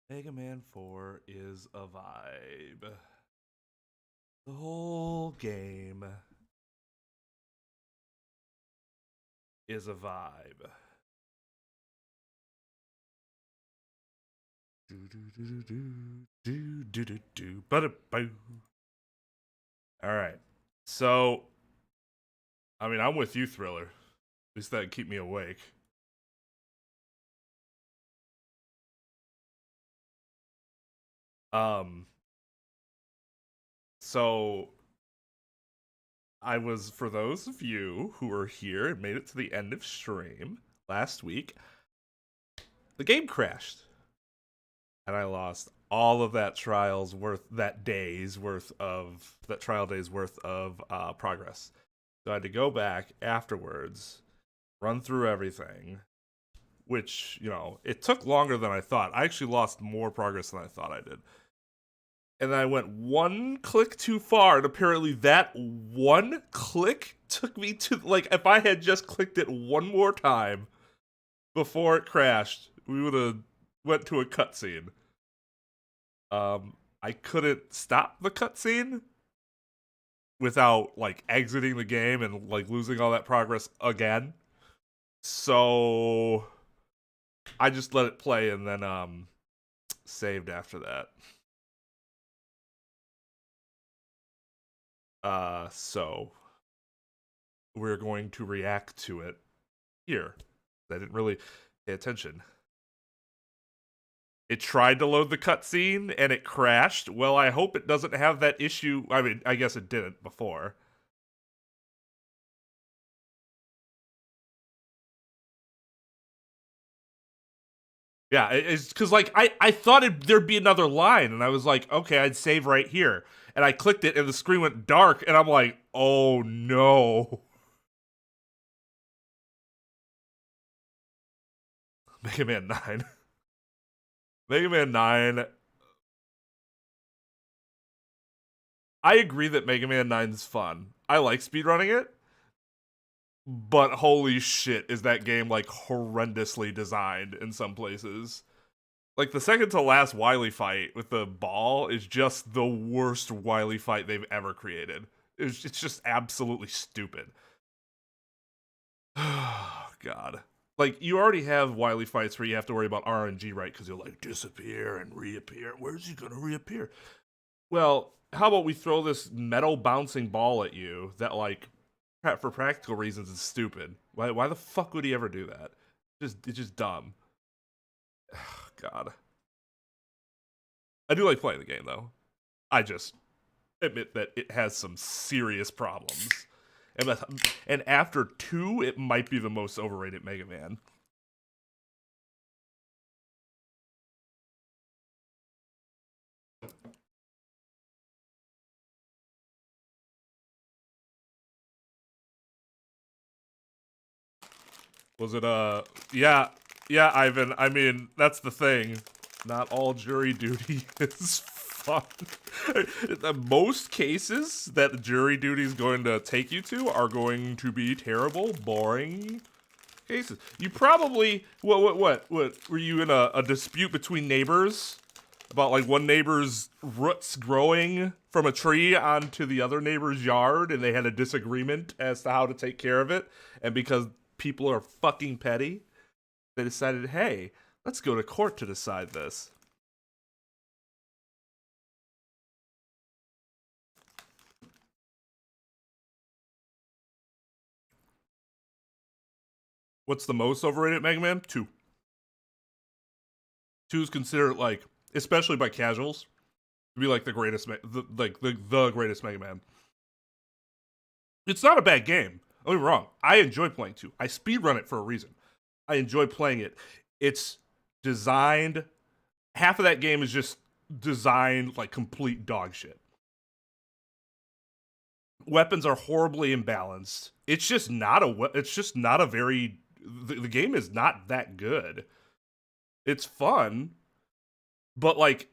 Mega Man 4 is a vibe. The whole game is a vibe. All right. So, I mean, I'm with you, Thriller. At least that'd keep me awake. So I was, for those of you who were here and made it to the end of stream last week, the game crashed. And I lost all of that trial day's worth of progress. So I had to go back afterwards, run through everything, which, you know, it took longer than I thought. I actually lost more progress than I thought I did. And then I went one click too far, and apparently that one click took me to, like, if I had just clicked it one more time before it crashed, we would have went to a cutscene. I couldn't stop the cutscene without like exiting the game and like losing all that progress again. So I just let it play and then saved after that. So we're going to react to it here. I didn't really pay attention. It tried to load the cutscene and it crashed. Well, I hope it doesn't have that issue. I mean, I guess it didn't before. Yeah, it's because like I thought there'd be another line, and I was like, okay, I'd save right here, and I clicked it, and the screen went dark, and I'm like, oh no. Mega Man 9. Mega Man 9. I agree that Mega Man 9 is fun. I like speedrunning it, but holy shit, is that game like horrendously designed in some places. Like the second to last Wily fight with the ball is just the worst Wily fight they've ever created. It's just absolutely stupid. God. Like, you already have Wily fights where you have to worry about RNG, right? Because you'll, like, disappear and reappear. Where's he gonna reappear? Well, how about we throw this metal bouncing ball at you that, like, for practical reasons is stupid. Why the fuck would he ever do that? It's just dumb. God. I do like playing the game, though. I just admit that it has some serious problems. And after 2, it might be the most overrated Mega Man. Was it, yeah, Ivan, I mean, that's the thing. Not all jury duty is fun. Most cases that jury duty is going to take you to are going to be terrible, boring cases. You probably, what, were you in a dispute between neighbors? About, like, one neighbor's roots growing from a tree onto the other neighbor's yard, and they had a disagreement as to how to take care of it, and because people are fucking petty, they decided, hey, let's go to court to decide this. What's the most overrated Mega Man? 2. 2 is considered, like, especially by casuals, to be like the greatest, the greatest Mega Man. It's not a bad game. Don't get me wrong. I enjoy playing 2. I speedrun it for a reason. I enjoy playing it. It's designed. Half of that game is just designed like complete dog shit. Weapons are horribly imbalanced. It's just not a. It's just not a very. The game is not that good. It's fun, but like,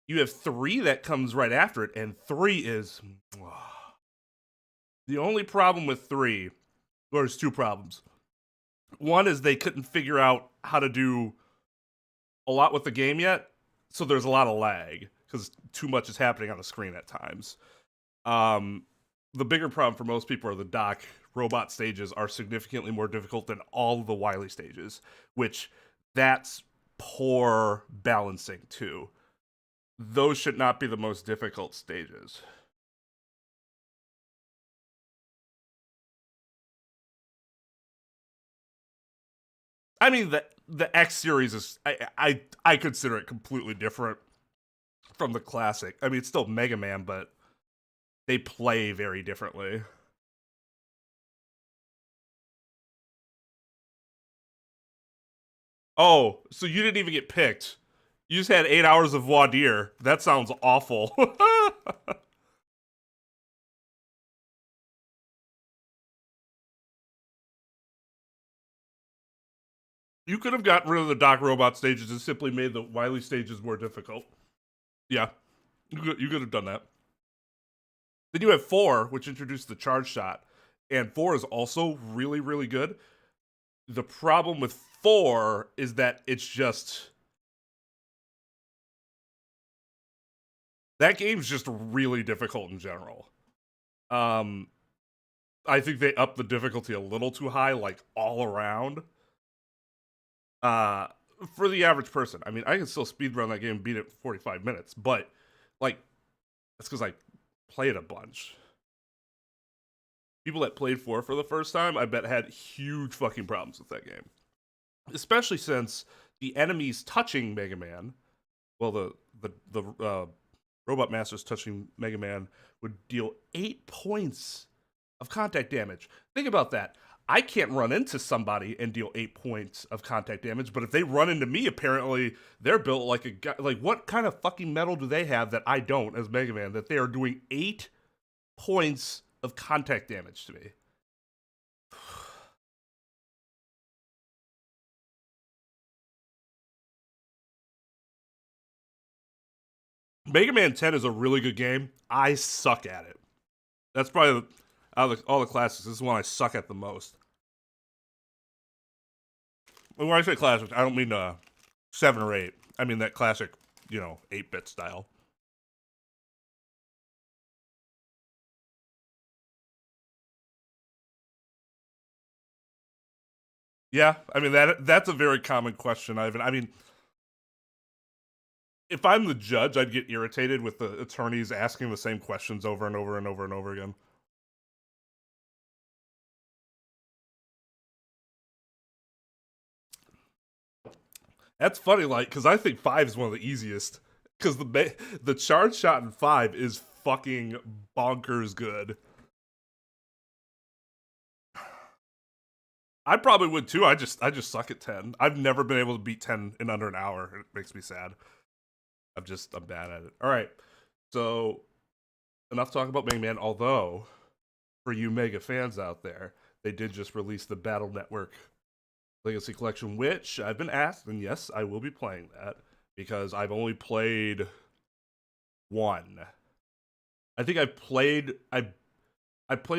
you have 3 that comes right after it, and 3 is. The only problem with 3, well, there's 2 problems. One is they couldn't figure out how to do a lot with the game yet, so there's a lot of lag because too much is happening on the screen at times. The bigger problem for most people are the dock robot stages are significantly more difficult than all of the Wily stages, which that's poor balancing too. Those should not be the most difficult stages. I mean, the X series is I consider it completely different from the classic. I mean, it's still Mega Man, but they play very differently. Oh, so you didn't even get picked. You just had 8 hours of voir dire. That sounds awful. You could have gotten rid of the Doc Robot stages and simply made the Wily stages more difficult. Yeah, you could have done that. Then you have 4, which introduced the charge shot, and 4 is also really, really good. The problem with 4 is that it's just That game's just really difficult in general. I think they upped the difficulty a little too high, like all around. For the average person, I mean, I can still speedrun that game and beat it in 45 minutes, but like that's because I played a bunch. People that played 4 for the first time, I bet had huge fucking problems with that game, especially since the enemies touching Mega Man, well, the robot masters touching Mega Man would deal 8 points of contact damage. Think about that. I can't run into somebody and deal 8 points of contact damage, but if they run into me, apparently they're built like a guy. Like, what kind of fucking metal do they have that I don't as Mega Man that they are doing 8 points of contact damage to me? Mega Man 10 is a really good game. I suck at it. That's probably out of all the classics, this is one I suck at the most. And when I say classics, I don't mean 7 or 8. I mean that classic, 8-bit style. Yeah, I mean that's a very common question. I mean, if I'm the judge, I'd get irritated with the attorneys asking the same questions over and over and over and over again. That's funny, like, because I think 5 is one of the easiest. Because the charge shot in 5 is fucking bonkers good. I probably would too. I just suck at 10. I've never been able to beat 10 in under an hour. It makes me sad. I'm bad at it. All right. So enough talk about Mega Man. Although, for you Mega fans out there, they did just release the Battle Network Legacy Collection, which I've been asked, and yes, I will be playing that because I've only played 1. I think I played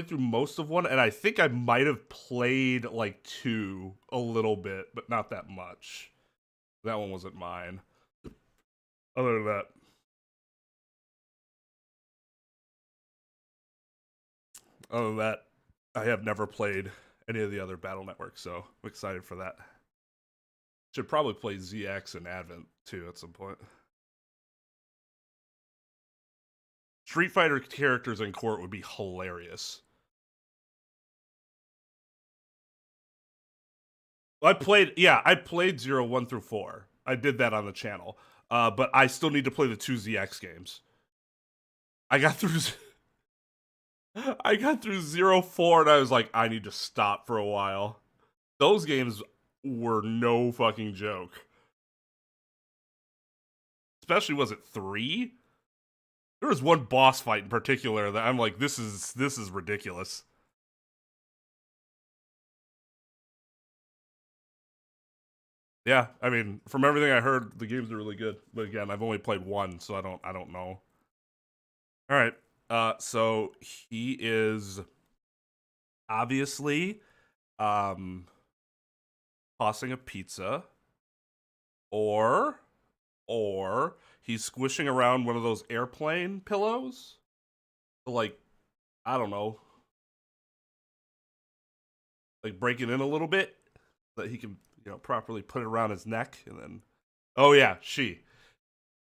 through most of 1, and I think I might have played like 2 a little bit, but not that much. That one wasn't mine. Other than that, I have never played any of the other Battle Networks, so I'm excited for that. Should probably play ZX and Advent too at some point. Street Fighter characters in court would be hilarious. I played 0, 1 through 4. I did that on the channel. But I still need to play the 2 ZX games. I got through 0, 4 and I was like, I need to stop for a while. Those games were no fucking joke. Especially, was it 3? There was one boss fight in particular that I'm like, this is ridiculous. Yeah, I mean, from everything I heard, the games are really good. But again, I've only played 1, so I don't know. All right. So he is obviously tossing a pizza, or he's squishing around one of those airplane pillows. Like, I don't know, like break it in a little bit so that he can, properly put it around his neck, and then, oh yeah, she.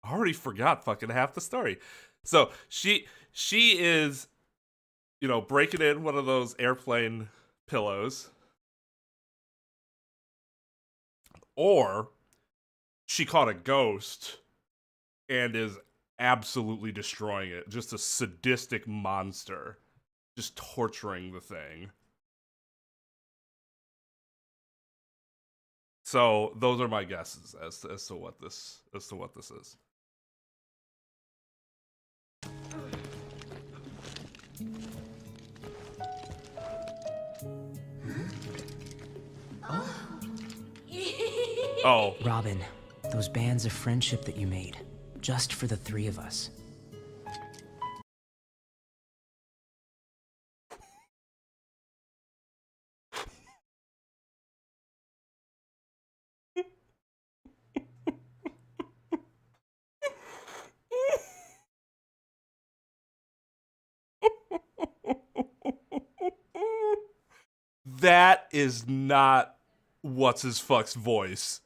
I already forgot fucking half the story. So she is, breaking in one of those airplane pillows, or she caught a ghost and is absolutely destroying it. Just a sadistic monster, just torturing the thing. So those are my guesses as to what this is. Oh, Robin, those bands of friendship that you made, just for the 3 of us. That is not what's his fuck's voice.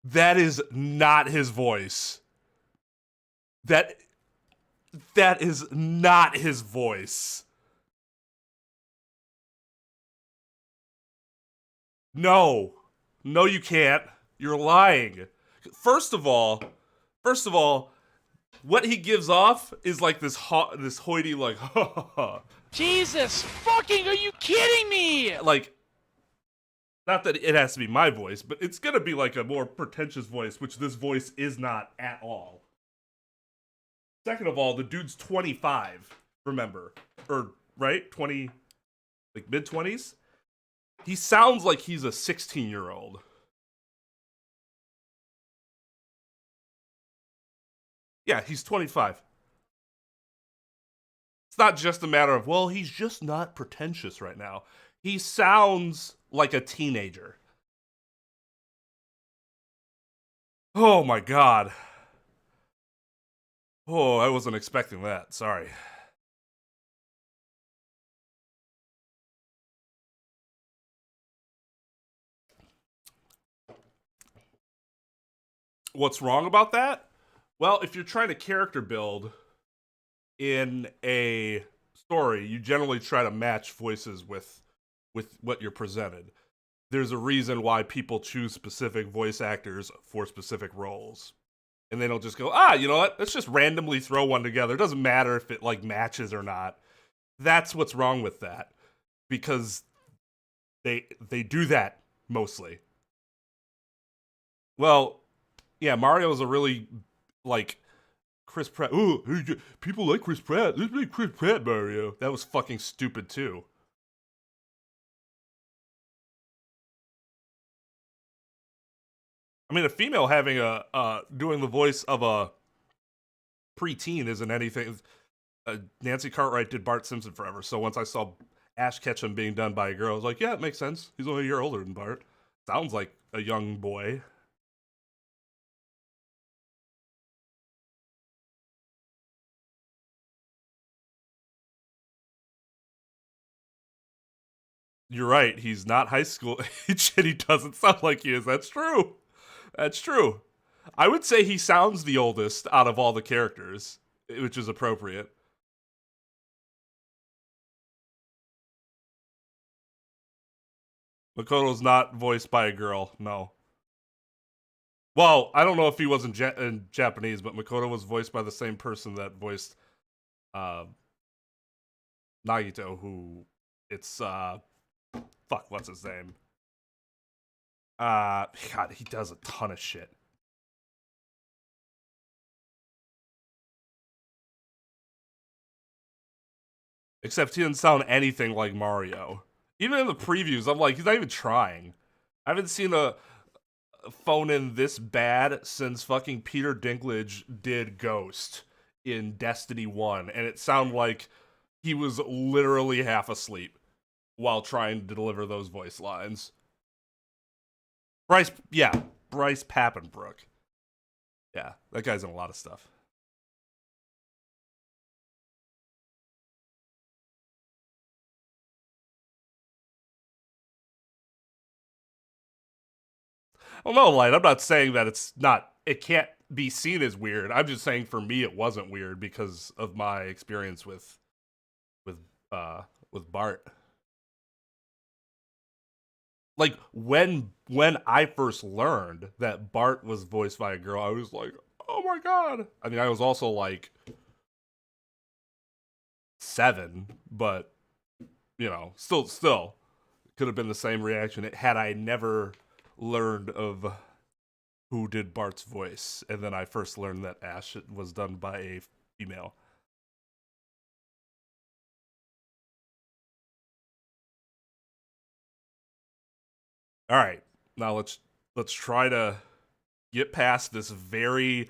That is not his voice. That is not his voice. No. No, you can't. You're lying. First of all, what he gives off is like this hoity, like, ha ha ha. Jesus fucking, are you kidding me? Like, not that it has to be my voice, but it's gonna be like a more pretentious voice, which this voice is not at all. Second of all, the dude's 25, remember. Or, right? 20, like mid-20s? He sounds like he's a 16-year-old. Yeah, he's 25. It's not just a matter of, well, he's just not pretentious right now. He sounds like a teenager. Oh my god. Oh, I wasn't expecting that. Sorry. What's wrong about that? Well, if you're trying to character build in a story, you generally try to match voices with what you're presented. There's a reason why people choose specific voice actors for specific roles. And they don't just go, you know what? Let's just randomly throw one together. It doesn't matter if it like matches or not. That's what's wrong with that. Because they do that mostly. Well, yeah, Mario's a really like Chris Pratt. Oh, people like Chris Pratt. Let's make Chris Pratt Mario. That was fucking stupid too. I mean, a female having doing the voice of a preteen isn't anything. Nancy Cartwright did Bart Simpson forever, so once I saw Ash Ketchum being done by a girl, I was like, yeah, it makes sense. He's only a year older than Bart. Sounds like a young boy. You're right, he's not high school age, and he doesn't sound like he is. That's true. That's true. I would say he sounds the oldest out of all the characters, which is appropriate. Makoto's not voiced by a girl, no. Well, I don't know if he was in Japanese, but Makoto was voiced by the same person that voiced Nagito, who it's fuck, what's his name? God, he does a ton of shit. Except he didn't sound anything like Mario. Even in the previews, I'm like, he's not even trying. I haven't seen a phone in this bad since fucking Peter Dinklage did Ghost in Destiny 1, and it sounded like he was literally half asleep while trying to deliver those voice lines. Bryce Papenbrook. Yeah, that guy's in a lot of stuff. Well, no, Light, I'm not saying that it can't be seen as weird. I'm just saying for me it wasn't weird because of my experience with Bart. Like, when I first learned that Bart was voiced by a girl, I was like, oh my god. I mean, I was also like 7, but, you know, still could have been the same reaction had I never learned of who did Bart's voice, and then I first learned that Ash was done by a female. All right, now let's try to get past this very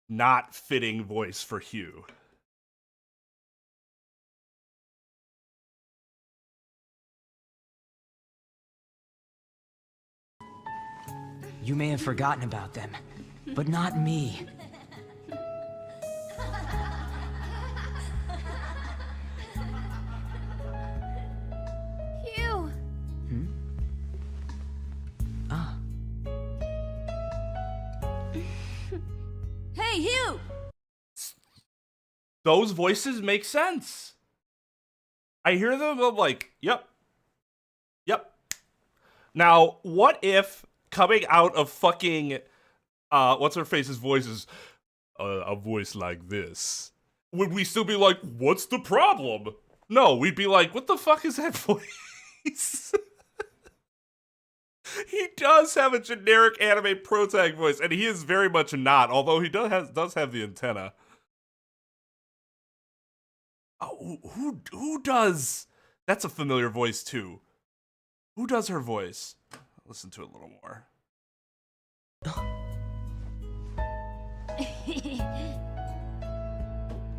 not fitting voice for Hugh. You may have forgotten about them, but not me. Hey, Hugh! Those voices make sense. I hear them, I'm like, yep. Yep. Now, what if coming out of fucking, what's her face's voices, a voice like this, would we still be like, what's the problem? No, we'd be like, what the fuck is that voice? He does have a generic anime protag voice, and he is very much not, although he does have the antenna. Oh, who does? That's a familiar voice too. Who does her voice? Listen to it a little more.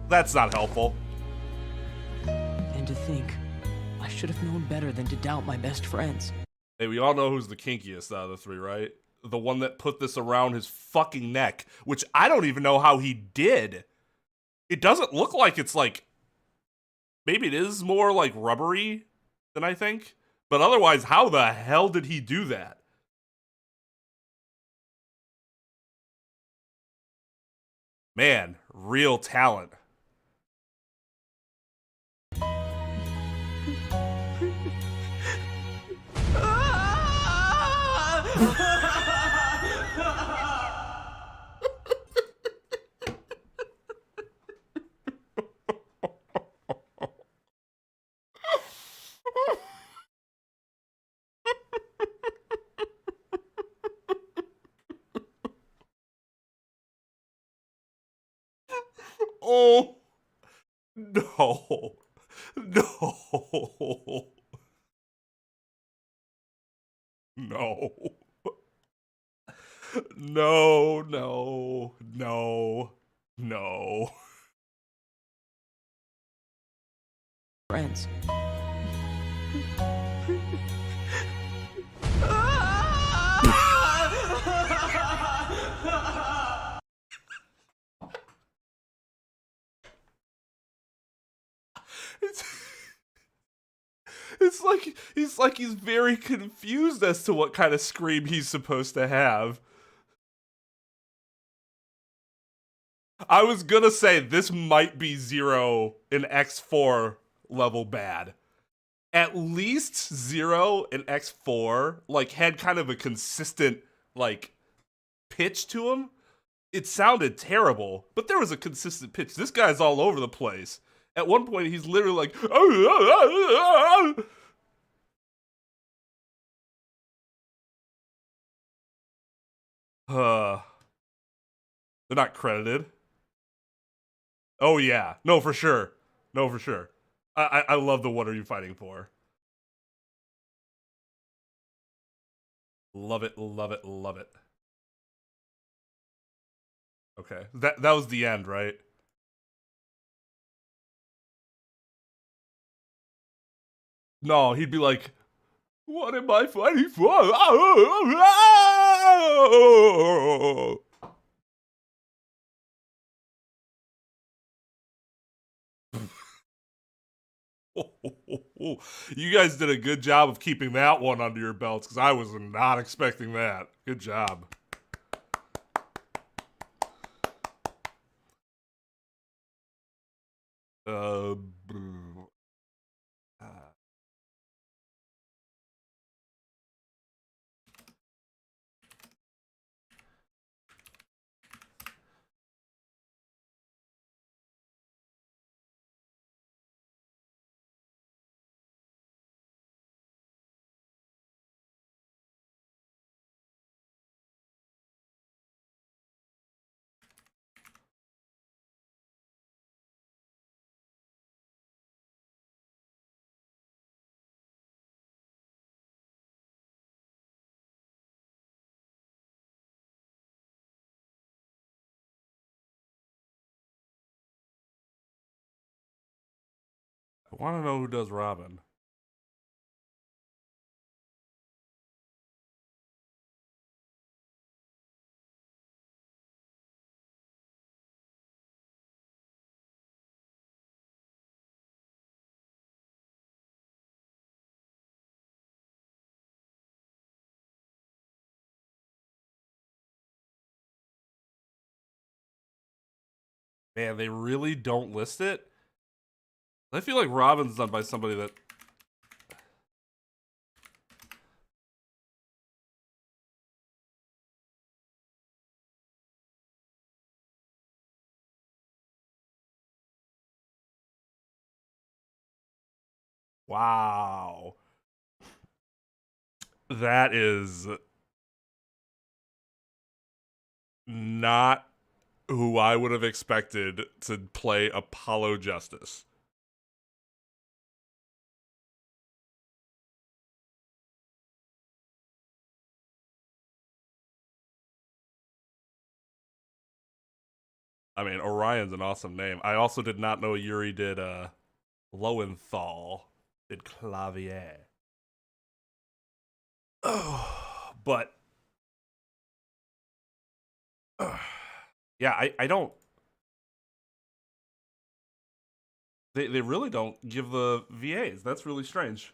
That's not helpful. And to think, I should have known better than to doubt my best friends. Hey, we all know who's the kinkiest out of the three, right? The one that put this around his fucking neck, which I don't even know how he did. It doesn't look like it's like, maybe it is more like rubbery than I think. But otherwise, how the hell did he do that? Man, real talent. Oh, no. No. No. No, no, no, no. Friends. It's like he's very confused as to what kind of scream he's supposed to have. I was gonna say this might be Zero in X4 level bad. At least Zero in X4 like had kind of a consistent like pitch to him. It sounded terrible, but there was a consistent pitch. This guy's all over the place. At one point, he's literally like, they're not credited. Oh yeah, no for sure, no for sure. I love the "What are you fighting for?" Love it, love it, love it. Okay, that was the end, right? No, he'd be like, "What am I fighting for?" You guys did a good job of keeping that one under your belts because I was not expecting that. Good job. Uh, I want to know who does Robin. Man, they really don't list it? I feel like Robin's done by somebody that... Wow. That is not who I would have expected to play Apollo Justice. I mean, Orion's an awesome name. I also did not know Yuri did Lowenthal, did Clavier. Oh, but yeah, I don't. They really don't give the VAs. That's really strange.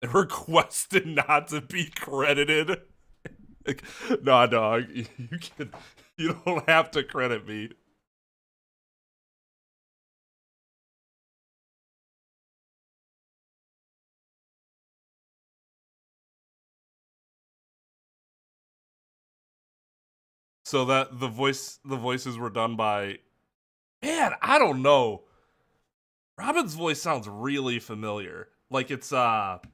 Requested not to be credited. Nah, dog. You don't have to credit me. So that the voices were done by, man, I don't know. Robin's voice sounds really familiar. Like it's what's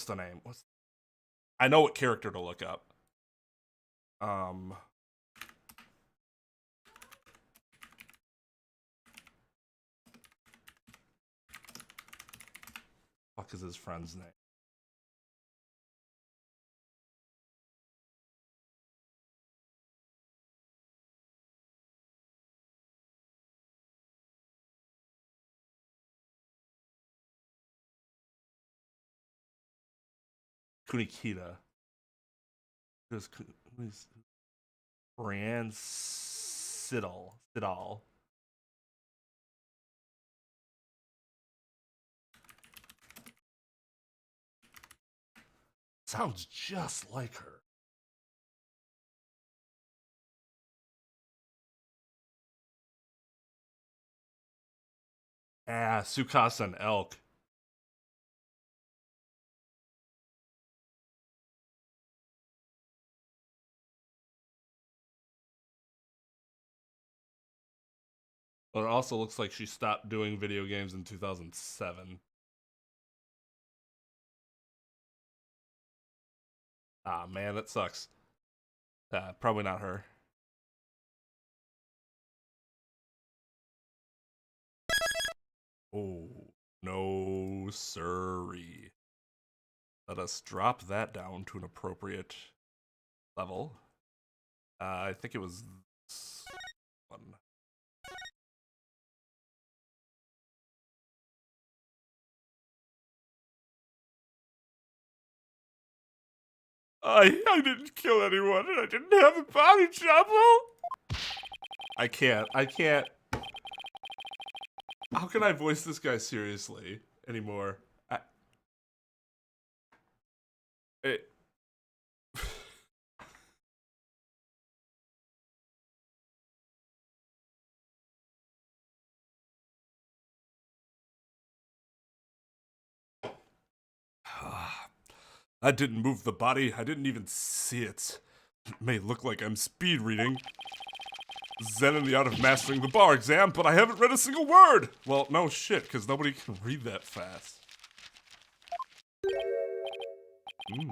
the name? I know what character to look up. Fuck is his friend's name? Kunikita. Who's Brand Siddall. Sounds just like her. Ah, Sukasa and Elk. But it also looks like she stopped doing video games in 2007. Ah, man, that sucks. Probably not her. Oh, no siree. Let us drop that down to an appropriate level. I think it was this one. I didn't kill anyone and I didn't have a body trouble. I can't. How can I voice this guy seriously anymore? I didn't move the body. I didn't even see it. It may look like I'm speed reading. Zen in the art of mastering the bar exam, but I haven't read a single word! Well, no shit, because nobody can read that fast.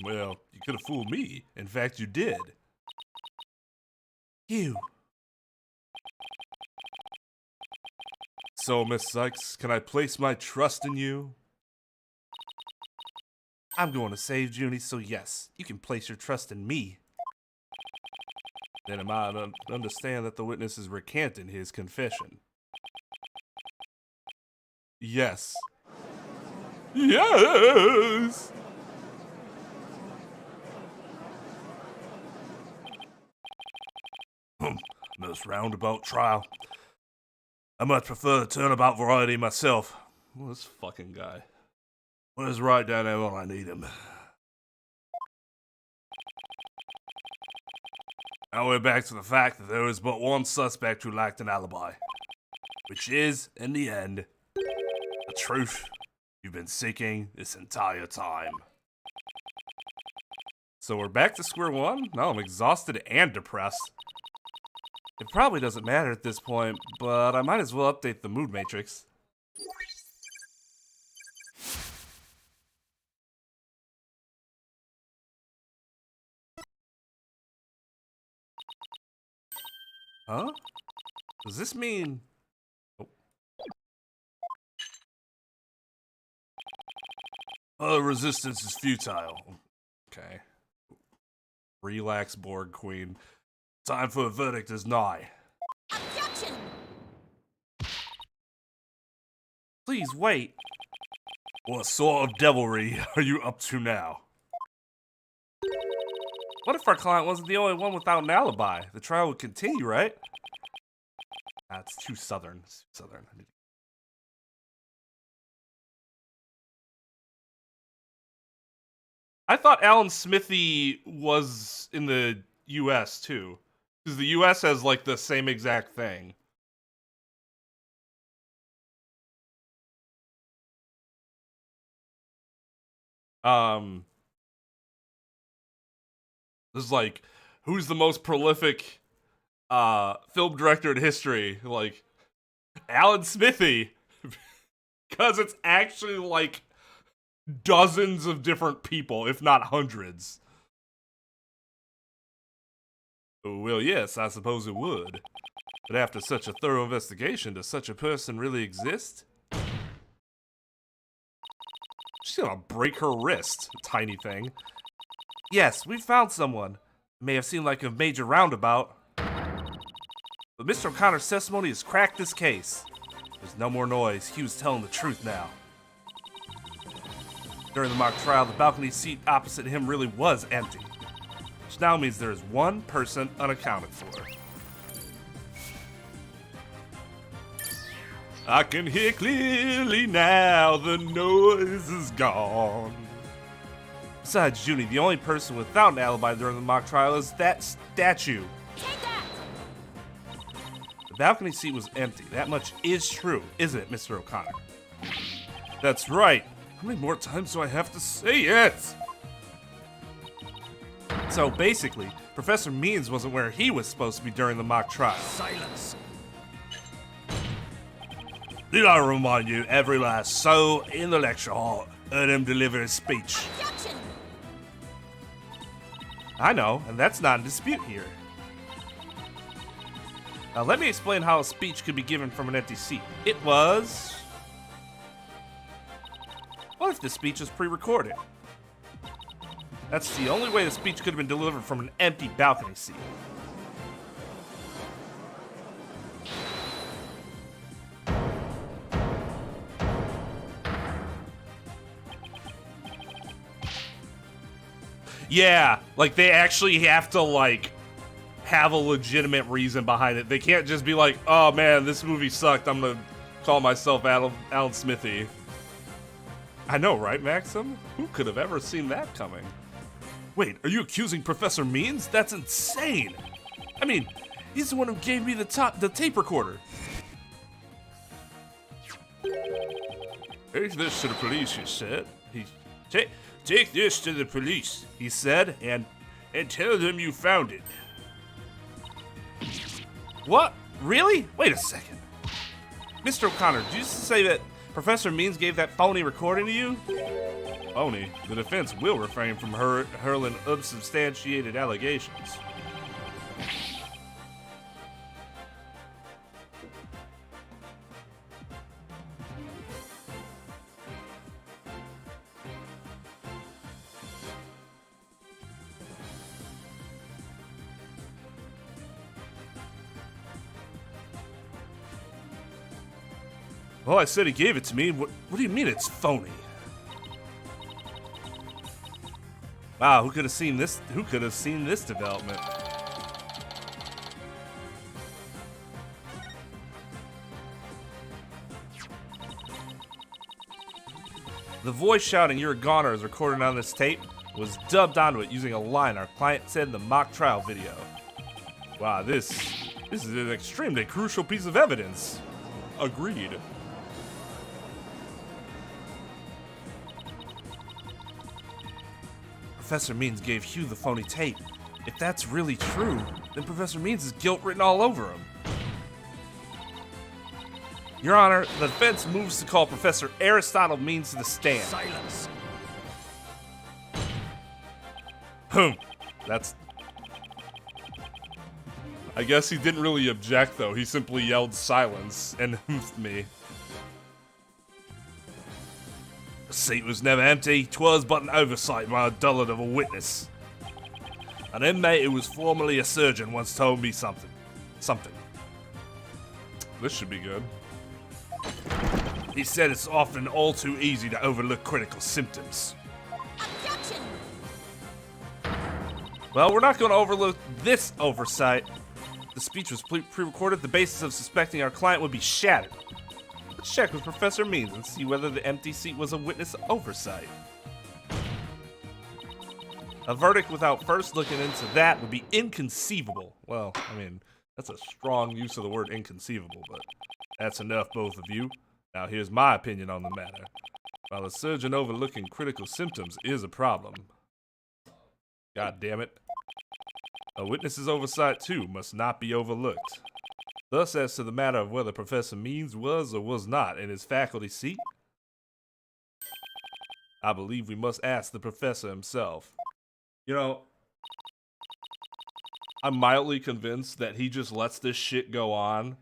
Well, you could have fooled me. In fact, you did. You. So, Miss Sykes, can I place my trust in you? I'm going to save Junie, so yes, you can place your trust in me. Then am I to understand that the witness is recanting his confession? Yes. Yes! Most roundabout trial. I much prefer the turnabout variety myself. Well, this fucking guy. Where's Wright down there when I need him? Now we're back to the fact that there was but one suspect who lacked an alibi. Which is, in the end, the truth you've been seeking this entire time. So we're back to square one? No, I'm exhausted and depressed. It probably doesn't matter at this point, but I might as well update the mood matrix. Huh? Does this mean... Oh, resistance is futile. Okay. Relax, Borg Queen. Time for a verdict is nigh. Objection! Please wait. What sort of devilry are you up to now? What if our client wasn't the only one without an alibi? The trial would continue, right? That's too southern. It's too southern. I thought Alan Smithy was in the US too. Because the US has like the same exact thing. This is like, who's the most prolific film director in history? Like, Alan Smithy. Because it's actually like dozens of different people, if not hundreds. Well, yes, I suppose it would. But after such a thorough investigation, does such a person really exist? She's gonna break her wrist, tiny thing. Yes, we found someone. It may have seemed like a major roundabout. But Mr. O'Connor's testimony has cracked this case. There's no more noise. He was telling the truth now. During the mock trial, the balcony seat opposite him really was empty. Which now means there is one person unaccounted for. I can hear clearly now, the noise is gone. Besides Junie, the only person without an alibi during the mock trial is that statue. Take that! The balcony seat was empty. That much is true, isn't it, Mr. O'Connor? That's right. How many more times do I have to say it? So basically, Professor Means wasn't where he was supposed to be during the mock trial. Silence. Did I remind you every last soul in the lecture hall heard him deliver his speech? Objection! I know, and that's not in dispute here. Now let me explain how a speech could be given from an empty seat. It was... What if the speech was pre-recorded? That's the only way the speech could have been delivered from an empty balcony seat. Yeah, like they actually have to like have a legitimate reason behind it. They can't just be like, oh man, this movie sucked, I'm gonna call myself Alan Smithy. I know, right, Maxim? Who could have ever seen that coming? Wait, are you accusing Professor Means? That's insane! I mean, he's the one who gave me the tape recorder. Take this to the police, he said. Take this to the police, he said, and tell them you found it. What? Really? Wait a second. Mr. O'Connor, did you say that Professor Means gave that phony recording to you? Phony? The defense will refrain from hurling unsubstantiated allegations. Well, I said he gave it to me. What do you mean it's phony? Wow, who could have seen this? Who could have seen this development? The voice shouting "You're a goner" is recorded on this tape was dubbed onto it using a line our client said in the mock trial video. Wow, this is an extremely crucial piece of evidence. Agreed. Professor Means gave Hugh the phony tape. If that's really true, then Professor Means is guilt written all over him. Your Honor, the defense moves to call Professor Aristotle Means to the stand. Silence. That's... I guess he didn't really object, though. He simply yelled silence and hoofed me. The seat was never empty. 'Twas but an oversight by a dullard of a witness. An inmate who was formerly a surgeon once told me something. This should be good. He said it's often all too easy to overlook critical symptoms. Objection! Well, we're not going to overlook this oversight. The speech was pre-recorded. The basis of suspecting our client would be shattered. Let's check with Professor Means and see whether the empty seat was a witness oversight. A verdict without first looking into that would be inconceivable. Well, I mean, that's a strong use of the word inconceivable, but that's enough, both of you. Now here's my opinion on the matter. While a surgeon overlooking critical symptoms is a problem, God damn it, a witness's oversight too must not be overlooked. Thus, as to the matter of whether Professor Means was or was not in his faculty seat, I believe we must ask the professor himself. You know, I'm mildly convinced that he just lets this shit go on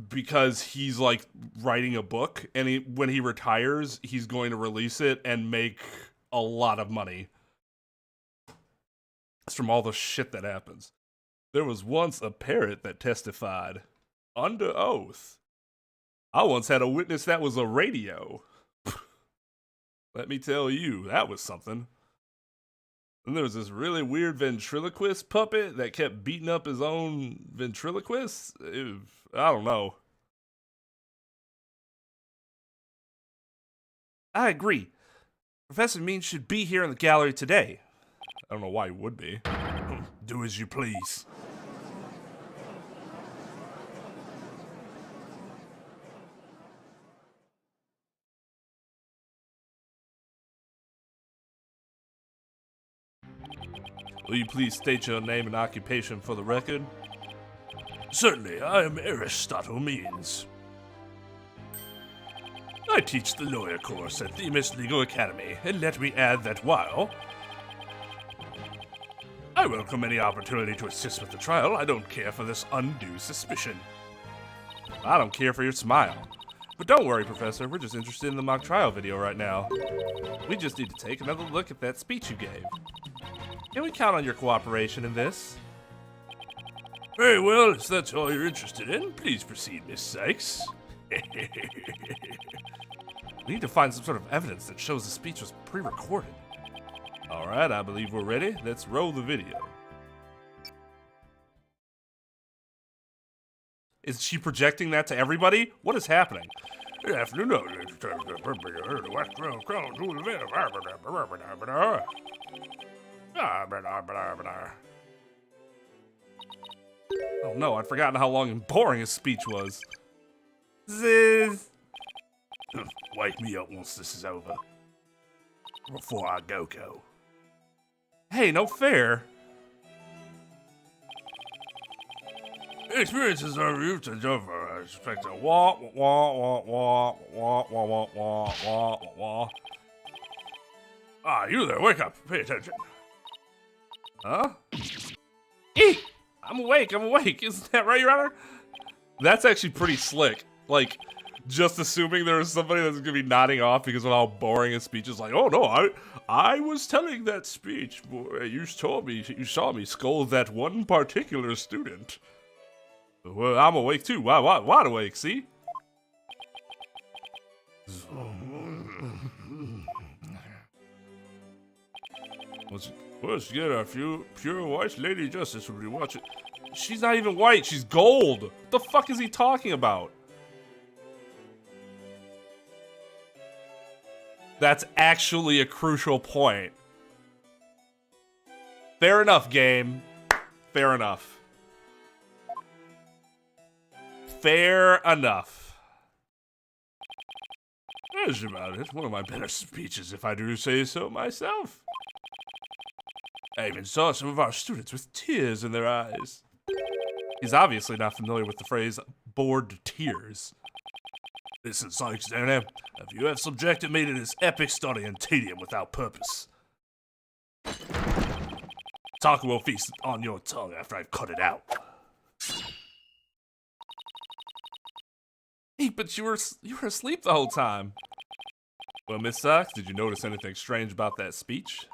because he's like writing a book, and when he retires, he's going to release it and make a lot of money. It's from all the shit that happens. There was once a parrot that testified under oath. I once had a witness that was a radio. Let me tell you, that was something. And there was this really weird ventriloquist puppet that kept beating up his own ventriloquist. I don't know. I agree. Professor Means should be here in the gallery today. I don't know why he would be. Do as you please. Will you please state your name and occupation for the record? Certainly, I am Aristotle Means. I teach the lawyer course at the Miss Legal Academy, and let me add that while I welcome any opportunity to assist with the trial, I don't care for this undue suspicion. I don't care for your smile. But don't worry, Professor, we're just interested in the mock trial video right now. We just need to take another look at that speech you gave. Can we count on your cooperation in this? Very well, if that's all you're interested in, please proceed, Miss Sykes. We need to find some sort of evidence that shows the speech was pre-recorded. Alright, I believe we're ready. Let's roll the video. Is she projecting that to everybody? What is happening? Good afternoon. Oh no, I'd forgotten how long and boring his speech was. Zzz. Wake me up once this is over. Before I go. Hey, no fair. Experiences are used to over. I expect a wah wah wah wah wah wah wah wah wah wah. Ah, you there, wake up. Pay attention. Huh? Eek! I'm awake. Isn't that right, Your Honor? That's actually pretty slick. Like, just assuming there was somebody that's gonna be nodding off because of how boring his speech is. Like, oh no, I was telling that speech. Boy, you saw me scold that one particular student. Well, I'm awake too. Wide awake, see? Let's get a few pure white lady justice when we watch it. She's not even white. She's gold. What the fuck is he talking about? That's actually a crucial point. Fair enough, game. Fair enough. Fair enough. That's about it. One of my better speeches, if I do say so myself. I even saw some of our students with tears in their eyes. He's obviously not familiar with the phrase bored to tears. Listen, Sonic Xanam, you have subjected me to this epic study and tedium without purpose. Talk will feast on your tongue after I've cut it out. Hey, but you were asleep the whole time. Well, Miss Sox, did you notice anything strange about that speech?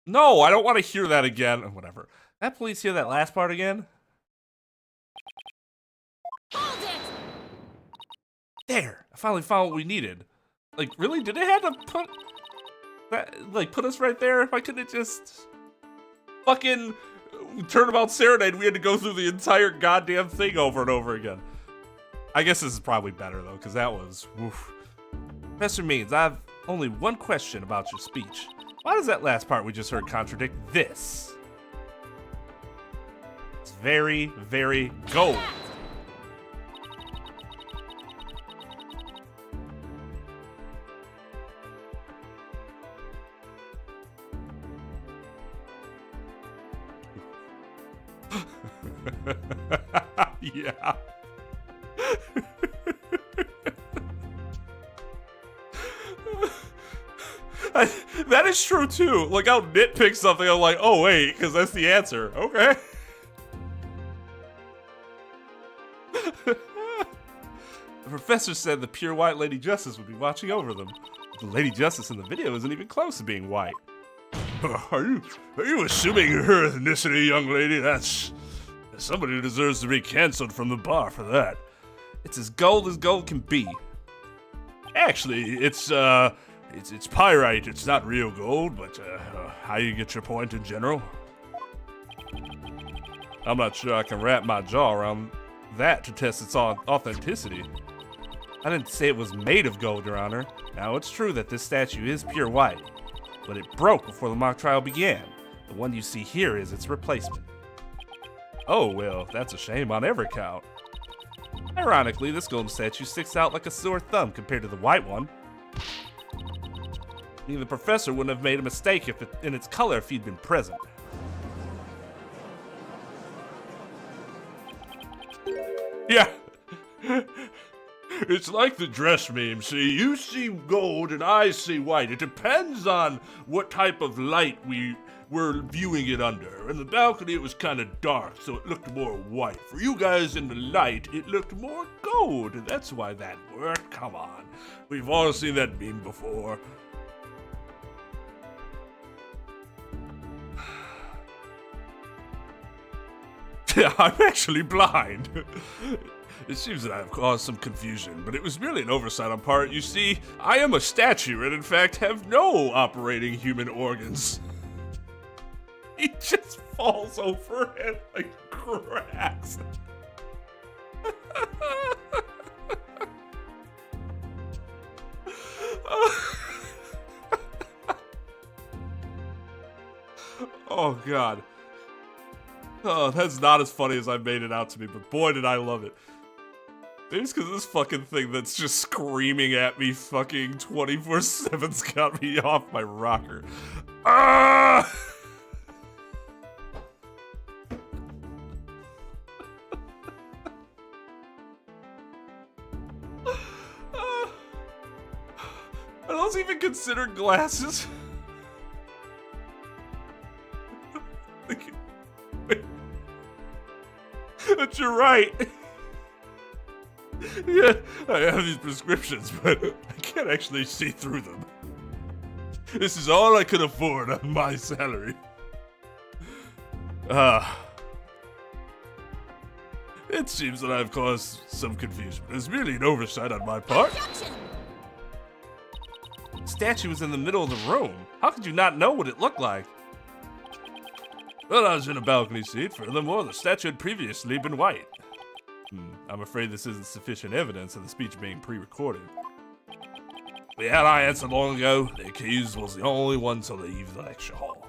No, I don't want to hear that again. Whatever. That police hear that last part again? Hold it! There! I finally found what we needed. Like, really? Did it have to put that, like, put us right there? Why couldn't it just fucking Turnabout Serenade? We had to go through the entire goddamn thing over and over again. I guess this is probably better, though, because that was, woof. Professor Means, I have only one question about your speech. Why does that last part we just heard contradict this? It's very, very gold. Yeah. That is true too. Like, I'll nitpick something, I'm like, oh wait, because that's the answer. Okay. The professor said the pure white Lady Justice would be watching over them. The Lady Justice in the video isn't even close to being white. Are you assuming her ethnicity, young lady? That's somebody who deserves to be canceled from the bar for that. It's as gold can be. Actually, it's pyrite. It's not real gold, but how you get your point in general? I'm not sure I can wrap my jaw around that to test its authenticity. I didn't say it was made of gold, Your Honor. Now, it's true that this statue is pure white, but it broke before the mock trial began. The one you see here is its replacement. Oh, well, that's a shame on every count. Ironically, this golden statue sticks out like a sore thumb compared to the white one. Even the professor wouldn't have made a mistake in its color if he'd been present. Yeah. It's like the dress meme. See, you see gold and I see white. It depends on what type of light we were viewing it under. In the balcony, it was kind of dark, so it looked more white. For you guys in the light, it looked more gold, and that's why that worked. Come on. We've all seen that meme before. Yeah, I'm actually blind. It seems that I have caused some confusion, but it was merely an oversight on part. You see, I am a statue and in fact have no operating human organs. He just falls over and like cracks. Oh God. Oh, that's not as funny as I made it out to be, but boy did I love it. Maybe it's because this fucking thing that's just screaming at me fucking 24/7's got me off my rocker. Ah! Are those even considered glasses? But you're right. Yeah, I have these prescriptions, but I can't actually see through them. This is all I could afford on my salary. It seems that I've caused some confusion. It's merely an oversight on my part. The statue was in the middle of the room. How could you not know what it looked like? Well, I was in a balcony seat. Furthermore, the statue had previously been white. I'm afraid this isn't sufficient evidence of the speech being pre-recorded. We had our answer long ago. The accused was the only one to leave the lecture hall.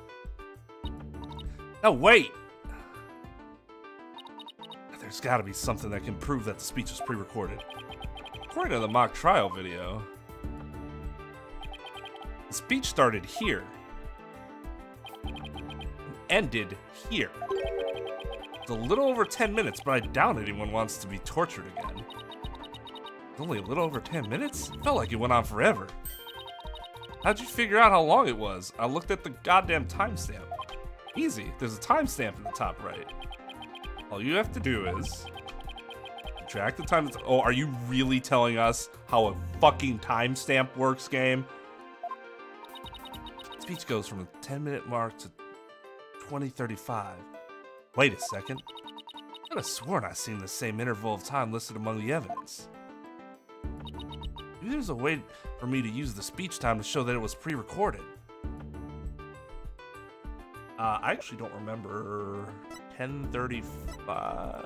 No, wait! There's gotta be something that can prove that the speech was pre-recorded. According to the mock trial video, the speech started here. Ended here. It's a little over 10 minutes, but I doubt anyone wants to be tortured again. It's only a little over 10 minutes? Felt like it went on forever. How'd you figure out how long it was? I looked at the goddamn timestamp. Easy, there's a timestamp in the top right. All you have to do is track the time. Oh, are you really telling us how a fucking timestamp works, game? Speech goes from a 10-minute mark to 20:35. Wait a second. I could have sworn I seen the same interval of time listed among the evidence. Maybe there's a way for me to use the speech time to show that it was pre-recorded. I actually don't remember 10:35.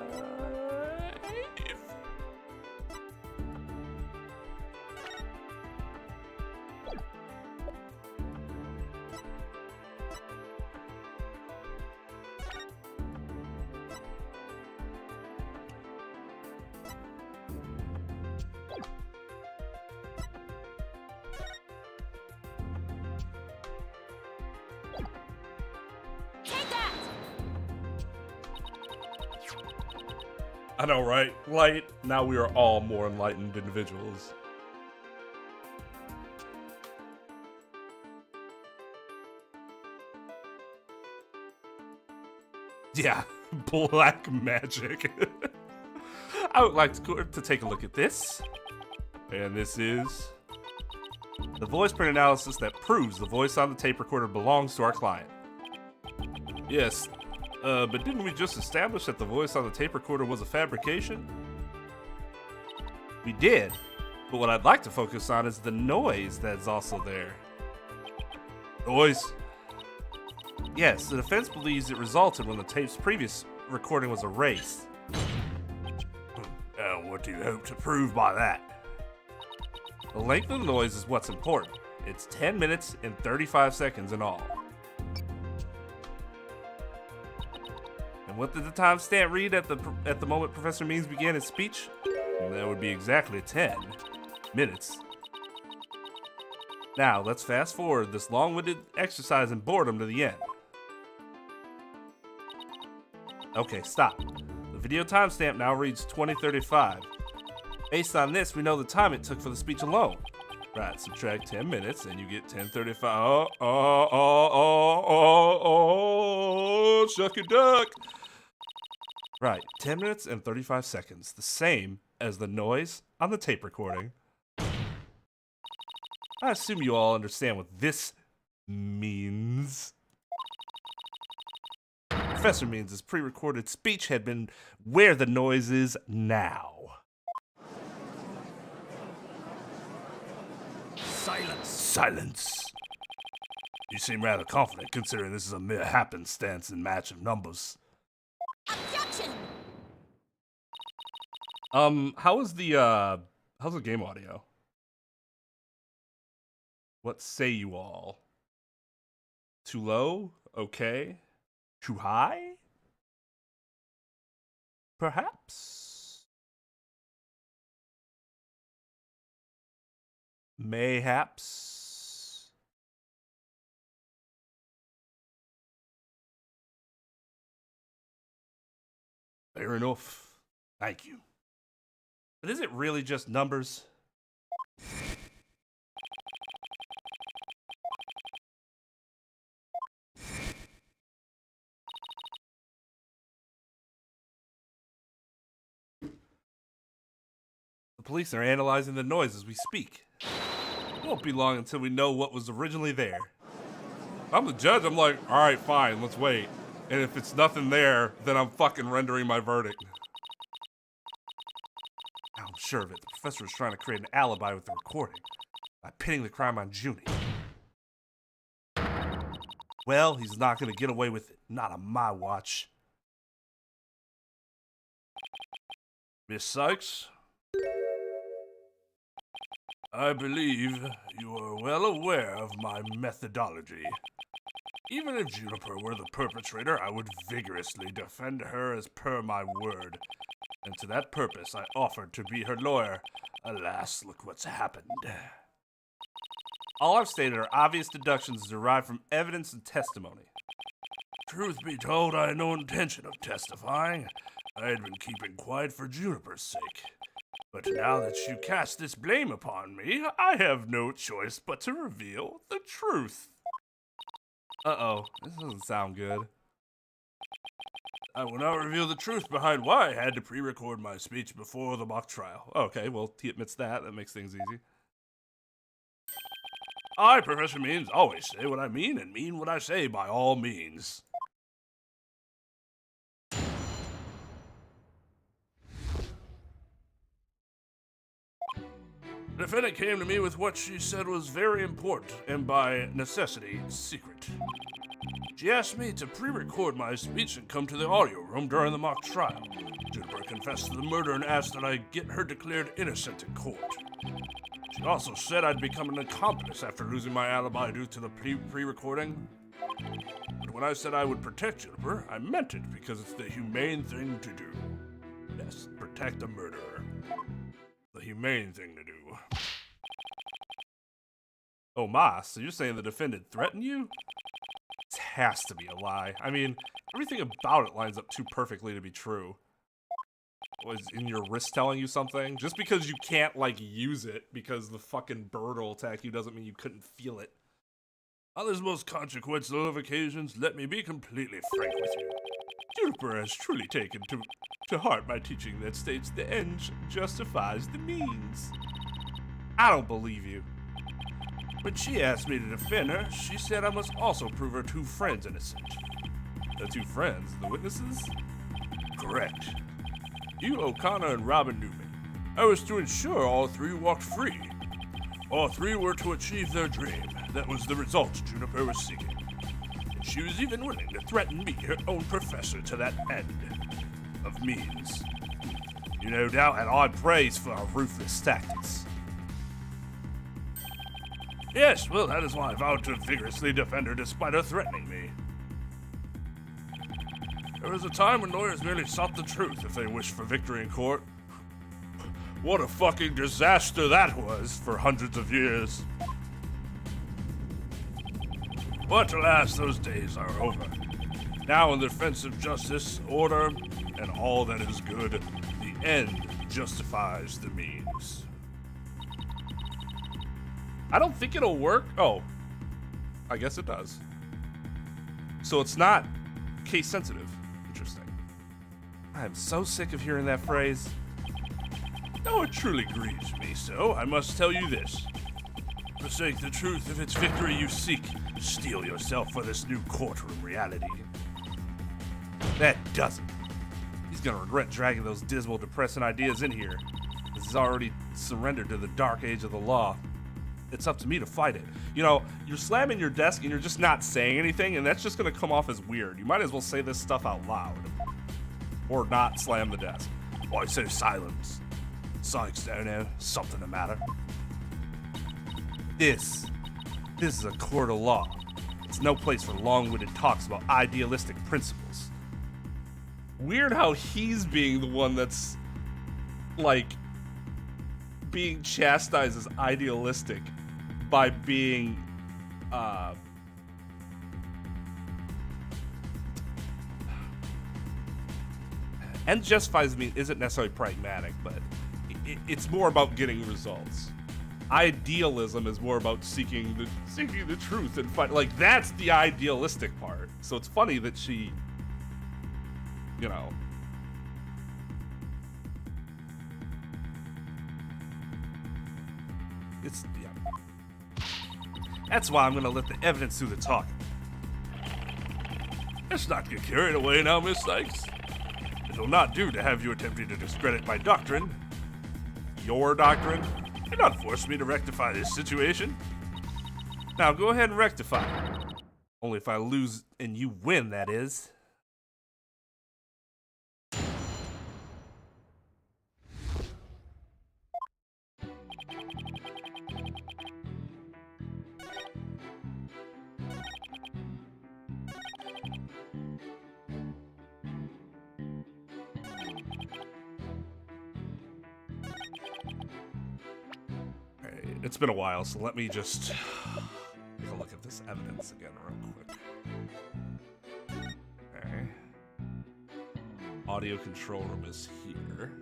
I know, right? Light. Now we are all more enlightened individuals. Yeah, black magic. I would like to take a look at this. And this is the voice print analysis that proves the voice on the tape recorder belongs to our client. Yes. But didn't we just establish that the voice on the tape recorder was a fabrication? We did, but what I'd like to focus on is the noise that's also there. Noise? Yes, the defense believes it resulted when the tape's previous recording was erased. What do you hope to prove by that? The length of the noise is what's important. It's 10 minutes and 35 seconds in all. And what did the timestamp read at the moment Professor Means began his speech? That would be exactly 10 minutes. Now, let's fast forward this long-winded exercise in boredom to the end. Okay, stop. The video timestamp now reads 20:35. Based on this, we know the time it took for the speech alone. Right, subtract 10 minutes and you get 10:35. Oh, shuck your duck. Right, 10 minutes and 35 seconds, the same as the noise on the tape recording. I assume you all understand what this means. Professor Means' pre-recorded speech had been where the noise is now. Silence. Silence. You seem rather confident considering this is a mere happenstance and match of numbers. Objection! How's the game audio? What say you all? Too low? Okay. Too high? Perhaps? Mayhaps? Fair enough. Thank you. But is it really just numbers? The police are analyzing the noise as we speak. It won't be long until we know what was originally there. I'm the judge, I'm like, alright, fine, let's wait. And if it's nothing there, then I'm fucking rendering my verdict. I'm sure of it. The professor was trying to create an alibi with the recording by pinning the crime on Junie. Well, he's not going to get away with it. Not on my watch. Miss Sykes? I believe you are well aware of my methodology. Even if Juniper were the perpetrator, I would vigorously defend her as per my word. And to that purpose, I offered to be her lawyer. Alas, look what's happened. All I've stated are obvious deductions derived from evidence and testimony. Truth be told, I had no intention of testifying. I had been keeping quiet for Juniper's sake. But now that you cast this blame upon me, I have no choice but to reveal the truth. Uh-oh, this doesn't sound good. I will now reveal the truth behind why I had to pre-record my speech before the mock trial. Okay, well, he admits that. That makes things easy. I, Professor Means, always say what I mean and mean what I say by all means. The defendant came to me with what she said was very important and by necessity secret. She asked me to pre-record my speech and come to the audio room during the mock trial. Juniper confessed to the murder and asked that I get her declared innocent in court. She also said I'd become an accomplice after losing my alibi due to the pre-recording. But when I said I would protect Juniper, I meant it because it's the humane thing to do. Yes, protect a murderer. The humane thing to do. Oh, Ma, so you're saying the defendant threatened you? It has to be a lie. I mean, everything about it lines up too perfectly to be true. Was in your wrist telling you something? Just because you can't, like, use it because the fucking bird will attack you doesn't mean you couldn't feel it. On this most consequential of occasions, let me be completely frank with you. Juniper has truly taken to heart my teaching that states the end justifies the means. I don't believe you. When she asked me to defend her, she said I must also prove her two friends innocent. The two friends? The witnesses? Correct. You, O'Connor, and Robin Newman. I was to ensure all three walked free. All three were to achieve their dream. That was the result Juniper was seeking. And she was even willing to threaten me, her own professor, to that end of means. You no doubt had odd praise for our ruthless tactics. Yes, well, that is why I vowed to vigorously defend her despite her threatening me. There was a time when lawyers merely sought the truth if they wished for victory in court. What a fucking disaster that was for hundreds of years. But alas, those days are over. Now in the defense of justice, order, and all that is good, the end justifies the means. I don't think it'll work. Oh, I guess it does. So it's not case sensitive. Interesting. I'm so sick of hearing that phrase. Though it truly grieves me so, I must tell you this. Forsake the truth if it's victory you seek. Steel yourself for this new courtroom reality. That doesn't. He's gonna regret dragging those dismal, depressing ideas in here. He's already surrendered to the dark age of the law. It's up to me to fight it. You know, you're slamming your desk and you're just not saying anything, and that's just gonna come off as weird. You might as well say this stuff out loud. Or not slam the desk. Why so silence? Sykes don't know, something the matter. This is a court of law. It's no place for long-winded talks about idealistic principles. Weird how he's being the one that's, like, being chastised as idealistic by being, and justifies me isn't necessarily pragmatic, but it's more about getting results. Idealism is more about seeking the truth and fight. Like, that's the idealistic part. So it's funny that she, you know, it's, yeah. That's why I'm gonna let the evidence do the talking. Let's not get carried away now, Miss Sykes. It will not do to have you attempting to discredit my doctrine. Your doctrine? Do not force me to rectify this situation. Now go ahead and rectify it. Only if I lose and you win, that is. it's been a while, so let me just take a look at this evidence again real quick. Okay. Audio control room is here.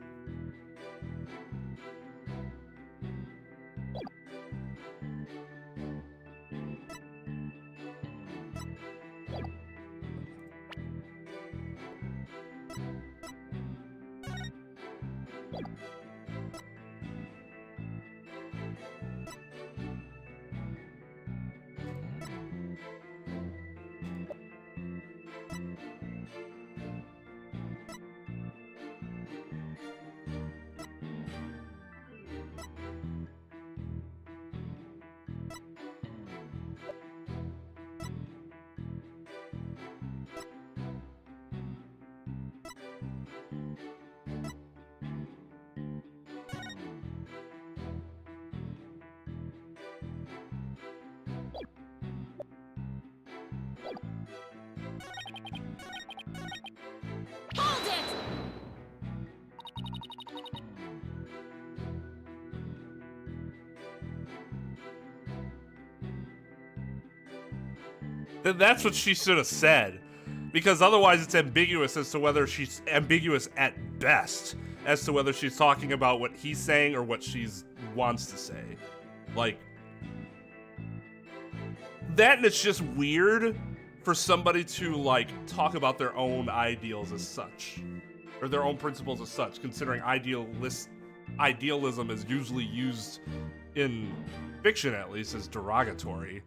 Hold it! Then that's what she should have said. Because otherwise it's ambiguous as to whether she's ambiguous at best as to whether she's talking about what he's saying or what she's wants to say. Like, that, and it's just weird for somebody to, like, talk about their own ideals as such. Or their own principles as such, considering idealism is usually used in fiction, at least, as derogatory.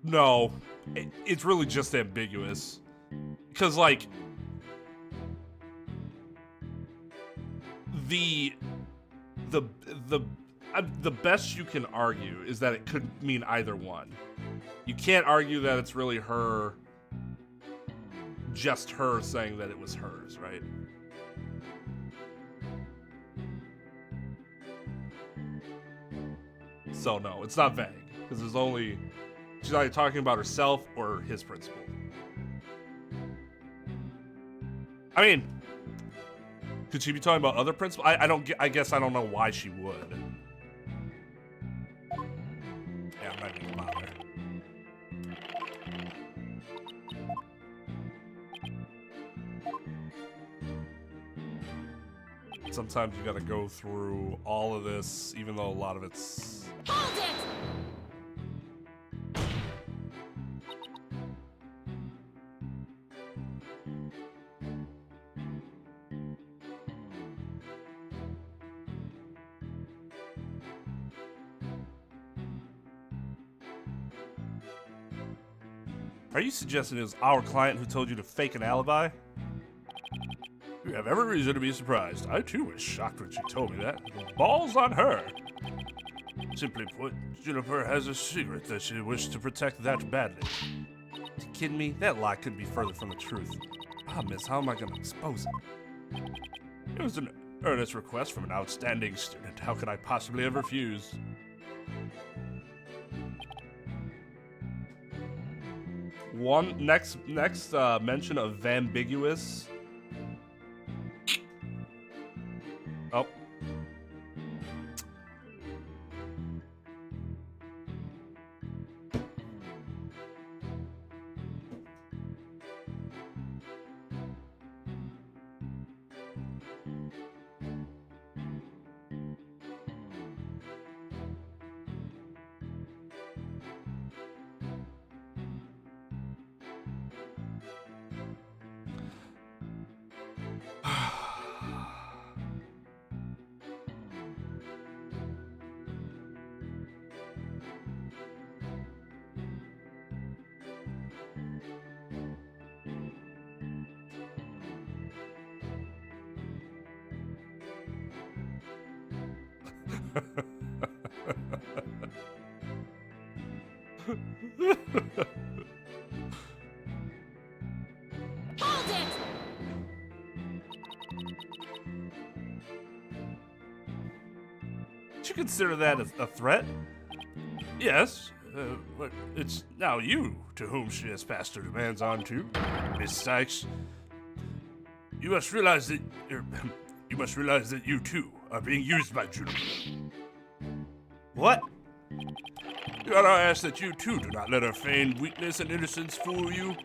No, it's really just ambiguous. Because, like, the best you can argue is that it could mean either one. You can't argue that it's really her, just her saying that it was hers, right? So no, it's not vague, because there's only, she's either talking about herself or his principle. I mean, could she be talking about other principles? I guess I don't know why she would. Yeah, I'm not even gonna bother. Sometimes you gotta go through all of this, even though a lot of it's... Hold it! Are you suggesting it was our client who told you to fake an alibi? You have every reason to be surprised. I too was shocked when she told me that. The ball's on her. Simply put, Juniper has a secret that she wished to protect that badly. Are you kidding me? That lie couldn't be further from the truth. Ah, miss, how am I going to expose it? It was an earnest request from an outstanding student. How could I possibly have refused? One next mention of ambiguous. Oh. Hold it! Did you consider that a threat? Yes, But it's now you to whom she has passed her demands on to, Miss Sykes. You must realize that you too are being used by Juniper. What? Your Honor, I ask that you too do not let her feigned weakness and innocence fool you.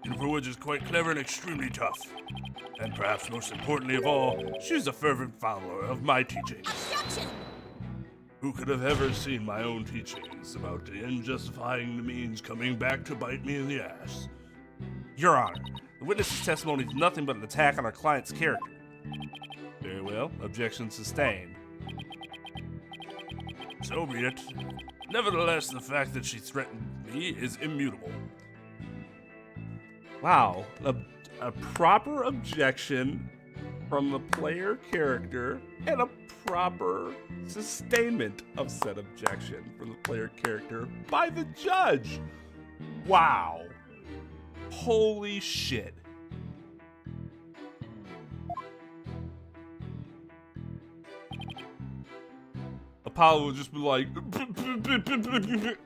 Juniper Woods is quite clever and extremely tough. And perhaps most importantly of all, she's a fervent follower of my teachings. Objection! Who could have ever seen my own teachings about the end justifying the means coming back to bite me in the ass? Your Honor, the witness's testimony is nothing but an attack on our client's character. Very well. Objection sustained. So be it. Nevertheless, the fact that she threatened me is immutable. Wow. A proper objection from the player character and a proper sustainment of said objection from the player character by the judge. Wow. Holy shit. Apollo will just be like, Hold it!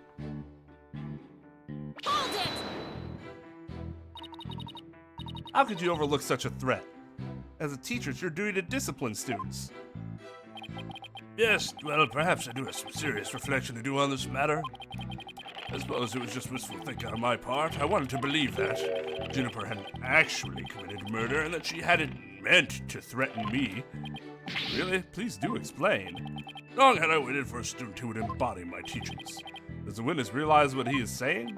how could you overlook such a threat? As a teacher, it's your duty to discipline students. Yes, well, perhaps I do have some serious reflection to do on this matter. I suppose it was just wishful thinking on my part. I wanted to believe that Juniper hadn't actually committed murder and that she hadn't meant to threaten me. Really? Please do explain. Long had I waited for a student who would embody my teachings. Does the witness realize what he is saying?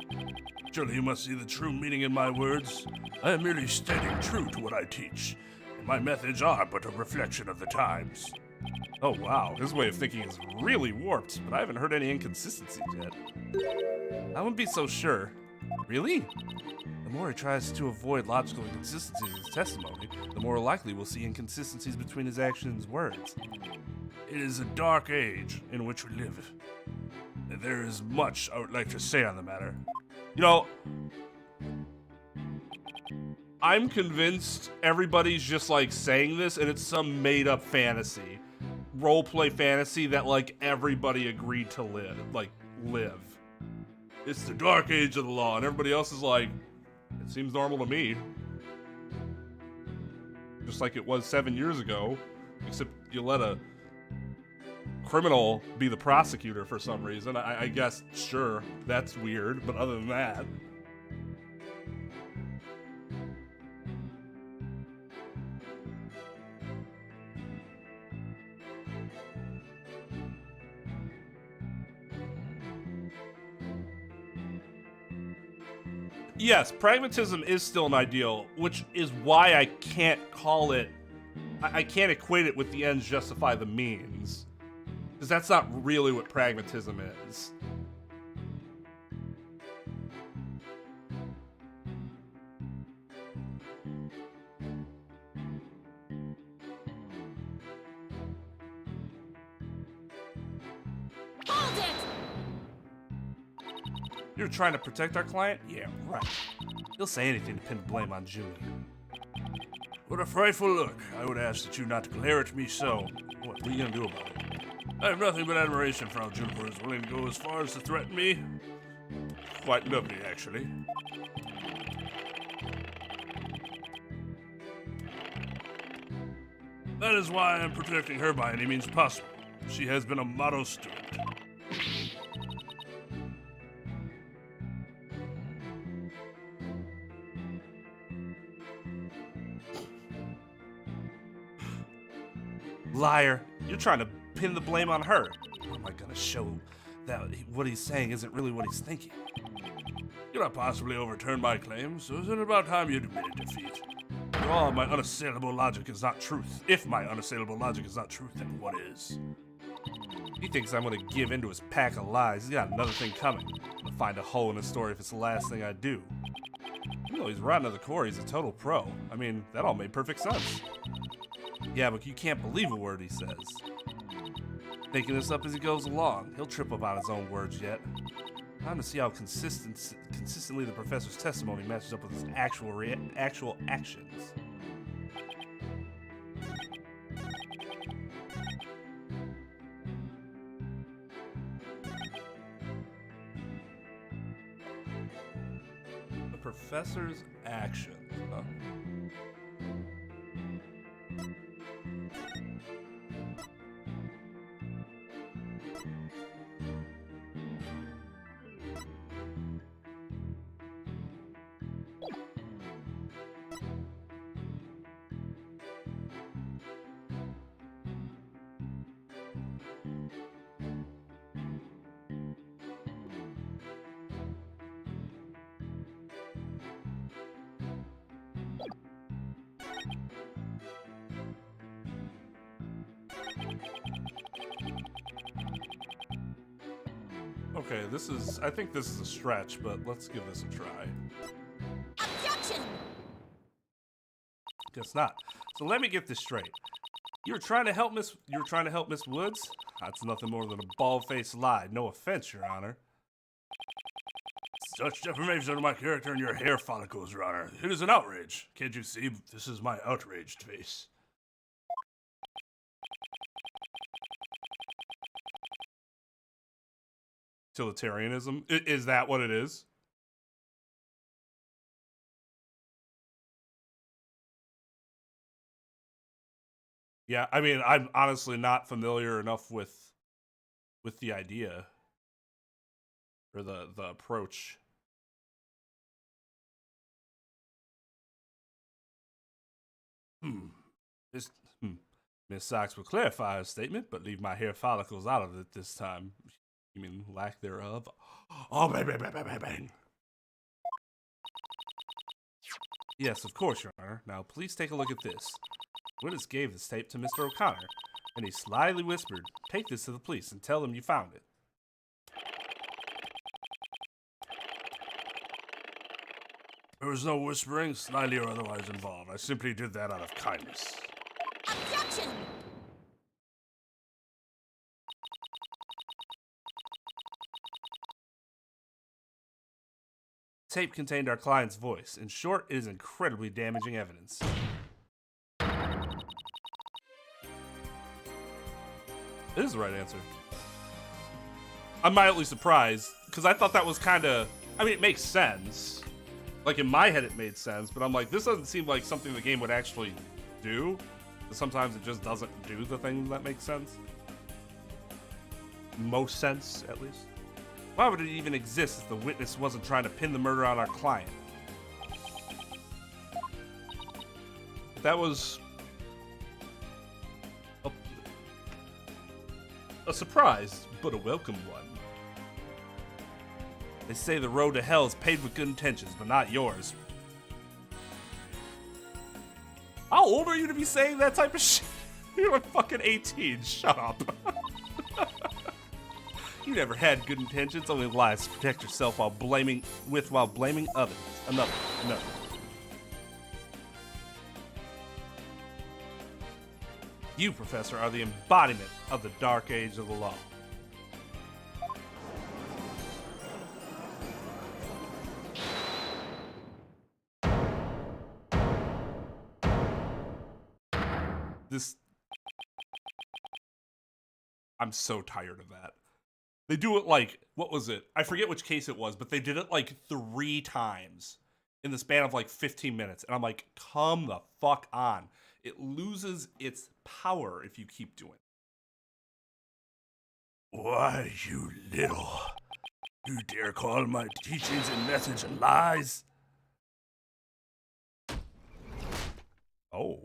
Surely you must see the true meaning in my words. I am merely stating true to what I teach, and my methods are but a reflection of the times. Oh wow, his way of thinking is really warped, but I haven't heard any inconsistencies yet. I wouldn't be so sure. Really? The more he tries to avoid logical inconsistencies in his testimony, the more likely we'll see inconsistencies between his actions and words. It is a dark age in which we live, and there is much I would like to say on the matter. You know, I'm convinced everybody's just like saying this and it's some made up fantasy. Roleplay fantasy that like everybody agreed to live. It's the dark age of the law, and everybody else is like, It seems normal to me. Just like it was 7 years ago, except you let a criminal be the prosecutor for some reason. I guess, sure, that's weird, but other than that. Yes, pragmatism is still an ideal, which is why I can't call it, I can't equate it with the ends justify the means. Because that's not really what pragmatism is. Hold it! You're trying to protect our client? Yeah, right. He'll say anything to pin the blame on Junie. What a frightful look. I would ask that you not glare at me so. What are you gonna do about it? I have nothing but admiration for how Juniper is willing to go as far as to threaten me. Quite lovely, actually. That is why I am protecting her by any means possible. She has been a model student. Liar. You're trying to pin the blame on her. How am I gonna show that what he's saying isn't really what he's thinking? You cannot possibly overturn my claims, so isn't it about time you admitted defeat? After all, my unassailable logic is not truth. If my unassailable logic is not truth, then what is? He thinks I'm gonna give in to his pack of lies. He's got another thing coming. I'm gonna find a hole in his story if it's the last thing I do. You know, he's rotten to the core. He's a total pro. I mean, that all made perfect sense. Yeah, but you can't believe a word he says. Making this up as he goes along. He'll trip up on his own words yet. Time to see how consistently the professor's testimony matches up with his actual actions. professor's actions. Huh? Okay, I think this is a stretch, but let's give this a try. Objection! Guess not. So let me get this straight. You were trying to help Miss Woods? That's nothing more than a bald-faced lie. No offense, Your Honor. Such defamation of my character and your hair follicles, Your Honor. It is an outrage. Can't you see this is my outraged face? Utilitarianism? Is that what it is? Yeah, I mean, I'm honestly not familiar enough with the idea or the approach. Miss Sykes will clarify her statement, but leave my hair follicles out of it this time. You mean lack thereof? Oh, bang, bang, bang, bang, bang, bang. Yes, of course, Your Honor. Now, please take a look at this. Willis gave this tape to Mr. O'Connor, and he slyly whispered, "Take this to the police and tell them you found it." There was no whispering, slyly or otherwise involved. I simply did that out of kindness. Objection! Tape contained our client's voice. In short, it is incredibly damaging evidence. It is the right answer. I'm mildly surprised, because I thought that was kind of... I mean, it makes sense. Like, in my head it made sense, but I'm like, this doesn't seem like something the game would actually do. Sometimes it just doesn't do the thing that makes sense. Most sense, at least. Why would it even exist if the witness wasn't trying to pin the murder on our client? That was... a surprise, but a welcome one. They say the road to hell is paved with good intentions, but not yours. How old are you to be saying that type of shit? You're like fucking 18. Shut up. You never had good intentions, only lies to protect yourself while blaming others. Another. You, Professor, are the embodiment of the dark age of the law. I'm so tired of that. They do it like, what was it? I forget which case it was, but they did it like 3 times in the span of like 15 minutes. And I'm like, come the fuck on. It loses its power if you keep doing it. Why, you little... You dare call my teachings and methods lies? Oh.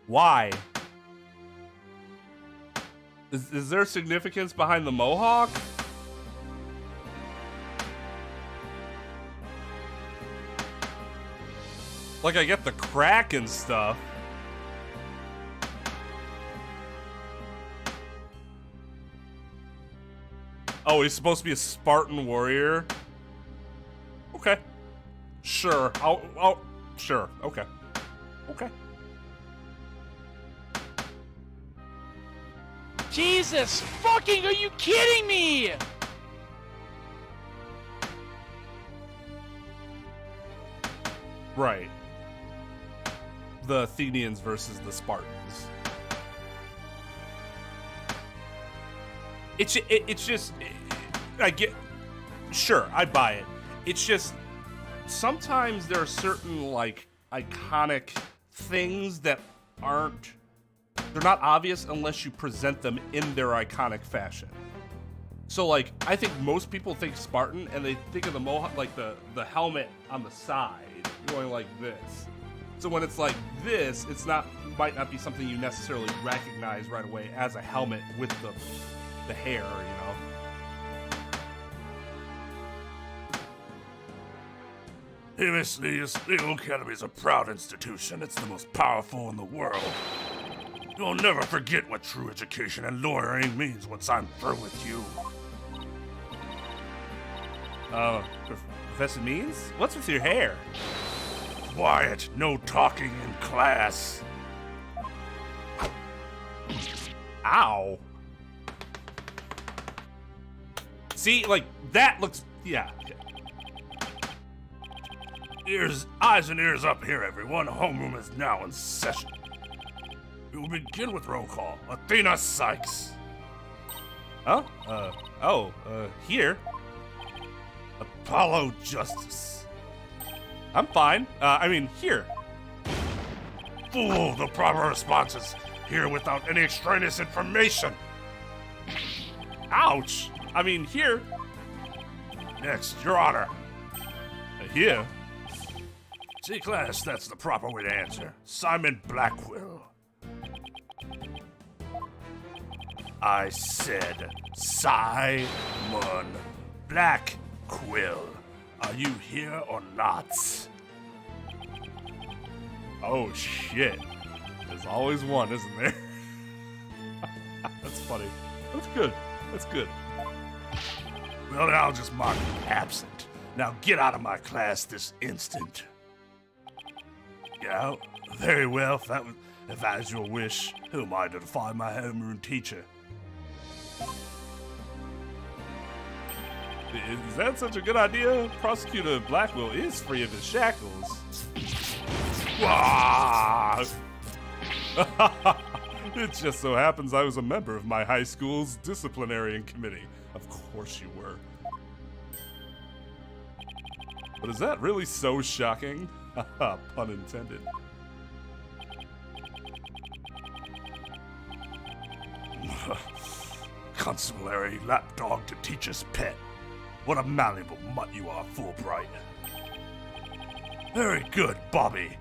Why? Is there significance behind the mohawk? Like, I get the crack and stuff. Oh, he's supposed to be a Spartan warrior? Okay. Sure. Sure. Okay. Okay. Jesus fucking, are you kidding me? Right. The Athenians versus the Spartans. It's just, I get, sure, I buy it. It's just, sometimes there are certain, like, iconic things that they're not obvious unless you present them in their iconic fashion. So, like, I think most people think Spartan, and they think of the mohawk, like the helmet on the side, going like this. So when it's like this, might not be something you necessarily recognize right away as a helmet with the hair, you know? Previously, Legal Academy is a proud institution. It's the most powerful in the world. You'll never forget what true education and lawyering means once I'm through with you. Professor Means? What's with your hair? Quiet, no talking in class. Ow. See, like, that looks, yeah. Eyes and ears up here, everyone. Homeroom is now in session. We will begin with roll call. Athena Sykes. Huh? Here? Apollo Justice. I'm fine. Here. Fool, the proper response is here without any extraneous information. Ouch. Here. Next, Your Honor. Here? See, class, that's the proper way to answer. Simon Blackquill. I said Simon Blackquill. Are you here or not? Oh, shit. There's always one, isn't there? That's funny. That's good. That's good. Well, then I'll just mark you absent. Now get out of my class this instant. Yeah, very well. If that is your wish, who am I to defy my homeroom teacher? Is that such a good idea? Prosecutor Blackwell is free of his shackles. Wah! It just so happens I was a member of my high school's disciplinary committee. Of course you were. But is that really so shocking? Haha, pun intended. Consummary lapdog to teacher's pet. What a malleable mutt you are, Fulbright. Very good, Bobby.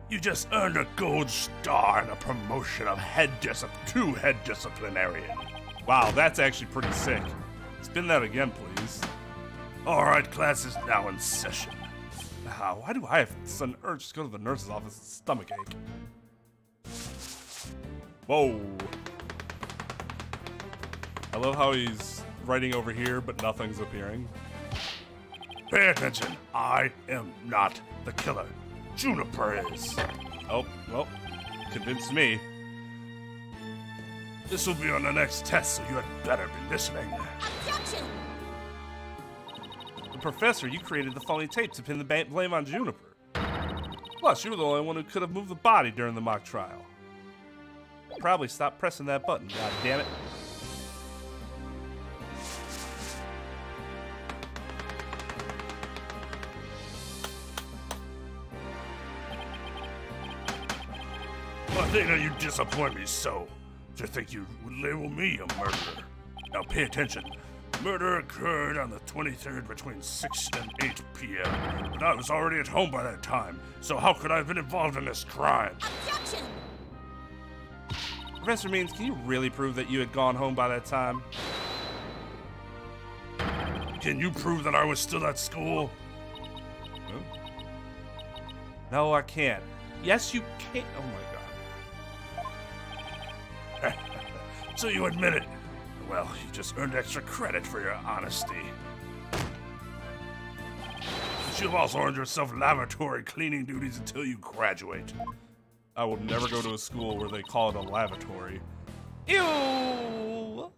You just earned a gold star and a promotion of to head disciplinarian. Wow, that's actually pretty sick. Spin that again, please. All right, class is now in session. Why do I have a sudden urge to go to the nurse's office with a stomach ache? Whoa. I love how he's writing over here, but nothing's appearing. Pay attention. I am not the killer. Juniper is. Oh, well, convinced me. This will be on the next test, so you had better be listening. Objection! Professor, you created the phony tape to pin the blame on Juniper. Plus, you were the only one who could have moved the body during the mock trial. Probably stop pressing that button, god damn it. Athena, you disappoint me so. To think you would label me a murderer. Now pay attention. Murder occurred on the 23rd between 6 and 8 p.m. But I was already at home by that time, so how could I have been involved in this crime? Objection! Professor Means, can you really prove that you had gone home by that time? Can you prove that I was still at school? No, I can't. Yes, you can't. Oh my god. So you admit it. Well, you just earned extra credit for your honesty. But you've also earned yourself lavatory cleaning duties until you graduate. I will never go to a school where they call it a lavatory. Ew!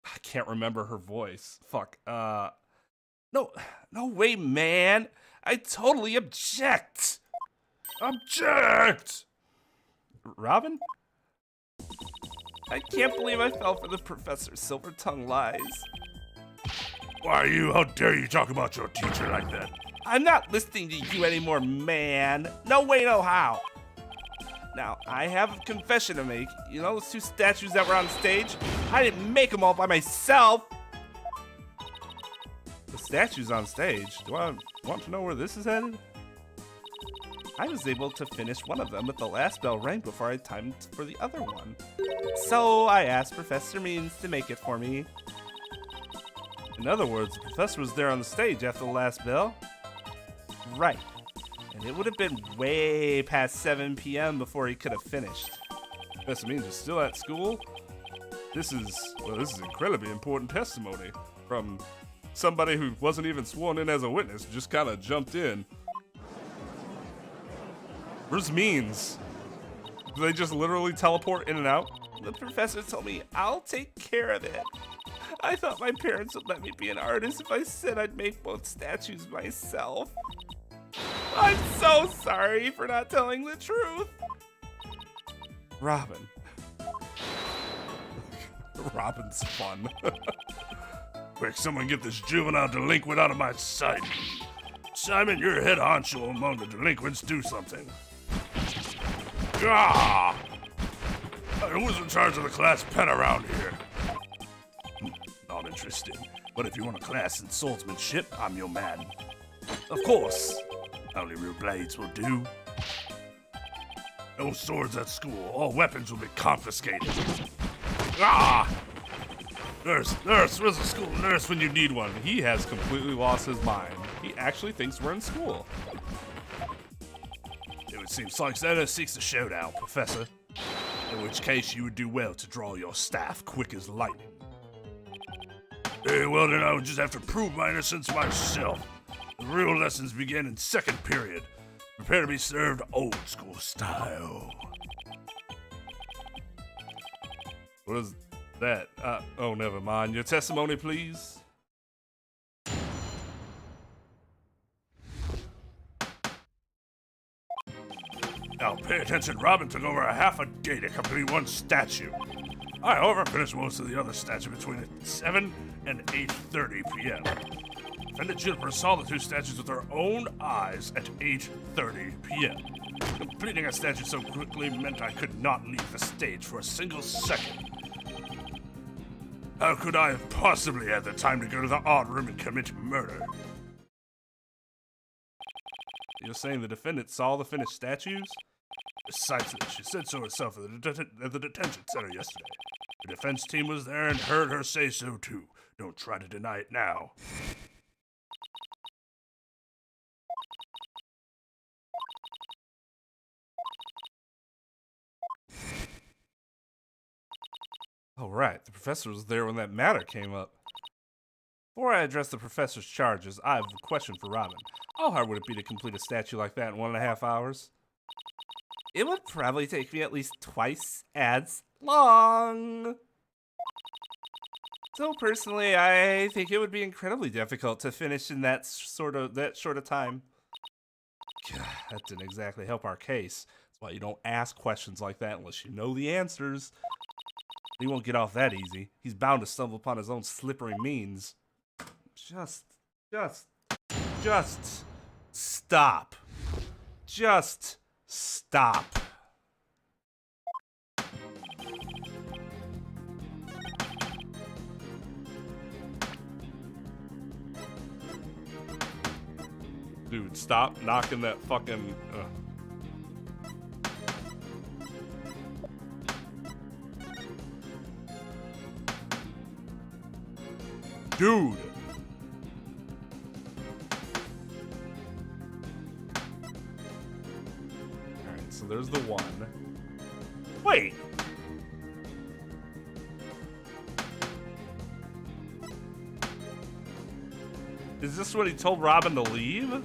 I can't remember her voice. Fuck. No way, man. I totally object! Object! Robin? I can't believe I fell for the professor's silver tongue lies. How dare you talk about your teacher like that? I'm not listening to you anymore, man. No way, no how. Now, I have a confession to make. You know those two statues that were on stage? I didn't make them all by myself. The statues on stage? Do I want to know where this is headed? I was able to finish one of them, but the last bell rang before I timed for the other one. So I asked Professor Means to make it for me. In other words, the professor was there on the stage after the last bell. Right. And it would have been way past 7 p.m. before he could have finished. Professor Means is still at school? This is incredibly important testimony from somebody who wasn't even sworn in as a witness, just kind of jumped in. Where's Means? Do they just literally teleport in and out? The professor told me I'll take care of it. I thought my parents would let me be an artist if I said I'd make both statues myself. I'm so sorry for not telling the truth. Robin. Robin's fun. Quick, someone get this juvenile delinquent out of my sight. Simon, you're head honcho among the delinquents. Do something. Ah! Who's in charge of the class pet around here? Not interested. But if you want a class in swordsmanship, I'm your man. Of course. Only real blades will do. No swords at school. All weapons will be confiscated. Ah! Nurse, where's the school nurse when you need one? He has completely lost his mind. He actually thinks we're in school. It would seem Sykes seeks a showdown, Professor. In which case you would do well to draw your staff quick as lightning. Very well, then I would just have to prove my innocence myself. The real lessons begin in second period. Prepare to be served old school style. What is that? Oh, never mind. Your testimony, please. Now pay attention, Robin took over a half a day to complete one statue. I, however, finished most of the other statues between 7 and 8:30 p.m. Defendant Juniper saw the two statues with her own eyes at 8:30 p.m. Completing a statue so quickly meant I could not leave the stage for a single second. How could I have possibly had the time to go to the art room and commit murder? You're saying the defendant saw the finished statues? Precisely. She said so herself at the detention center yesterday. The defense team was there and heard her say so too. Don't try to deny it now. Oh, right. The professor was there when that matter came up. Before I address the professor's charges, I have a question for Robin. How hard would it be to complete a statue like that in 1.5 hours? It would probably take me at least twice as long. So personally, I think it would be incredibly difficult to finish in that short of time. God, that didn't exactly help our case. That's why you don't ask questions like that unless you know the answers. He won't get off that easy. He's bound to stumble upon his own slippery means. Just stop. Just stop. Dude, stop knocking that fucking... Dude! Alright, so there's the one. Wait! Is this what he told Robin to leave?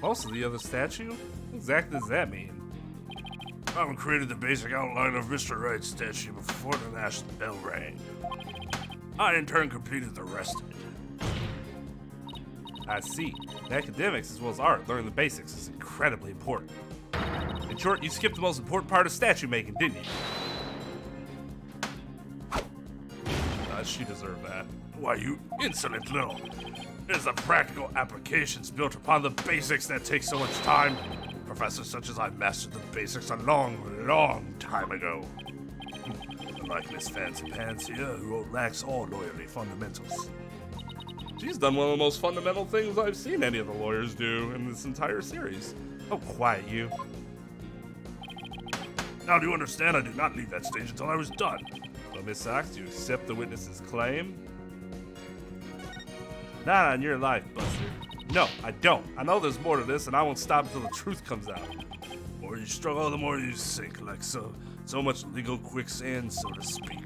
Most of the other statue? What exactly does that mean? I haven't created the basic outline of Mr. Wright's statue before the last bell rang. I in turn completed the rest of it. I see. In academics as well as art, learning the basics is incredibly important. In short, you skipped the most important part of statue making, didn't you? She deserved that. Why, you insolent little. It is the practical applications built upon the basics that take so much time. Professors such as I mastered the basics a long, long time ago. Unlike Miss Fancy Pants here, who lacks all lawyerly fundamentals. She's done one of the most fundamental things I've seen any of the lawyers do in this entire series. Oh, quiet you. Now do you understand I did not leave that stage until I was done? So, Miss Sachs, do you accept the witness's claim? Not on your life, Buster. No, I don't. I know there's more to this, and I won't stop until the truth comes out. The more you struggle, the more you sink, like so much legal quicksand, so to speak.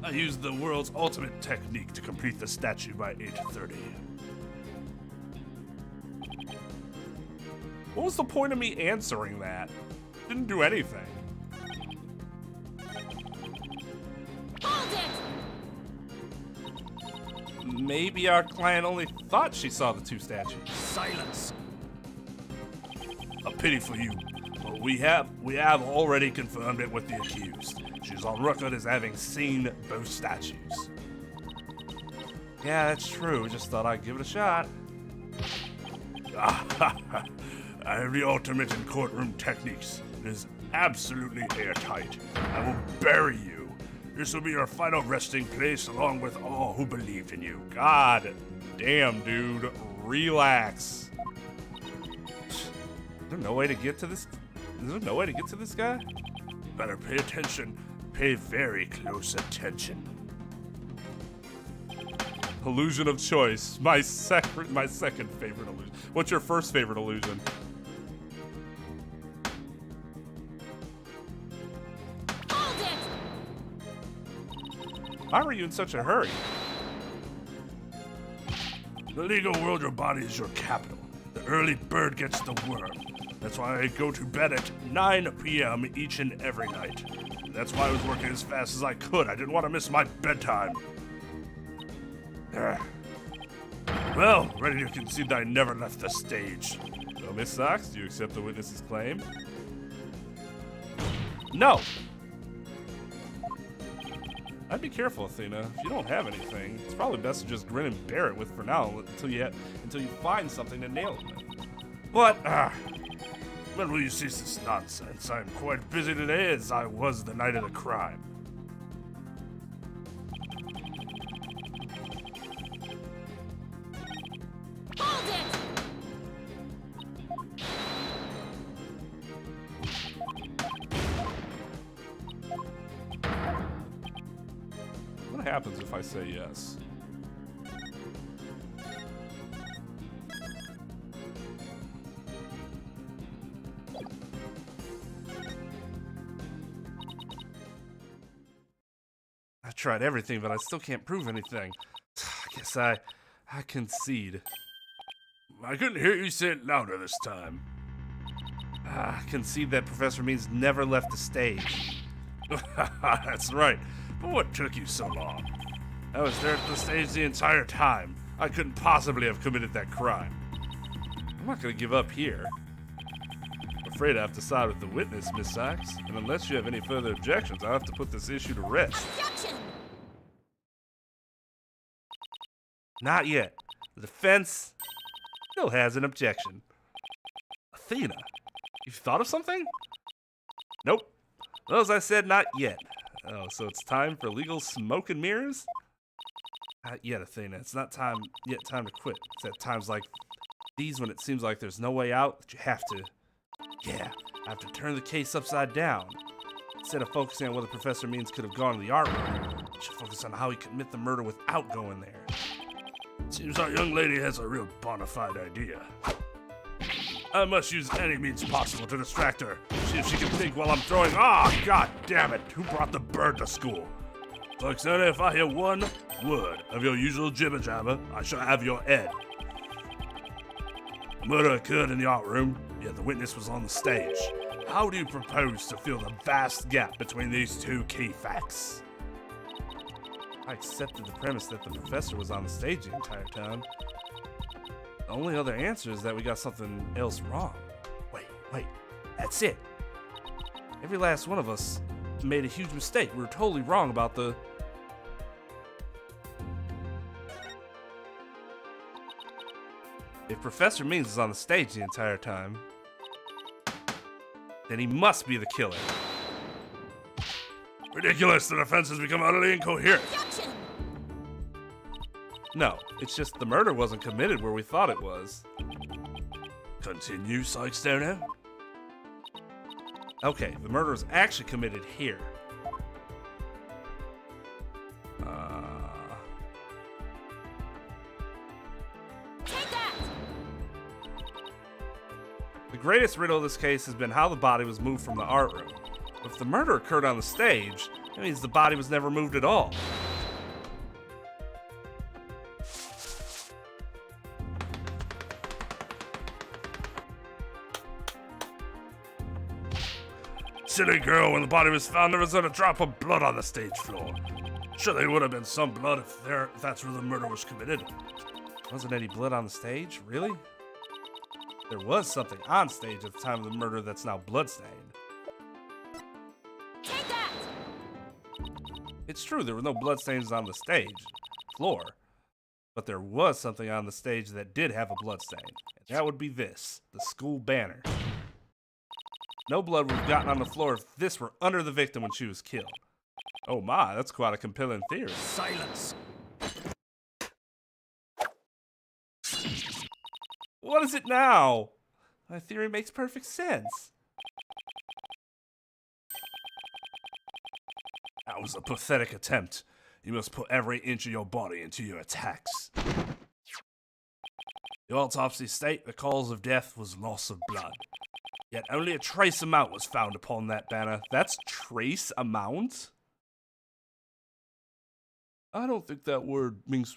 I used the world's ultimate technique to complete the statue by 8:30. What was the point of me answering that? Didn't do anything. Hold it! Maybe our client only thought she saw the two statues. Silence! A pity for you, but we have already confirmed it with the accused. She's on record as having seen both statues. Yeah, that's true. Just thought I'd give it a shot. I have the ultimate in courtroom techniques. It is absolutely airtight. I will bury you. This will be your final resting place along with all who believed in you. God damn, dude. Relax. Is there no way to get to this? Is there no way to get to this guy? Better pay attention. Pay very close attention. Illusion of choice. My second favorite illusion. What's your first favorite illusion? Hold it! Why were you in such a hurry? The legal world, your body is your capital. The early bird gets the worm. That's why I go to bed at 9 p.m. each and every night. That's why I was working as fast as I could. I didn't want to miss my bedtime. Well, ready to concede that I never left the stage. So, Miss Sachs, do you accept the witness's claim? No! I'd be careful, Athena. If you don't have anything, it's probably best to just grin and bear it with for now until you find something to nail it with. But, when will you cease this nonsense? I'm quite busy today as I was the night of the crime. Hold it! What happens if I say yes? I tried everything, but I still can't prove anything. I guess I concede. I couldn't hear you say it louder this time. I concede that Professor Means never left the stage. That's right. But what took you so long? I was there at the stage the entire time. I couldn't possibly have committed that crime. I'm not gonna give up here. I'm afraid I have to side with the witness, Miss Sachs. And unless you have any further objections, I'll have to put this issue to rest. Objection! Not yet. The defense still has an objection. Athena, you've thought of something? Nope. Well, as I said, not yet. Oh, so it's time for legal smoke and mirrors? Not yet, Athena. It's not time to quit. It's at times like these when it seems like there's no way out that you have to. Yeah, I have to turn the case upside down. Instead of focusing on whether Professor Means could have gone to the art room, I should focus on how he commit the murder without going there. Seems our young lady has a real bona fide idea. I must use any means possible to distract her. See if she can think while I'm throwing. God damn it! Who brought the bird to school? Roxana, if I hear one word of your usual jibber jabber, I shall have your head. Murder occurred in the art room, yet the witness was on the stage. How do you propose to fill the vast gap between these two key facts? I accepted the premise that the professor was on the stage the entire time. The only other answer is that we got something else wrong. Wait, that's it. Every last one of us made a huge mistake. We were totally wrong about the... If Professor Means is on the stage the entire time, then he must be the killer. Ridiculous, the defense has become utterly incoherent. Objection! No, it's just the murder wasn't committed where we thought it was. Continue, Stoner. Okay, the murder was actually committed here. Take that! The greatest riddle of this case has been how the body was moved from the art room. If the murder occurred on the stage, that means the body was never moved at all. Silly girl, when the body was found, there wasn't a drop of blood on the stage floor. Sure, there would have been some blood if that's where the murder was committed. Wasn't any blood on the stage? Really? There was something on stage at the time of the murder that's now bloodstained. Take that! It's true, there were no bloodstains on the stage floor, but there was something on the stage that did have a bloodstain, and that would be this, the school banner. No blood would have gotten on the floor if this were under the victim when she was killed. Oh my, that's quite a compelling theory. Silence! What is it now? My theory makes perfect sense. That was a pathetic attempt. You must put every inch of your body into your attacks. The autopsy state the cause of death was loss of blood. Yet only a trace amount was found upon that banner. That's trace amount? I don't think that word means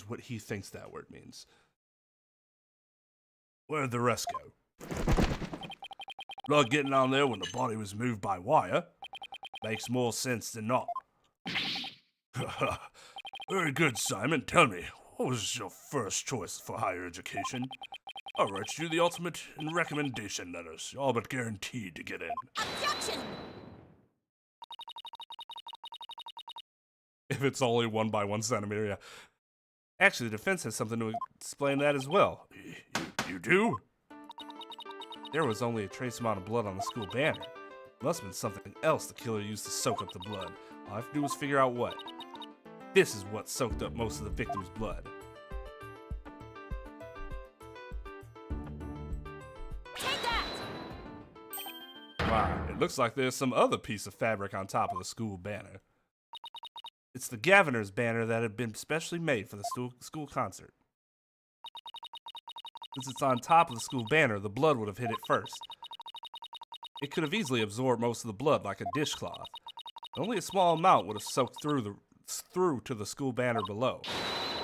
what he thinks that word means. Where'd the rest go? Blood getting on there when the body was moved by wire makes more sense than not. Very good, Simon. Tell me, what was your first choice for higher education? I'll write you the ultimate in recommendation letters. You're all but guaranteed to get in. Objection! If it's only 1 by 1 centimeter, yeah. Actually, the defense has something to explain that as well. You do? There was only a trace amount of blood on the school banner. It must have been something else the killer used to soak up the blood. All I have to do is figure out what. This is what soaked up most of the victim's blood. Take that! Wow, it looks like there's some other piece of fabric on top of the school banner. It's the governor's banner that had been specially made for the school concert. Since it's on top of the school banner, the blood would have hit it first. It could have easily absorbed most of the blood like a dishcloth. Only a small amount would have soaked through to the school banner below.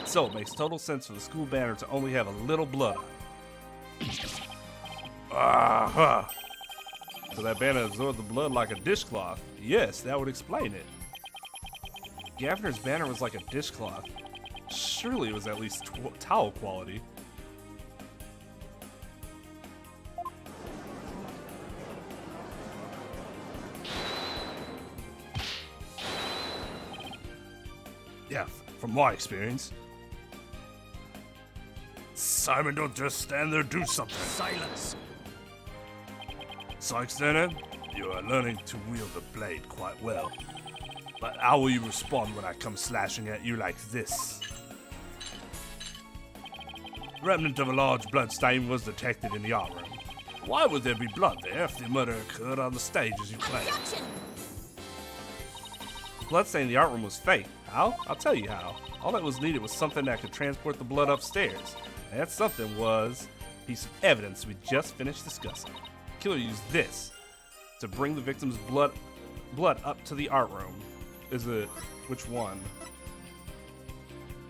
So it makes total sense for the school banner to only have a little blood on it. Aha! So that banner absorbed the blood like a dishcloth? Yes, that would explain it. Gaviner's banner was like a dishcloth. Surely it was at least towel quality. Yeah, from my experience. Simon, don't just stand there, do something. Silence! Sykes-Turner, you are learning to wield the blade quite well. But how will you respond when I come slashing at you like this? Remnant of a large blood stain was detected in the art room. Why would there be blood there if the murder occurred on the stage as you claim? Objection! The blood stain in the art room was fake. How? I'll tell you how. All that was needed was something that could transport the blood upstairs. And that something was a piece of evidence we just finished discussing. The killer used this to bring the victim's blood up to the art room. Is it which one?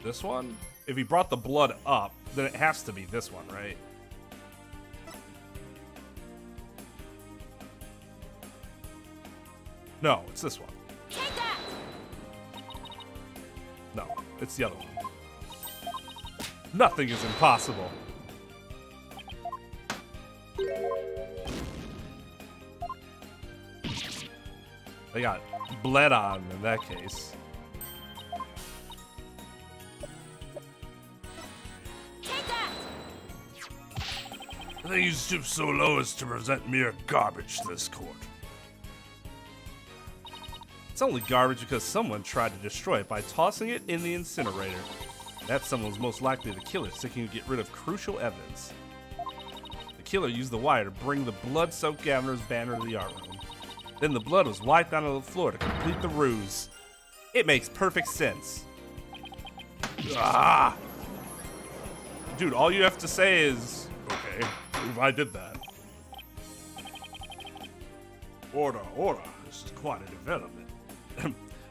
This one? if he brought the blood up, then it has to be this one, right? No, it's this one. Take that! No, it's the other one. Nothing is impossible. They got bled on in that case. Take that! I think you stoop so low as to present mere garbage to this court. It's only garbage because someone tried to destroy it by tossing it in the incinerator. That someone was most likely the killer, seeking to get rid of crucial evidence. The killer used the wire to bring the blood-soaked Governor's banner to the art room. Then the blood was wiped onto the floor to complete the ruse. It makes perfect sense. Ah! Dude, all you have to say is, okay, if I did that. Order, order, this is quite a development.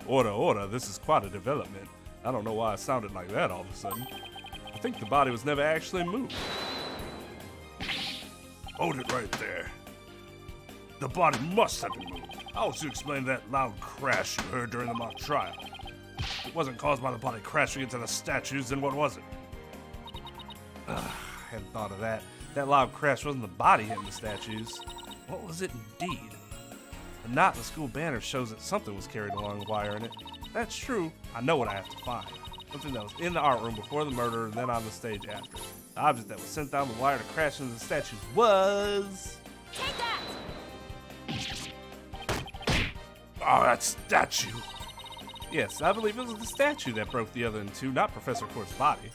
Order, this is quite a development. I don't know why it sounded like that all of a sudden. I think the body was never actually moved. Hold it right there. The body must have been moved. How else do you explain that loud crash you heard during the mock trial? If it wasn't caused by the body crashing into the statues, then what was it? I hadn't thought of that. That loud crash wasn't the body hitting the statues. What was it indeed? The knot in the school banner shows that something was carried along the wire in it. That's true. I know what I have to find. Something that was in the art room before the murder and then on the stage after. The object that was sent down the wire to crash into the statues was... Take that! Oh, that statue. Yes, I believe it was the statue that broke the other in two, not Professor Court's body.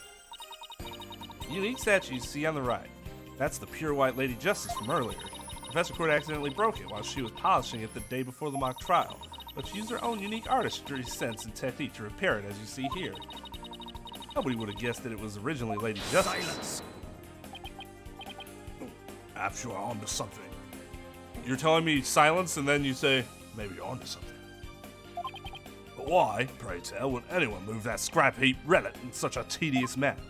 The unique statue you see on the right. That's the pure white Lady Justice from earlier. Professor Court accidentally broke it while she was polishing it the day before the mock trial, but she used her own unique artistry sense and technique to repair it as you see here. Nobody would have guessed that it was originally Lady Justice. Silence. Perhaps you are onto something. You're telling me silence and then you say, Maybe you're onto something. But why, pray tell, would anyone move that scrap heap relic in such a tedious manner?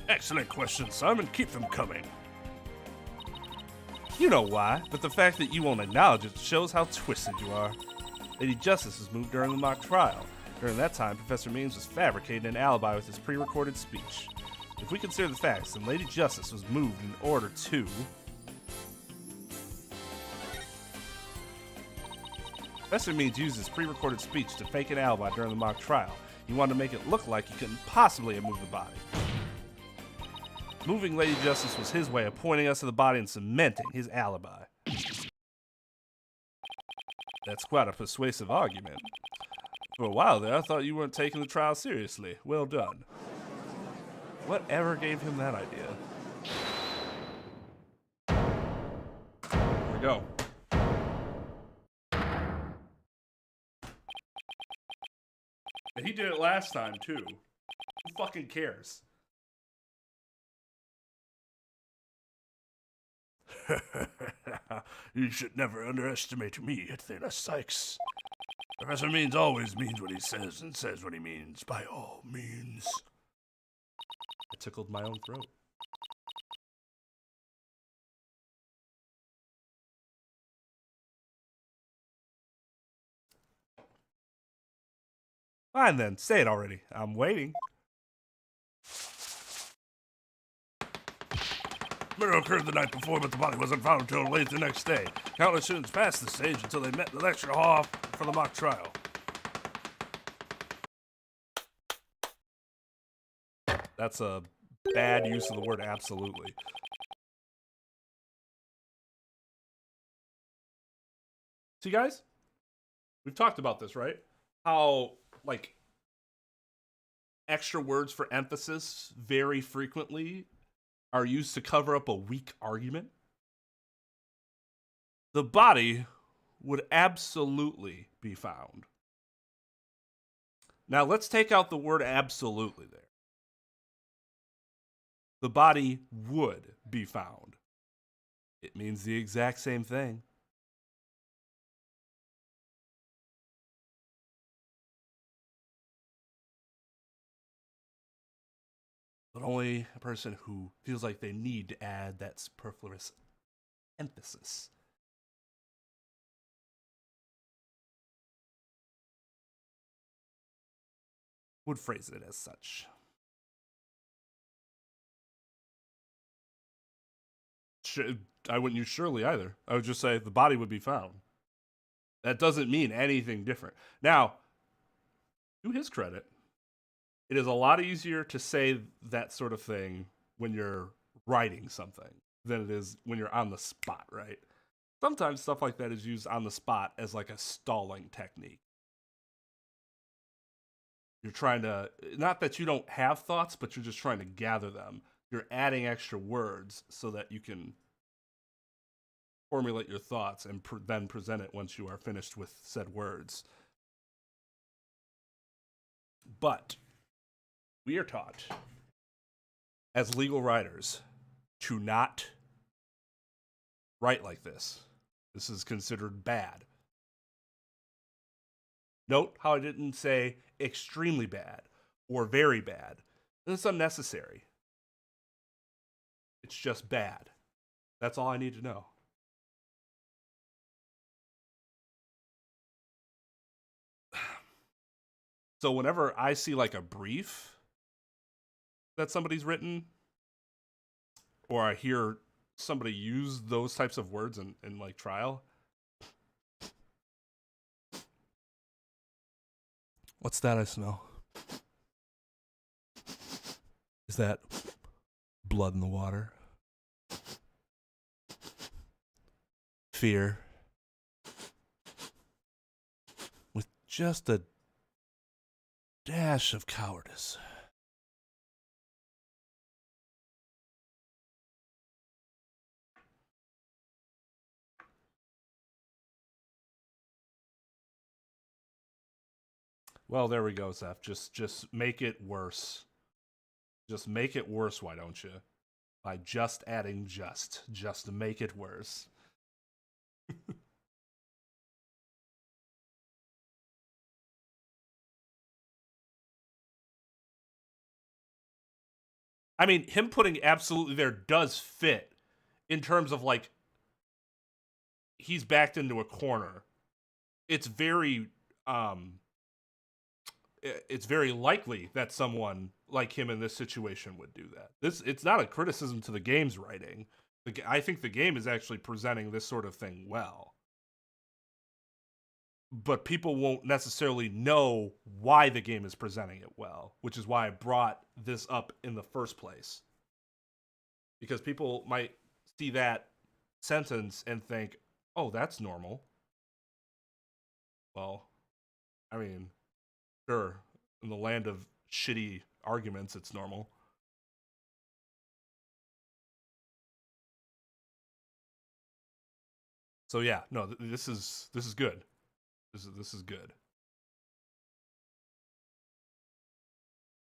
Excellent question, Simon. Keep them coming. you know why, but the fact that you won't acknowledge it shows how twisted you are. Lady Justice was moved during the mock trial. During that time, Professor Means was fabricating an alibi with his pre-recorded speech. If we consider the facts, then Lady Justice was moved in order to... Professor Means used his pre-recorded speech to fake an alibi during the mock trial. He wanted to make it look like he couldn't possibly have moved the body. Moving Lady Justice was his way of pointing us to the body and cementing his alibi. That's quite a persuasive argument. For a while there, I thought you weren't taking the trial seriously. Well done. Whatever gave him that idea? Here we go. And he did it last time, too. Who fucking cares? You should never underestimate me, Athena Sykes. Professor Means always means what he says and says what he means, by all means. I tickled my own throat. Fine then, say it already. I'm waiting. Murder occurred the night before, but the body wasn't found until late the next day. Countless students passed the stage until they met in the lecture hall for the mock trial. That's a bad use of the word absolutely. See, guys? We've talked about this, right? How, like, extra words for emphasis very frequently are used to cover up a weak argument. The body would absolutely be found. Now, let's take out the word absolutely there. The body would be found. It means the exact same thing. but only a person who feels like they need to add that superfluous emphasis. Would phrase it as such. I wouldn't use surely either. I would just say the body would be found. That doesn't mean anything different. Now, to his credit, it is a lot easier to say that sort of thing when you're writing something than it is when you're on the spot, right? Sometimes stuff like that is used on the spot as like a stalling technique. You're trying to, not that you don't have thoughts, but you're just trying to gather them. You're adding extra words so that you can formulate your thoughts and then present it once you are finished with said words. But we are taught as legal writers to not write like this. This is considered bad. Note how I didn't say extremely bad or very bad. It's unnecessary. It's just bad. That's all I need to know. So whenever I see like a brief that somebody's written, or I hear somebody use those types of words in like trial, what's that I smell? Is that blood in the water? Fear. With just a dash of cowardice. Well, there we go, Zeph. Just make it worse. Just make it worse, why don't you? By just adding just to make it worse. I mean, him putting absolutely there does fit in terms of like he's backed into a corner. It's very likely that someone like him in this situation would do that. It's not a criticism to the game's writing. I think the game is actually presenting this sort of thing well. But people won't necessarily know why the game is presenting it well, which is why I brought this up in the first place. Because people might see that sentence and think, oh, that's normal. Well, I mean, sure, in the land of shitty arguments, it's normal. So yeah, no, this is good. This is good.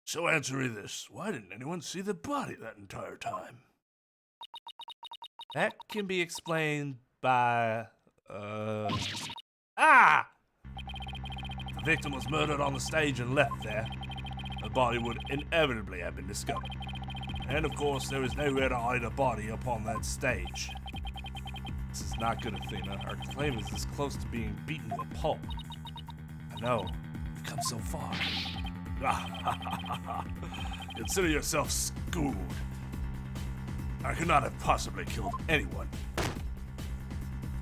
So answer me this. Why didn't anyone see the body that entire time? That can be explained by... The victim was murdered on the stage and left there. The body would inevitably have been discovered. And of course, there is nowhere to hide a body upon that stage. This is not good, Athena. Our claim is this close to being beaten to a pulp. I know. You've come so far. Consider yourself schooled. I could not have possibly killed anyone.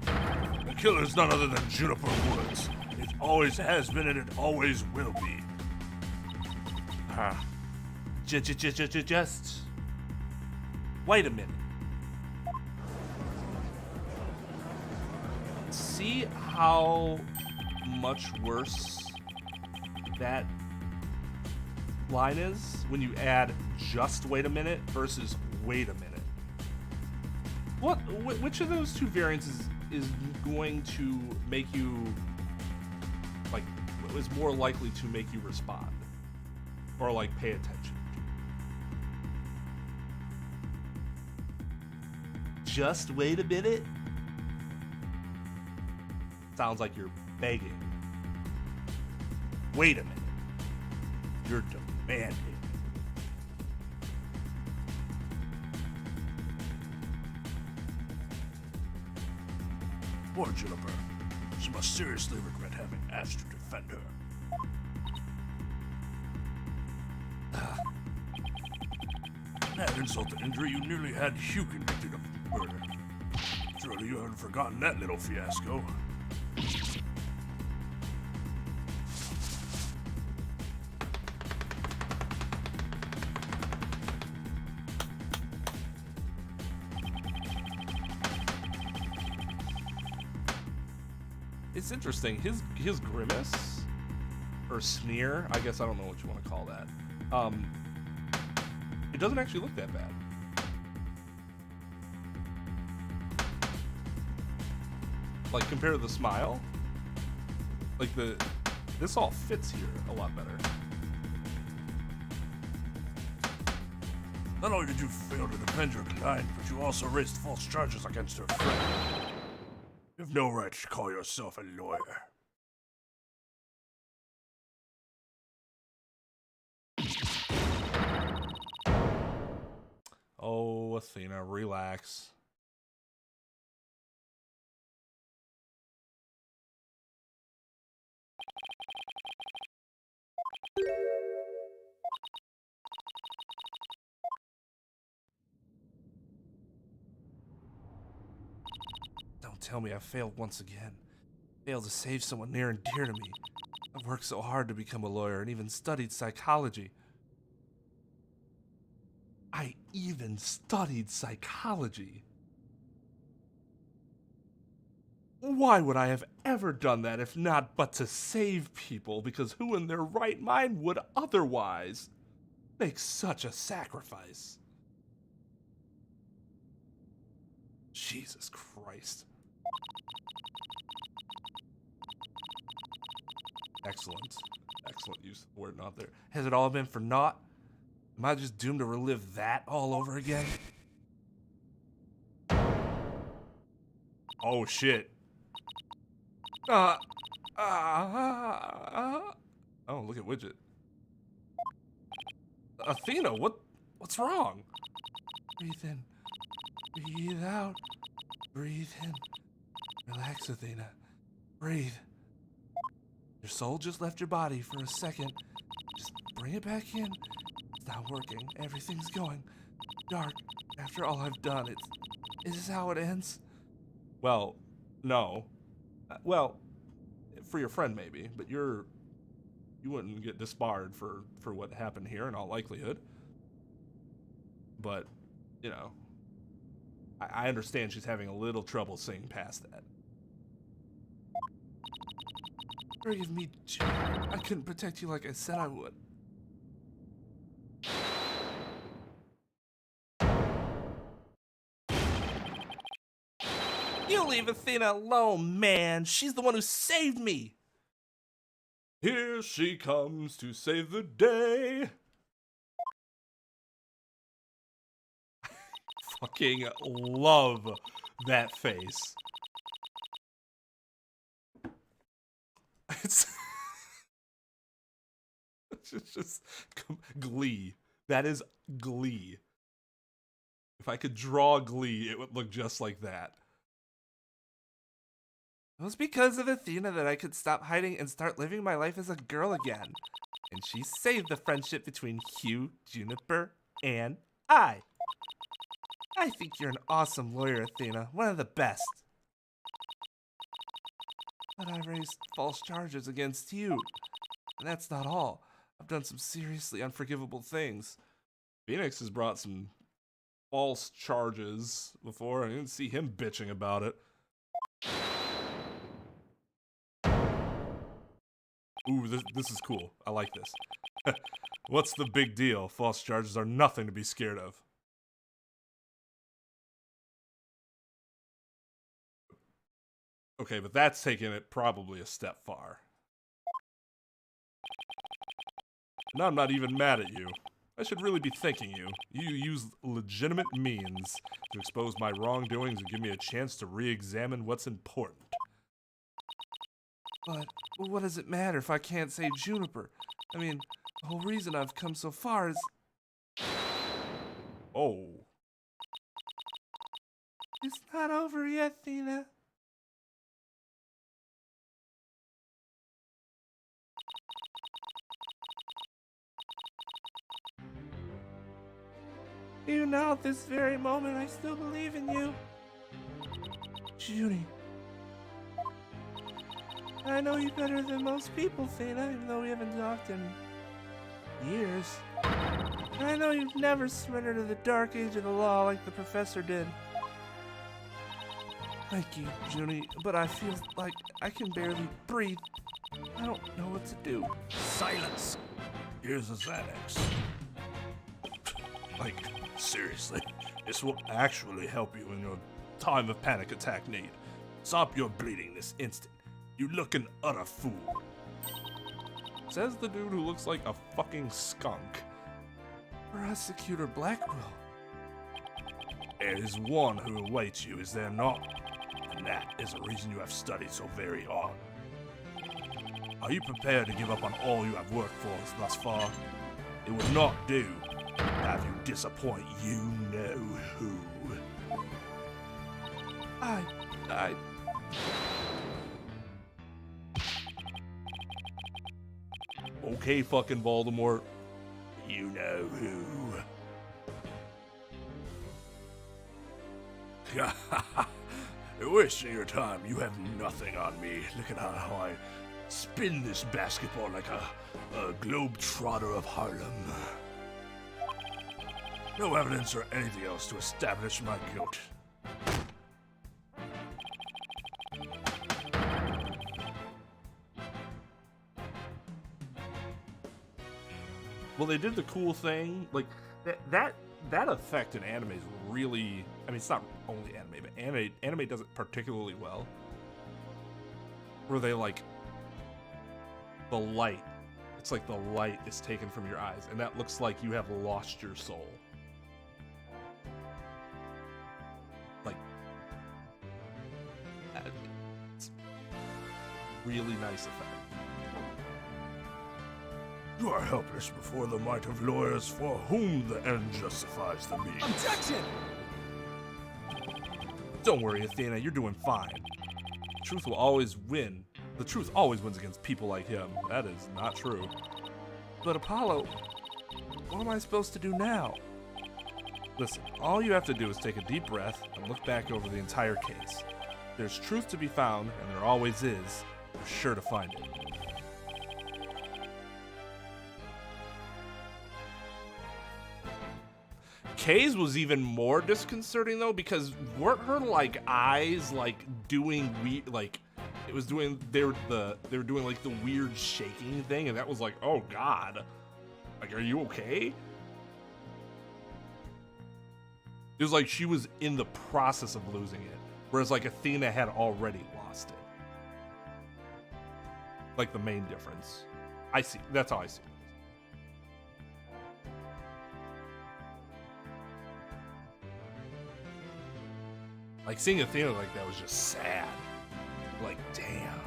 The killer is none other than Juniper Woods. It always has been and it always will be. Just... Wait a minute. See how much worse that line is when you add just wait a minute versus wait a minute. Which of those two variants is going to make you, like, is more likely to make you respond or like pay attention? Just wait a minute? Sounds like you're begging. Wait a minute. You're demanding. Poor Juniper. She must seriously regret having asked to defend her. Add insult to injury, you nearly had Hugh convicted of murder. Surely you haven't forgotten that little fiasco. It's interesting. His grimace or sneer, I guess I don't know what you want to call that. It doesn't actually look that bad. Like compared to the smile, like this all fits here a lot better. Not only did you fail to defend your client, but you also raised false charges against her friend. You have no right to call yourself a lawyer. Oh, Athena, relax. Don't tell me I failed once again. Failed to save someone near and dear to me. I've worked so hard to become a lawyer and even studied psychology. I even studied psychology. Why would I have ever done that if not but to save people? Because who in their right mind would otherwise make such a sacrifice? Jesus Christ. Excellent. Excellent use of the word not there. Has it all been for naught? Am I just doomed to relive that all over again? Oh shit. Oh, look at Widget. Athena, what's wrong? Breathe in. Breathe out. Breathe in. Relax, Athena. Breathe. Your soul just left your body for a second. Just bring it back in. It's not working. Everything's going dark. After all I've done, is this how it ends? Well, no. Well, for your friend maybe, but you wouldn't get disbarred for what happened here in all likelihood. But, you know, I understand she's having a little trouble seeing past that. Forgive me, June. I couldn't protect you like I said I would. You leave Athena alone, man. She's the one who saved me. Here she comes to save the day. Fucking love that face. It's just Glee. That is Glee. If I could draw Glee, it would look just like that. It was because of Athena that I could stop hiding and start living my life as a girl again. And she saved the friendship between Hugh, Juniper, and I. I think you're an awesome lawyer, Athena. One of the best. But I raised false charges against you. And that's not all. I've done some seriously unforgivable things. Phoenix has brought some false charges before. I didn't see him bitching about it. Ooh, this is cool. I like this. What's the big deal? False charges are nothing to be scared of. Okay, but that's taking it probably a step far. And I'm not even mad at you. I should really be thanking you. You used legitimate means to expose my wrongdoings and give me a chance to re-examine what's important. But what does it matter if I can't save Juniper? I mean, the whole reason I've come so far is... Oh. It's not over yet, Athena. Even now, at this very moment, I still believe in you. Junie. I know you better than most people, Thena, even though we haven't talked in years. I know you've never surrendered to the dark age of the law like the professor did. Thank you, Junie, but I feel like I can barely breathe. I don't know what to do. Silence! Here's a Xanax. Like, seriously, this will actually help you in your time of panic attack need. Stop your bleeding this instant. You look an utter fool. Says the dude who looks like a fucking skunk. Prosecutor Blackwell. There is one who awaits you, is there not? And that is the reason you have studied so very hard. Are you prepared to give up on all you have worked for thus far? It would not do to have you disappoint you know who. I... Okay, fucking Voldemort. You know who. Wasting your time. You have nothing on me. Look at how I spin this basketball like a globe-trotter of Harlem. No evidence or anything else to establish my guilt. Well, they did the cool thing, like that effect in anime is really, I mean, it's not only anime, but anime does it particularly well. Where they like the light, it's like the light is taken from your eyes, and that looks like you have lost your soul. Like, it's really nice effect. You are helpless before the might of lawyers, for whom the end justifies the means. Objection! Don't worry, Athena, you're doing fine. Truth will always win. The truth always wins against people like him. That is not true. But Apollo, what am I supposed to do now? Listen, all you have to do is take a deep breath and look back over the entire case. There's truth to be found, and there always is. You're sure to find it. Kay's was even more disconcerting though, because weren't her like eyes like doing like it was doing they were doing like the weird shaking thing, and that was like, oh god, like, are you okay? It was like she was in the process of losing it, whereas like Athena had already lost it. Like the main difference. I see. That's how I see it. Like, seeing Athena like that was just sad. Like, damn.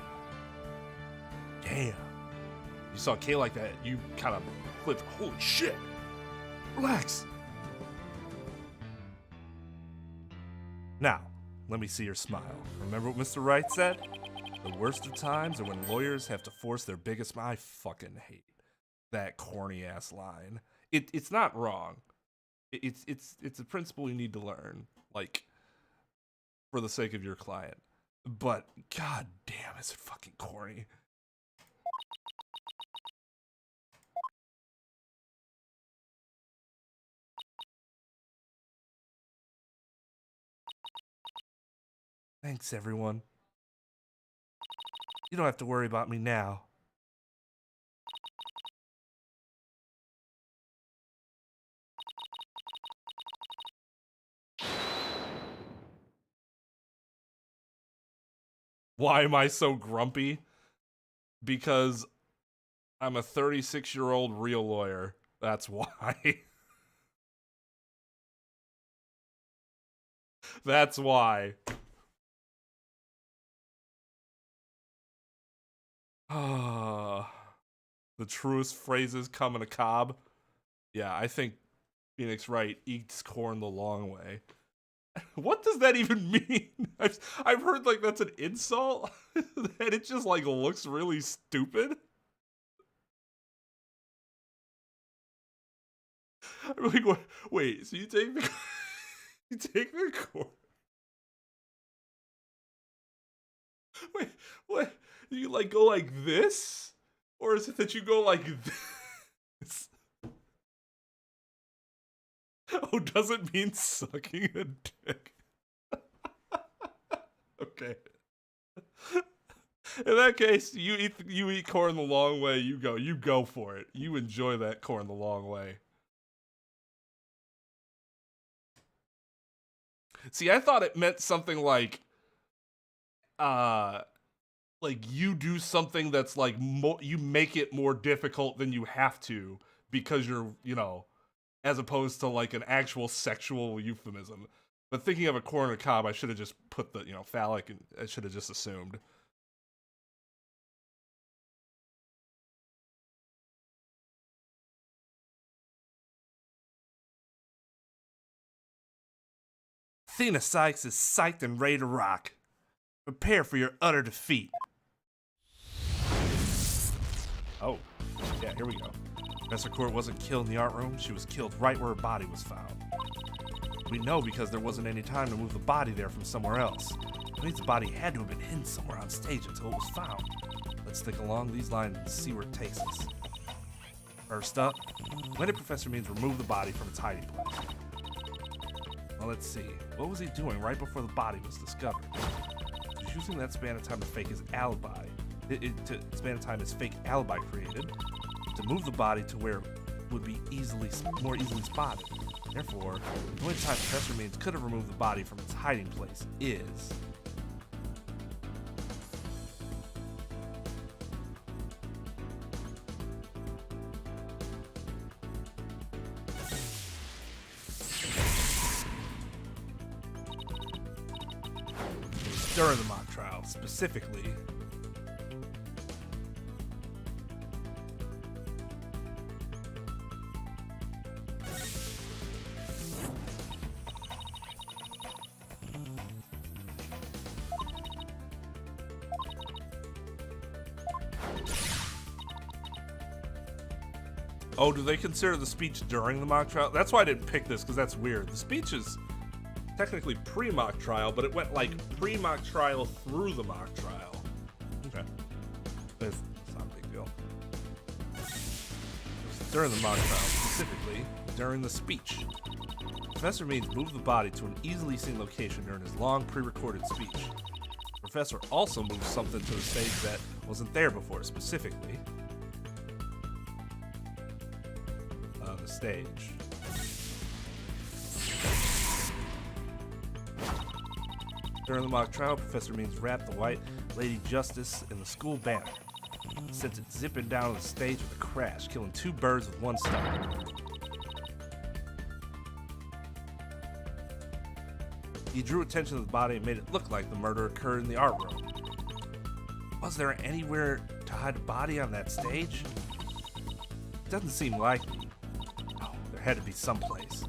Damn. You saw Kay like that, you kind of flipped. Holy shit. Relax. Now, let me see your smile. Remember what Mr. Wright said? The worst of times are when lawyers have to force their biggest smile. I fucking hate that corny ass line. It's not wrong. It's a principle you need to learn. Like, for the sake of your client. But god damn, is it fucking corny. Thanks, everyone. You don't have to worry about me now. Why am I so grumpy? Because I'm a 36-year-old real lawyer. That's why. That's why. Ah, the truest phrases come in a cob. Yeah, I think Phoenix Wright eats corn the long way. What does that even mean? I've heard like that's an insult, and it just like looks really stupid. I'm like, what? Wait, so you take the you take the corner? Wait, what? You like go like this, or is it that you go like this? Oh, does it mean sucking a dick? Okay. In that case, you eat corn the long way. You go for it. You enjoy that corn the long way. See, I thought it meant something like you do something that's like you make it more difficult than you have to because you're, as opposed to like an actual sexual euphemism. But thinking of a corn on the cob, I should have just put the, phallic, and I should have just assumed. Athena Sykes is psyched and ready to rock. Prepare for your utter defeat. Oh, yeah, here we go. Professor Court wasn't killed in the art room. She was killed right where her body was found. We know because there wasn't any time to move the body there from somewhere else. It means the body had to have been hidden somewhere on stage until it was found. Let's think along these lines and see where it takes us. First up, when did Professor Means remove the body from its hiding place? Well, let's see. What was he doing right before the body was discovered? He was using that span of time to fake his alibi. Span of time his fake alibi created to move the body to where it would be more easily spotted. Therefore, the only time Professor Means could have removed the body from its hiding place is during the mock trial, specifically Oh, do they consider the speech during the mock trial? That's why I didn't pick this, because that's weird. The speech is technically pre-mock trial, but it went like pre-mock trial through the mock trial. Okay. It's not a big deal. During the mock trial, specifically during the speech. Professor Means moved the body to an easily seen location during his long pre-recorded speech. The professor also moved something to the stage that wasn't there before, specifically the stage. During the mock trial, Professor Means wrapped the white Lady Justice in the school banner, sent it zipping down the stage with a crash, killing 2 birds with 1 stone. He drew attention to the body and made it look like the murder occurred in the art room. Was there anywhere to hide a body on that stage? It doesn't seem likely. No, there had to be someplace.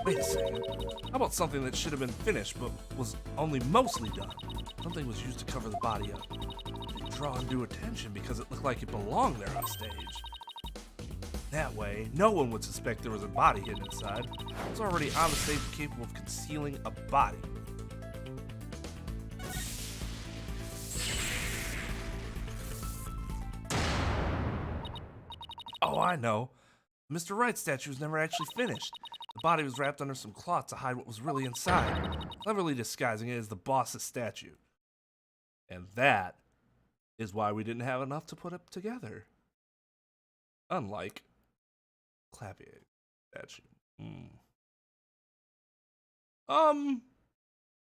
Wait a second. How about something that should have been finished but was only mostly done? Something was used to cover the body up. It didn't draw undue attention because it looked like it belonged there on stage. That way, no one would suspect there was a body hidden inside. It was already on the stage capable of concealing a body. Oh, I know. Mr. Wright statue was never actually finished. The body was wrapped under some cloth to hide what was really inside, cleverly disguising it as the boss's statue. And that is why we didn't have enough to put it together. Unlike Clavier statue.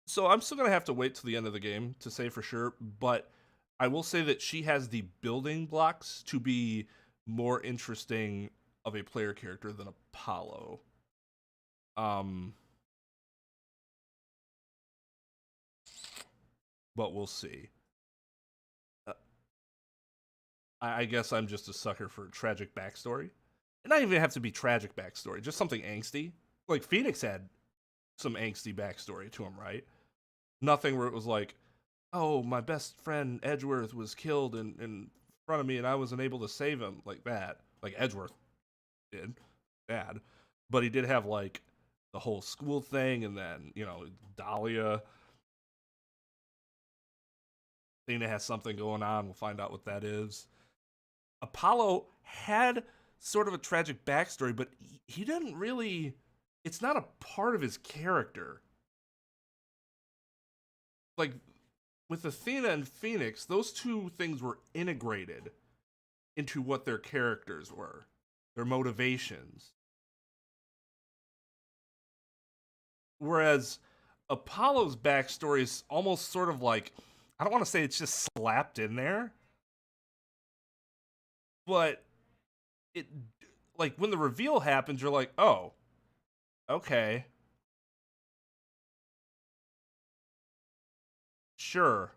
So I'm still gonna have to wait till the end of the game to say for sure, but I will say that she has the building blocks to be more interesting of a player character than Apollo. But we'll see. I guess I'm just a sucker for a tragic backstory. It not even have to be tragic backstory, just something angsty. Like Phoenix had some angsty backstory to him, right? Nothing where it was like, oh, my best friend Edgeworth was killed in front of me and I wasn't able to save him, like that. Like Edgeworth did. bad. But he did have, like, the whole school thing, and then, you know, Dahlia. Athena has something going on. We'll find out what that is. Apollo had sort of a tragic backstory, but he didn't really... It's not a part of his character. Like, with Athena and Phoenix, those two things were integrated into what their characters were, their motivations. Whereas Apollo's backstory is almost sort of like, I don't want to say it's just slapped in there, but it, like, when the reveal happens, you're like, oh, okay. Sure.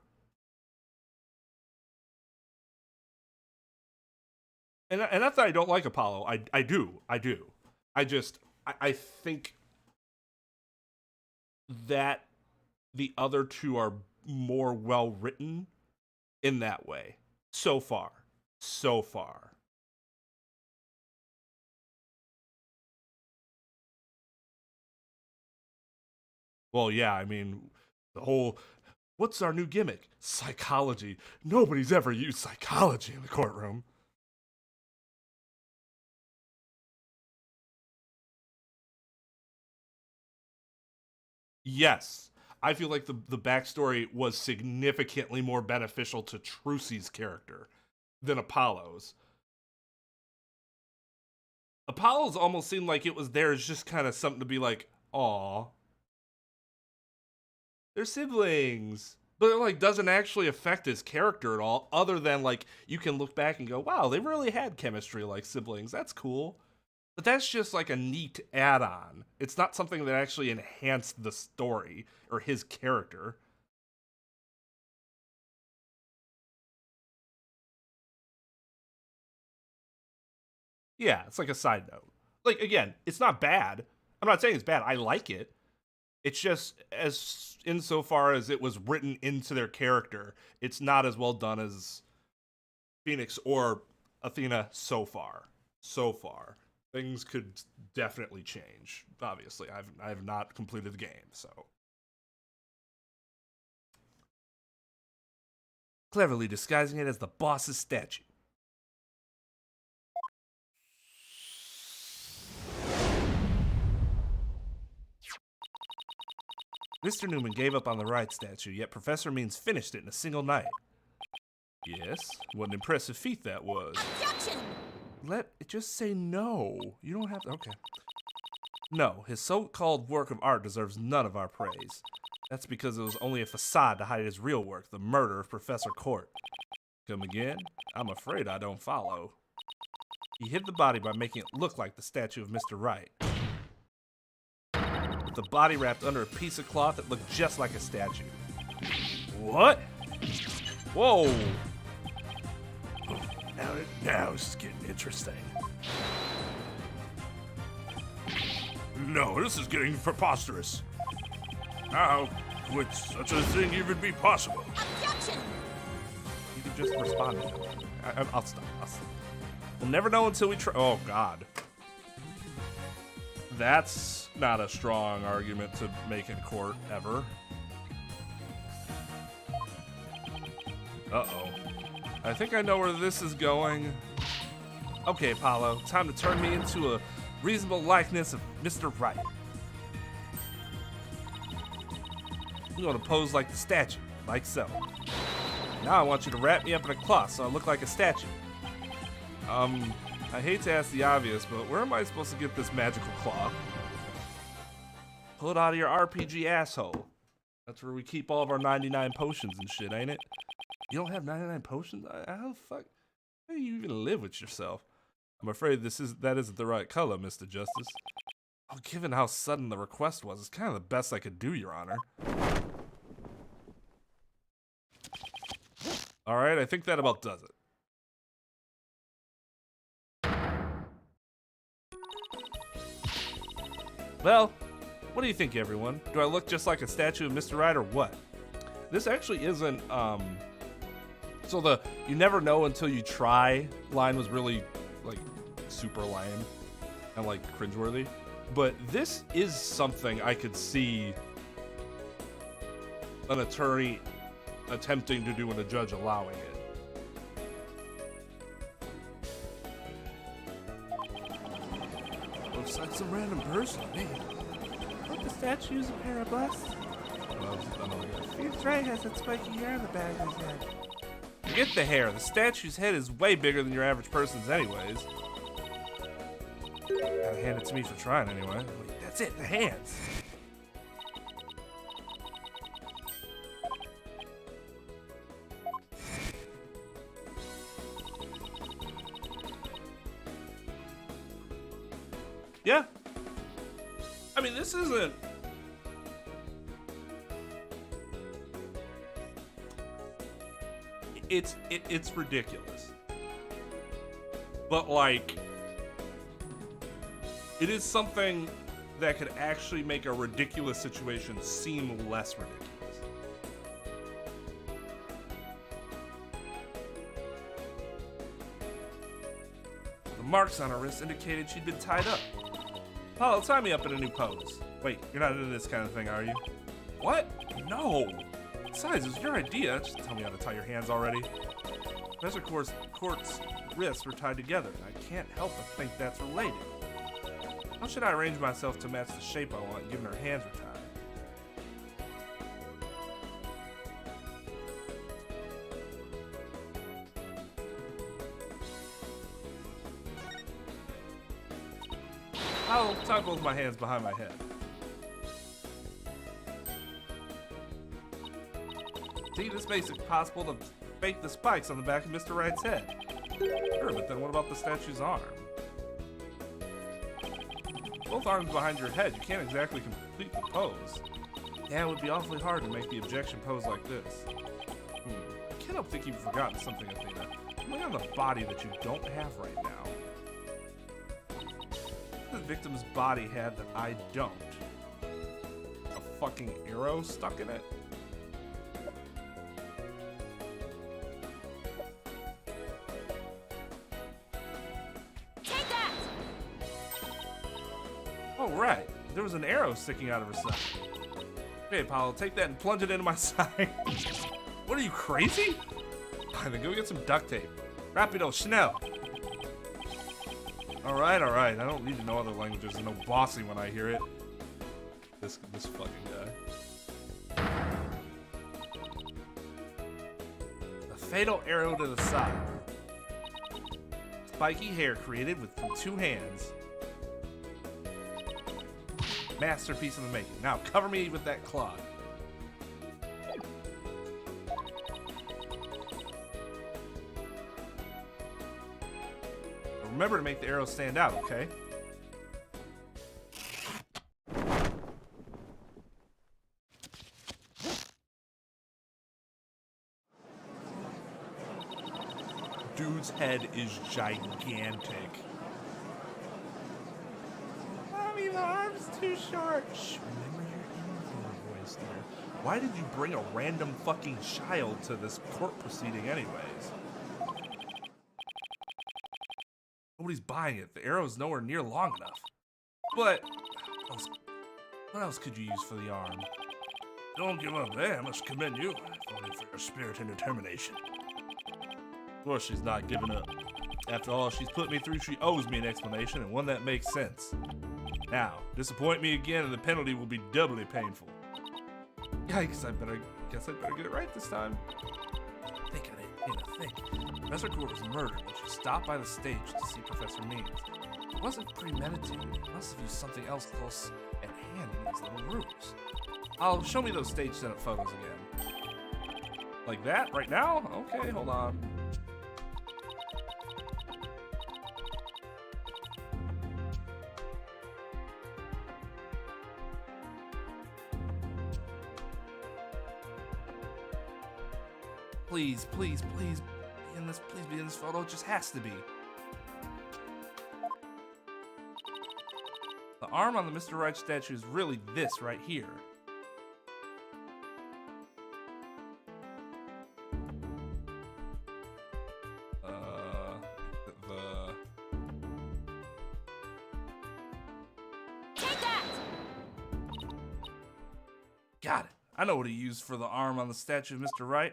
And not that I don't like Apollo. I do. I think that the other two are more well written in that way. So far. Well, yeah, I mean, the whole, what's our new gimmick? Psychology. Nobody's ever used psychology in the courtroom. Yes. I feel like the backstory was significantly more beneficial to Trucy's character than Apollo's. Apollo's almost seemed like it was there as just kind of something to be like, aw. They're siblings. But it, like, doesn't actually affect his character at all, other than, like, you can look back and go, wow, they really had chemistry like siblings. That's cool. But that's just like a neat add-on. It's not something that actually enhanced the story or his character. Yeah, it's like a side note. Like, again, it's not bad. I'm not saying it's bad. I like it. It's just, as insofar as it was written into their character, it's not as well done as Phoenix or Athena so far. Things could definitely change. Obviously, I have not completed the game, so. Cleverly disguising it as the boss's statue. Mr. Newman gave up on the Wright statue, yet Professor Means finished it in a single night. Yes, what an impressive feat that was. Objection! Let it just say no. You don't have to. Okay. No, his so-called work of art deserves none of our praise. That's because it was only a facade to hide his real work, the murder of Professor Court. Come again? I'm afraid I don't follow. He hid the body by making it look like the statue of Mr. Wright. With the body wrapped under a piece of cloth that looked just like a statue. What? Whoa! Now this is getting interesting. No, this is getting preposterous. How would such a thing even be possible? Objection! You can just respond to him. I'll stop. We'll never know until we try. Oh, God. That's not a strong argument to make in court, ever. Uh-oh. I think I know where this is going. Okay, Apollo, time to turn me into a reasonable likeness of Mr. Wright. I'm gonna pose like the statue, like so. Now I want you to wrap me up in a cloth so I look like a statue. I hate to ask the obvious, but where am I supposed to get this magical cloth? Pull it out of your RPG asshole. That's where we keep all of our 99 potions and shit, ain't it? You don't have 99 potions? How the fuck? How do you even live with yourself? I'm afraid that isn't the right color, Mr. Justice. Oh, given how sudden the request was, it's kind of the best I could do, Your Honor. Alright, I think that about does it. Well, what do you think, everyone? Do I look just like a statue of Mr. Wright or what? This actually isn't, so the you never know until you try line was really, like, super lame. and like cringeworthy. But this is something I could see an attorney attempting to do and a judge allowing it. Looks like some random person, man. Hope the statue's a pair of busts. Well, I know, I guess. Seems Wright has that spiky hair on the back of his head. Forget the hair. The statue's head is way bigger than your average person's anyways. Gotta hand it to me for trying anyway. Wait, that's it, the hands. Yeah. I mean, this isn't... It's ridiculous. But, like... It is something that could actually make a ridiculous situation seem less ridiculous. The marks on her wrist indicated she'd been tied up. Paul, tie me up in a new pose. Wait, you're not into this kind of thing, are you? What? No! Besides, it's your idea. Just tell me how to tie your hands already. Professor Court's wrists were tied together. I can't help but think that's related. How should I arrange myself to match the shape I want, given her hands were tied? I'll tie both my hands behind my head. See, this makes it possible to fake the spikes on the back of Mr. Wright's head. Sure, but then what about the statue's arm? Both arms behind your head, you can't exactly complete the pose. Yeah, it would be awfully hard to make the objection pose like this. I can't help think you've forgotten something, Athena. Something on the body that you don't have right now. The victim's body had that I don't. A fucking arrow stuck in it? Take that! Oh, right. There was an arrow sticking out of her side. Hey, Apollo, take that and plunge it into my side. What are you, crazy? Then go get some duct tape. Rapido, Chanel. Alright. I don't need to know other languages. There's no bossy when I hear it. This fucking guy. A fatal arrow to the side. Spiky hair created from two hands. Masterpiece in the making. Now cover me with that cloth. Remember to make the arrow stand out, okay? Dude's head is gigantic. Mommy, the arm's too short. Shh, remember your inventory voice there. Why did you bring a random fucking child to this court proceeding anyways? Nobody's buying it. The arrow's nowhere near long enough. But what else could you use for the arm? Don't give up there. I must commend you. If only for your spirit and determination. Of course she's not giving up. After all she's put me through, she owes me an explanation, and one that makes sense. Now, disappoint me again and the penalty will be doubly painful. Yikes, I guess I'd better get it right this time. Think. Professor Court was murdered when she stopped by the stage to see Professor Means. It wasn't premeditated. It must have used something else close at hand in these little rooms. I'll show me those stage setup photos again. Like that? Right now? Okay, hold on. Please be in this. Please be in this photo. It just has to be. The arm on the Mr. Wright statue is really this right here. Got it. I know what he used for the arm on the statue of Mr. Wright.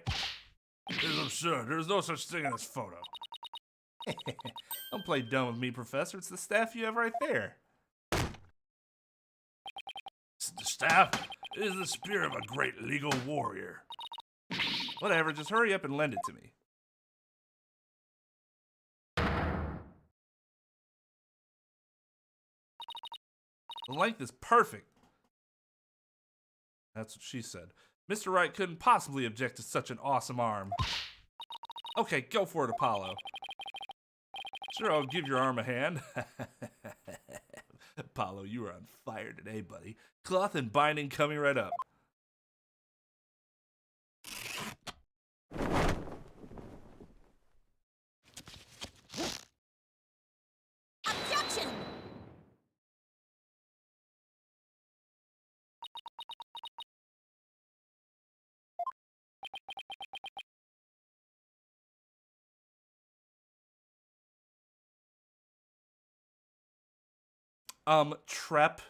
It is absurd. There is no such thing in this photo. Don't play dumb with me, Professor. It's the staff you have right there. The staff is the spear of a great legal warrior. Whatever, just hurry up and lend it to me. The length is perfect. That's what she said. Mr. Wright couldn't possibly object to such an awesome arm. Okay, go for it, Apollo. Sure, I'll give your arm a hand. Apollo, you are on fire today, buddy. Cloth and binding coming right up. Objection! Trep.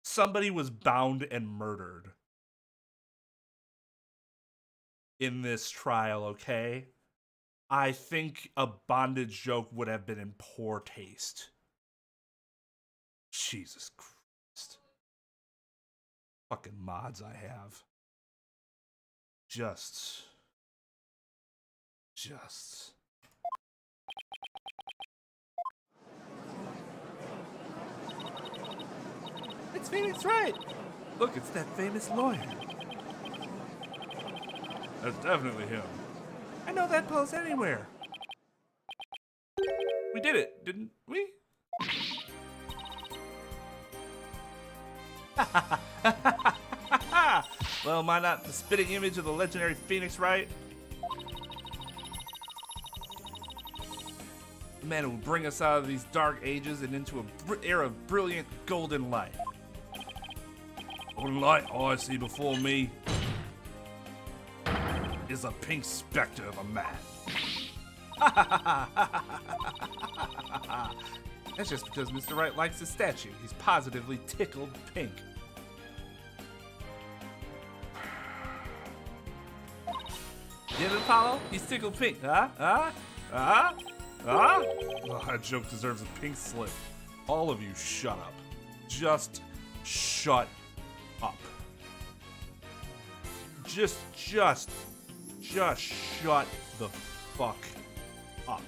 Somebody was bound and murdered in this trial, okay? I think a bondage joke would have been in poor taste. Jesus Christ. Fucking mods I have. Just. It's Phoenix Wright. Look, it's that famous lawyer. That's definitely him. I know that pose anywhere. We did it, didn't we? Well, am I not the spitting image of the legendary Phoenix Wright? The man who will bring us out of these dark ages and into an era of brilliant golden light. Golden light, all I see before me is a pink specter of a man. That's just because Mr. Wright likes his statue. He's positively tickled pink. Get it, Apollo? He's tickled pink, huh? Oh, that joke deserves a pink slip. All of you, shut up. Just shut up. Just shut the fuck up.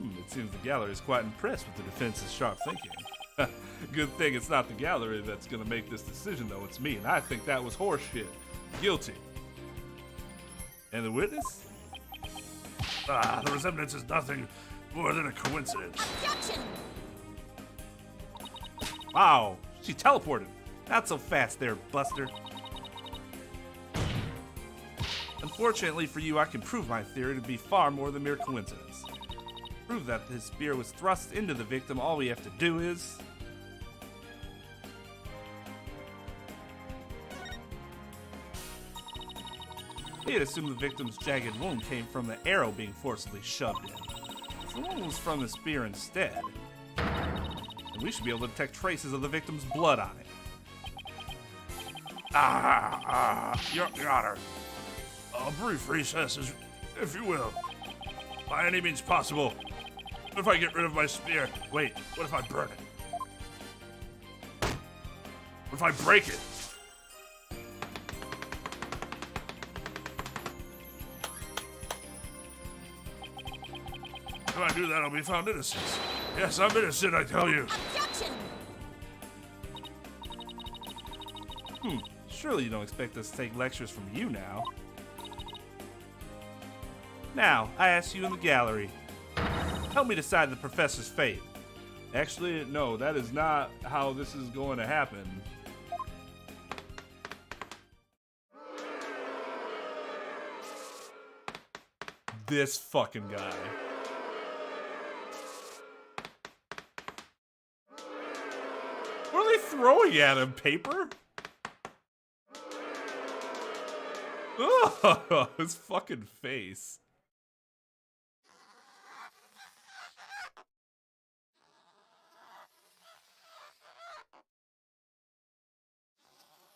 It seems the gallery is quite impressed with the defense's sharp thinking. Good thing it's not the gallery that's gonna make this decision, though. It's me, and I think that was horseshit. Guilty. And the witness? The resemblance is nothing more than a coincidence. Objection! Wow, she teleported. Not so fast there, Buster. Unfortunately for you, I can prove my theory to be far more than mere coincidence. To prove that his spear was thrust into the victim, all we have to do is... He'd assume the victim's jagged wound came from the arrow being forcibly shoved in. If the wound was from the spear instead, then we should be able to detect traces of the victim's blood on it. Your Honor. A brief recess, if you will. By any means possible. What if I get rid of my spear? Wait, what if I burn it? What if I break it? If I do that, I'll be found innocent. Yes, I'm innocent, I tell you. Objection! Surely you don't expect us to take lectures from you now. Now, I ask you in the gallery. Help me decide the professor's fate. Actually, no, that is not how this is going to happen. This fucking guy. What are they throwing at him? Paper? Oh, his fucking face.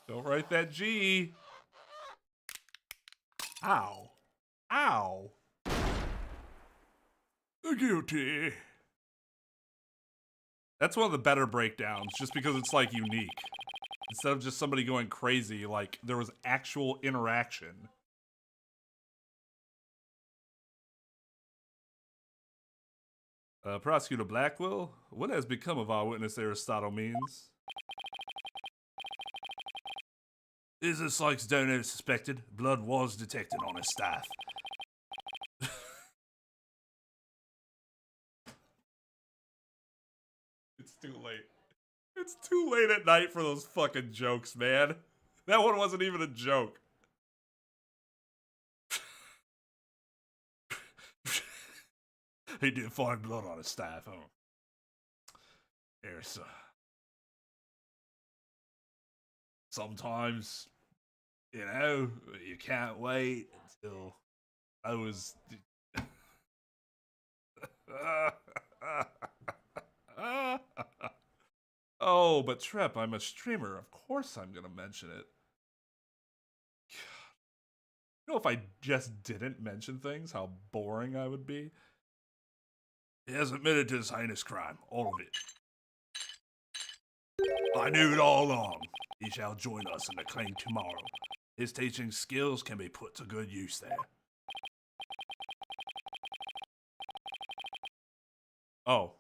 Don't write that G. Ow. Ow. Guilty. That's one of the better breakdowns, just because it's, like, unique. Instead of just somebody going crazy, like, there was actual interaction. Prosecutor Blackwell, what has become of our witness Aristotle Means? Is this like Stoner suspected? Blood was detected on his staff. It's too late. It's too late at night for those fucking jokes, man. That one wasn't even a joke. He did find blood on his staff, huh? Yes. Sometimes, you know, you can't wait until I was. Oh, but Trep, I'm a streamer. Of course I'm gonna mention it. God. You know, if I just didn't mention things, how boring I would be. He has admitted to this heinous crime, all of it. I knew it all along. He shall join us in the claim tomorrow. His teaching skills can be put to good use there. Oh.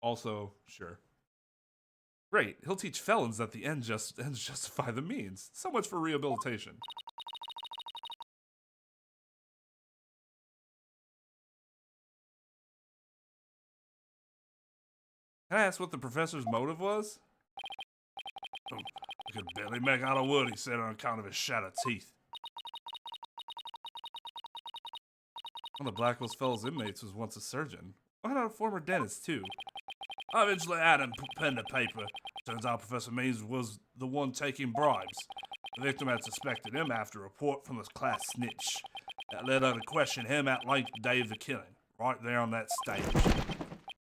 Also, sure. Great. He'll teach felons that the ends justify the means. So much for rehabilitation. Can I ask what the professor's motive was? He could barely make out a word he said on account of his shattered teeth. One of Blackwell's fellow inmates was once a surgeon. Why not a former dentist, too? I eventually added and put pen to paper. Turns out Professor Means was the one taking bribes. The victim had suspected him after a report from the class snitch. That led her to question him at length the day of the killing, right there on that stage.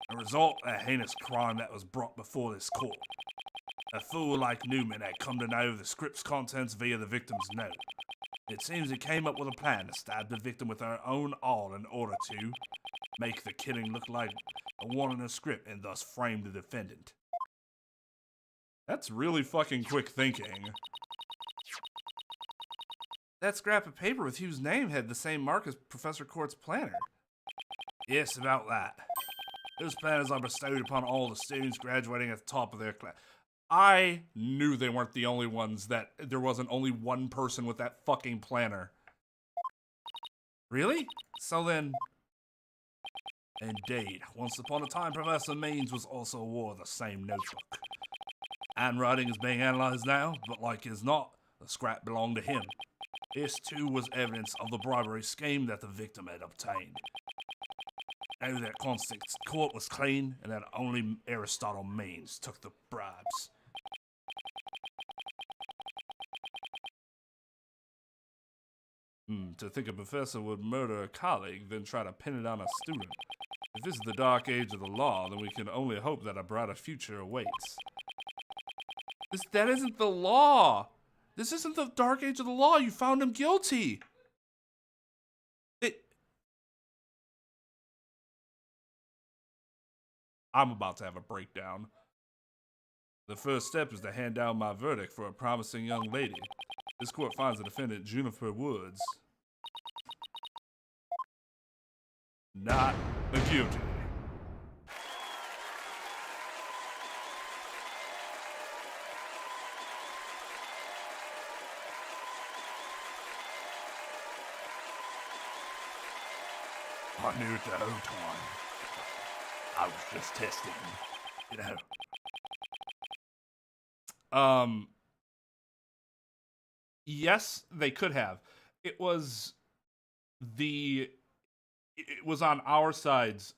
The result, a heinous crime that was brought before this court. A fool like Newman had come to know the script's contents via the victim's note. It seems he came up with a plan to stab the victim with her own awl in order to make the killing look like a one in the script and thus frame the defendant. That's really fucking quick thinking. That scrap of paper with Hugh's name had the same mark as Professor Court's planner. Yes, about that. Those planners are bestowed upon all the students graduating at the top of their class. I knew they weren't the only ones that there wasn't only one person with that fucking planner. Really? So then... Indeed. Once upon a time, Professor Means was also wore the same notebook. Handwriting is being analyzed now, but like as not, the scrap belonged to him. This too was evidence of the bribery scheme that the victim had obtained. Now that Constant's court was clean and that only Aristotle Means took the bribes. To think a professor would murder a colleague, then try to pin it on a student. If this is the dark age of the law, then we can only hope that a brighter future awaits. That isn't the law! This isn't the dark age of the law! You found him guilty! I'm about to have a breakdown. The first step is to hand down my verdict for a promising young lady. This court finds the defendant Juniper Woods not guilty. I knew it the whole time. I was just testing, you know. Yes, they could have. It was on our side's,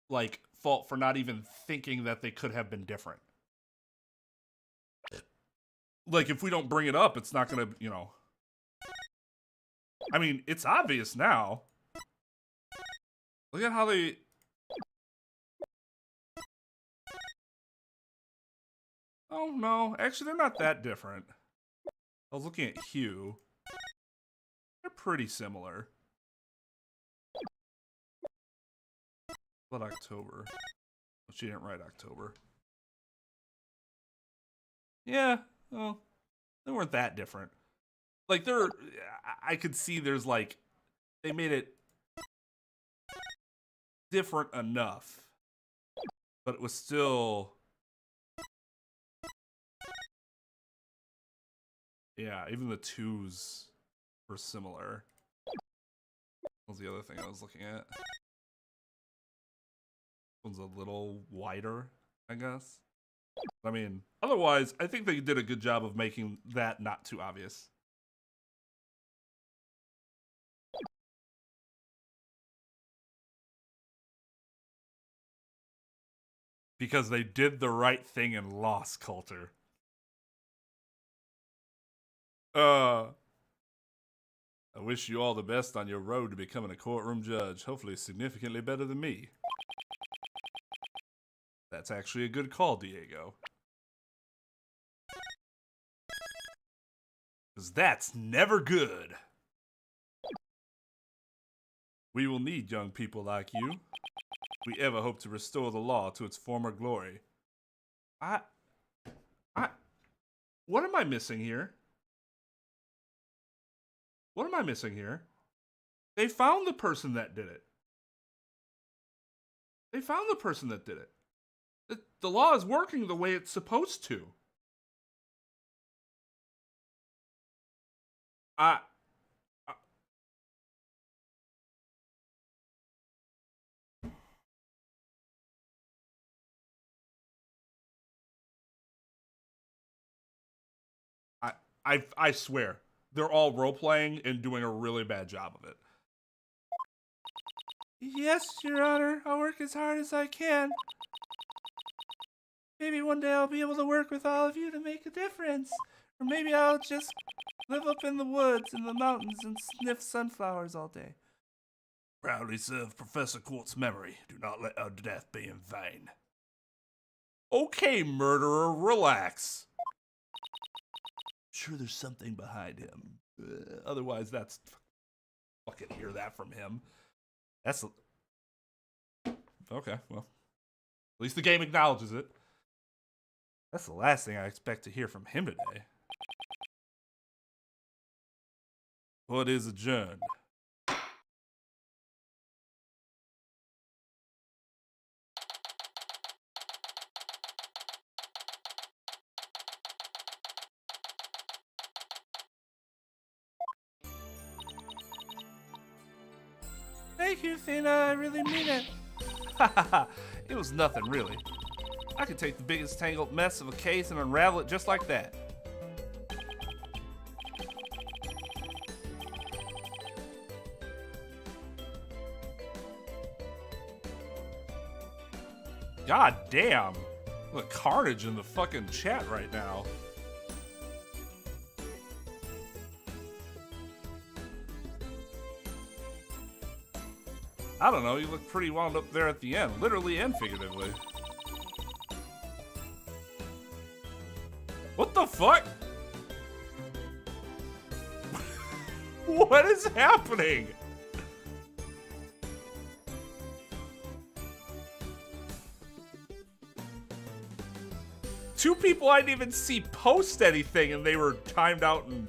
like, fault for not even thinking that they could have been different. Like, if we don't bring it up, it's not gonna, you know. I mean, it's obvious now. Look at how they... Oh, no. Actually, they're not that different. I was looking at hue. They're pretty similar. But October. Well, she didn't write October. Yeah, well, they weren't that different. Like, I could see there's, like, they made it different enough. But it was still... Yeah, even the twos were similar. What was the other thing I was looking at? One's a little wider, I guess. I mean, otherwise, I think they did a good job of making that not too obvious. Because they did the right thing and lost, Coulter. I wish you all the best on your road to becoming a courtroom judge. Hopefully significantly better than me. That's actually a good call, Diego. Because that's never good. We will need young people like you. If we ever hope to restore the law to its former glory. What am I missing here? What am I missing here? They found the person that did it. They found the person that did it. The law is working the way it's supposed to. I swear, they're all role-playing and doing a really bad job of it. Yes, Your Honor. I'll work as hard as I can. Maybe one day I'll be able to work with all of you to make a difference. Or maybe I'll just live up in the woods in the mountains and sniff sunflowers all day. Proudly serve Professor Quart's memory. Do not let our death be in vain. Okay, murderer, relax. Sure there's something behind him. Otherwise, that's... Fucking hear that from him. That's... Okay, well. At least the game acknowledges it. That's the last thing I expect to hear from him today. Court is adjourned. Thank you, Thena. I really mean it. It was nothing, really. I could take the biggest tangled mess of a case and unravel it just like that. God damn. Look, carnage in the fucking chat right now. I don't know, you look pretty wound up there at the end, literally and figuratively. What the fuck? What is happening? Two people I didn't even see post anything and they were timed out and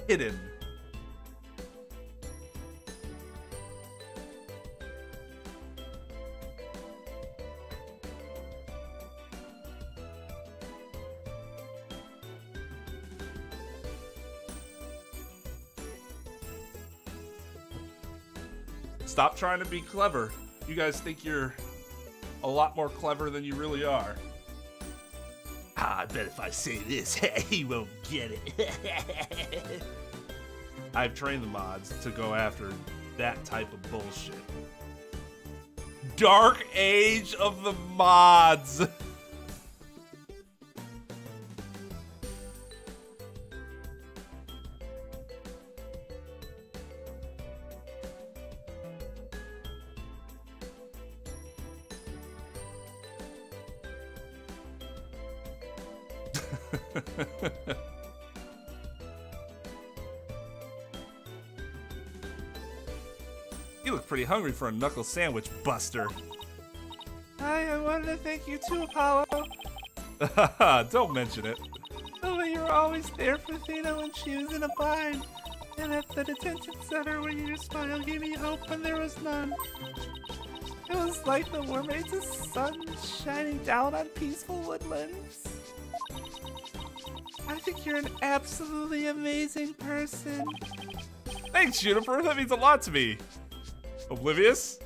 hidden. Stop trying to be clever. You guys think you're a lot more clever than you really are. I bet if I say this, he won't get it. I've trained the mods to go after that type of bullshit. Dark Age of the mods. You look pretty hungry for a knuckle sandwich, Buster. Hi, I wanted to thank you too, Apollo. Don't mention it. The way you were always there for Athena when she was in a bind. And at the detention center where your smile gave me hope when there was none. It was like the warm rays of sun shining down on peaceful woodlands. I think you're an absolutely amazing person. Thanks, Juniper. That means a lot to me. Oblivious?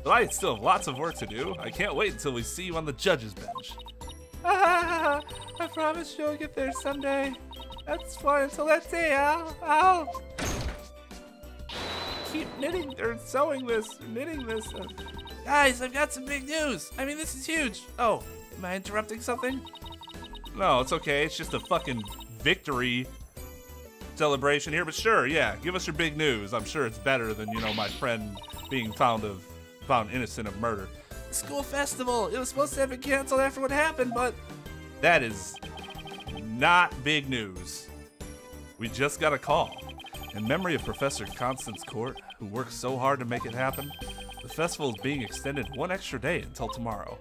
But I still have lots of work to do. I can't wait until we see you on the judge's bench. I promise you'll get there someday. That's fine until that day, I'll keep knitting or sewing this, or knitting this. Guys, I've got some big news. I mean, this is huge. Oh, am I interrupting something? No, it's okay. It's just a fucking victory celebration here. But sure, yeah, give us your big news. I'm sure it's better than, you know, my friend being found innocent of murder. The school festival. It was supposed to have been canceled after what happened, but That is not big news. We just got a call. In memory of Professor Constance Court, who worked so hard to make it happen, the festival is being extended one extra day until tomorrow.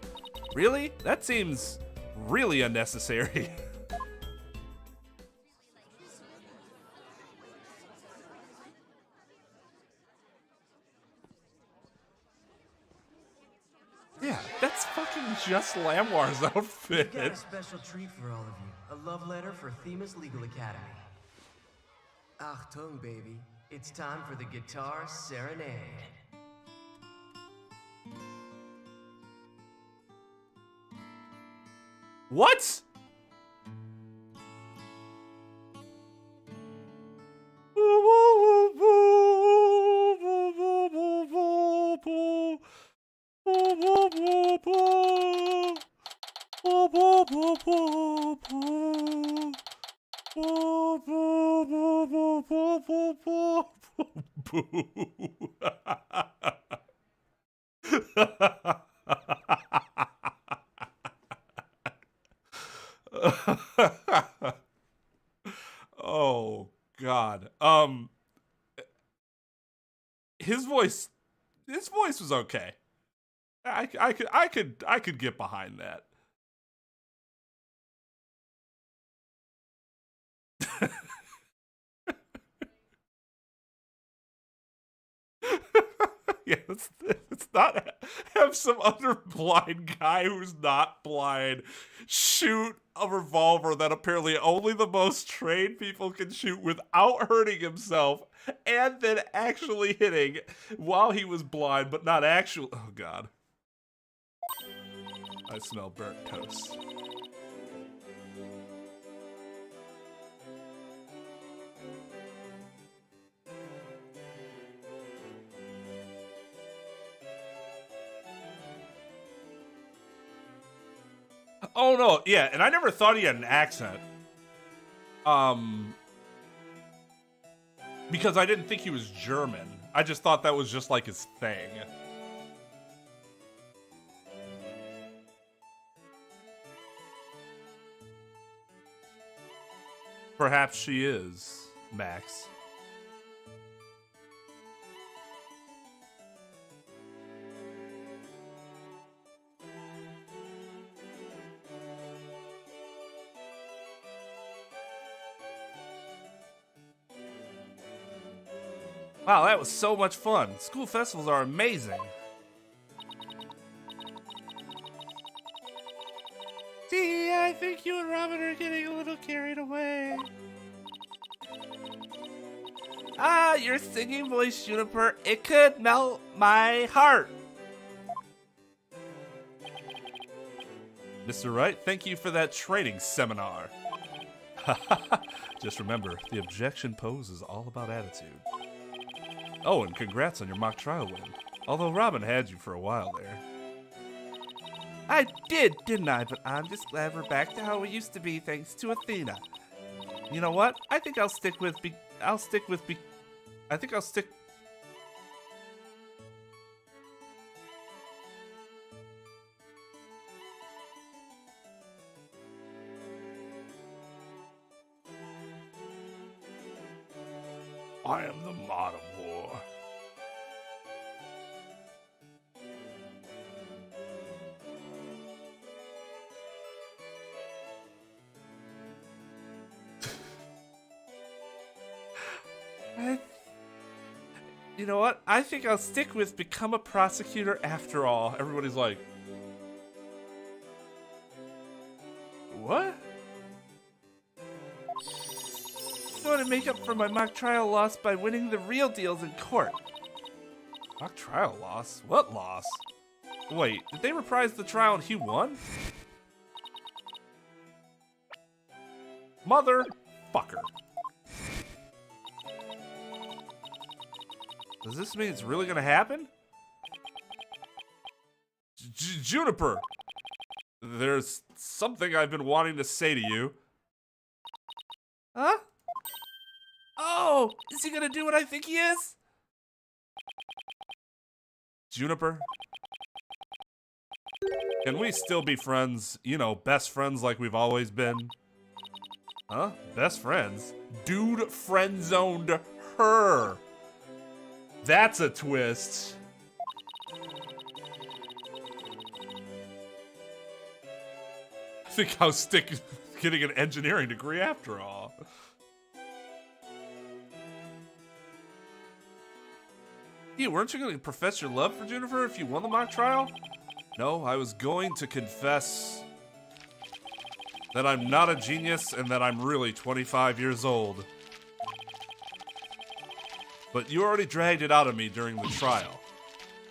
Really? That seems really unnecessary. Yeah, that's fucking just Lamwar's outfit. We got a special treat for all of you. A love letter for Themis Legal Academy. Achtung, baby. It's time for the guitar serenade. What? Oh God. His voice was okay. I could get behind that. Yeah, let's not have some other blind guy who's not blind shoot a revolver that apparently only the most trained people can shoot without hurting himself, and then actually hitting while he was blind, but not actually. Oh God. I smell burnt toast. Oh no, yeah, and I never thought he had an accent. Because I didn't think he was German. I just thought that was just like his thing. Perhaps she is, Max. Wow, that was so much fun. School festivals are amazing. see, I think you and Robin are getting a little carried away. Ah, your singing voice, Juniper, it could melt my heart. Mr. Wright, thank you for that training seminar. Just remember, the objection pose is all about attitude. Oh, and congrats on your mock trial win. Although Robin had you for a while there. I did, didn't I? But I'm just glad we're back to how we used to be thanks to Athena. You know what? I think I'll stick with am the Monomore. You know what? I think I'll stick with become a prosecutor after all. Everybody's like, what? I'm going to make up for my mock trial loss by winning the real deals in court. Mock trial loss? What loss? Wait, did they reprise the trial and he won? Motherfucker. Does this mean it's really gonna happen? Juniper! There's something I've been wanting to say to you. Huh? Oh! Is he gonna do what I think he is? Juniper? Can we still be friends? You know, best friends like we've always been? Huh? Best friends? Dude friend-zoned her! That's a twist. I think I'll stick getting an engineering degree after all. You weren't you going to profess your love for Juniper if you won the mock trial? No, I was going to confess that I'm not a genius and that I'm really 25 years old. But you already dragged it out of me during the trial.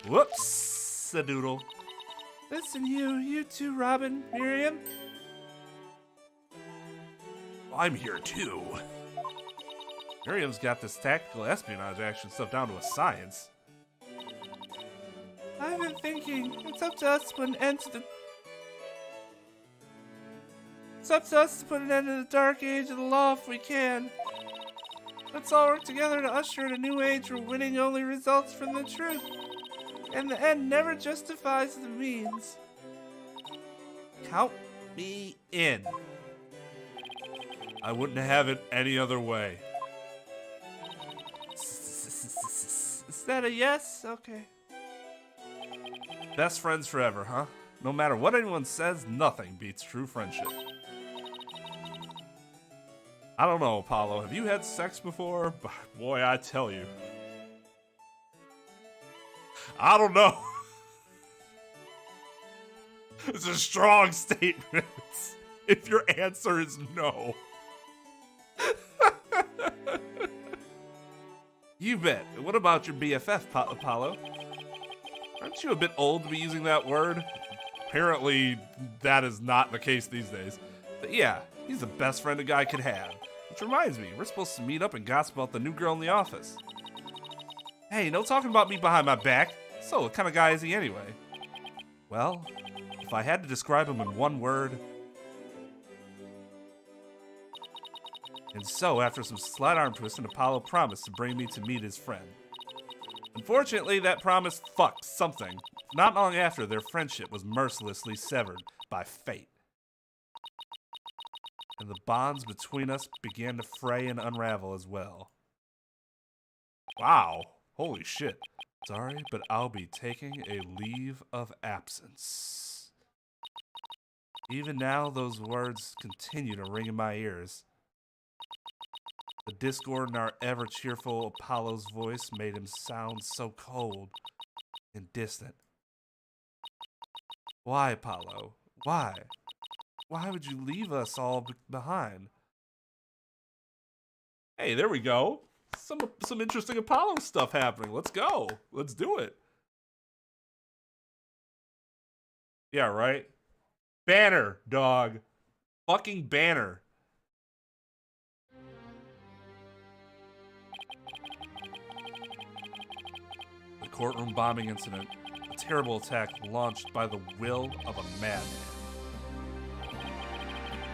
Whoops, a doodle. Listen, you too, Robin, Miriam. I'm here too. Miriam's got this tactical espionage action stuff down to a science. I've been thinking, it's up to us to put an end to the... It's up to us to put an end to the dark age of the law if we can. Let's all work together to usher in a new age where winning only results from the truth, and the end never justifies the means. Count me in. I wouldn't have it any other way. Is that a yes? Okay. Best friends forever, huh? No matter what anyone says, nothing beats true friendship. I don't know, Apollo. Have you had sex before? Boy, I tell you. I don't know. It's a strong statement. If your answer is no. You bet. What about your BFF, Apollo? Aren't you a bit old to be using that word? Apparently, that is not the case these days. But yeah, he's the best friend a guy could have. Which reminds me, we're supposed to meet up and gossip about the new girl in the office. Hey, no talking about me behind my back. So, what kind of guy is he anyway? Well, if I had to describe him in one word... And so, after some slight arm twisting, Apollo promised to bring me to meet his friend. Unfortunately, that promise fucked something. Not long after, their friendship was mercilessly severed by fate. And the bonds between us began to fray and unravel as well. Wow. Holy shit. Sorry, but I'll be taking a leave of absence. Even now, those words continue to ring in my ears. The discord in our ever-cheerful Apollo's voice made him sound so cold and distant. Why, Apollo? Why? Why would you leave us all behind? Hey, there we go. Some interesting Apollo stuff happening. Let's go. Let's do it. Yeah, right? Banner, dog. Fucking banner. The courtroom bombing incident. A terrible attack launched by the will of a madman.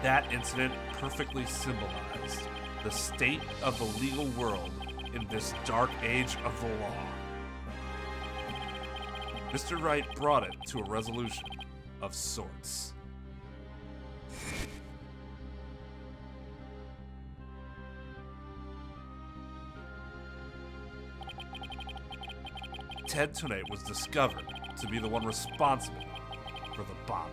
That incident perfectly symbolized the state of the legal world in this dark age of the law. Mr. Wright brought it to a resolution of sorts. Ted tonight was discovered to be the one responsible for the bombing.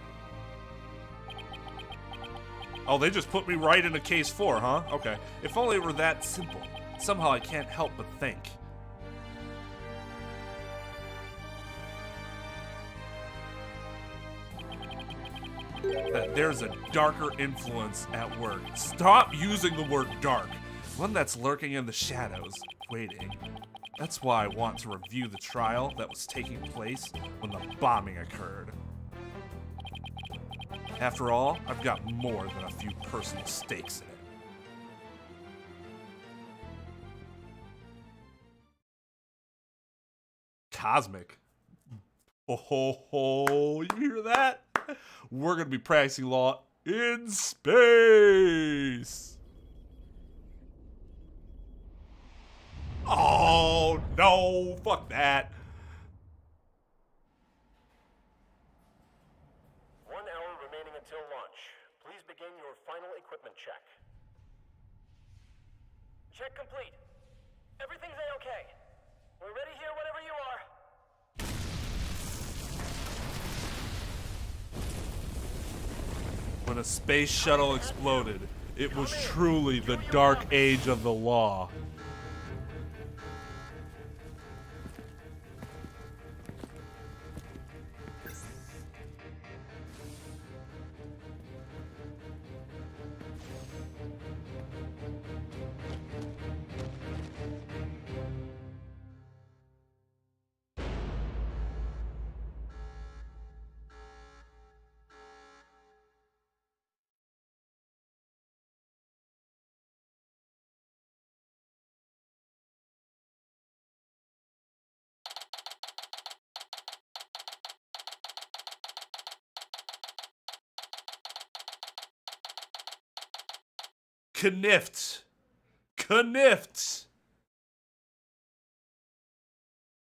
Oh, they just put me right into case 4, huh? Okay. If only it were that simple. Somehow I can't help but think. That there's a darker influence at work. Stop using the word dark. One that's lurking in the shadows, waiting. That's why I want to review the trial that was taking place when the bombing occurred. After all, I've got more than a few personal stakes in it. Cosmic. Oh, you hear that? We're gonna be practicing law in space. Oh no, fuck that. 1 hour remaining until launch. Please begin your final equipment check. Check complete. Everything's A-okay. We're ready here whenever you are. When a space shuttle exploded, it was truly the dark age of the law. Kniffed.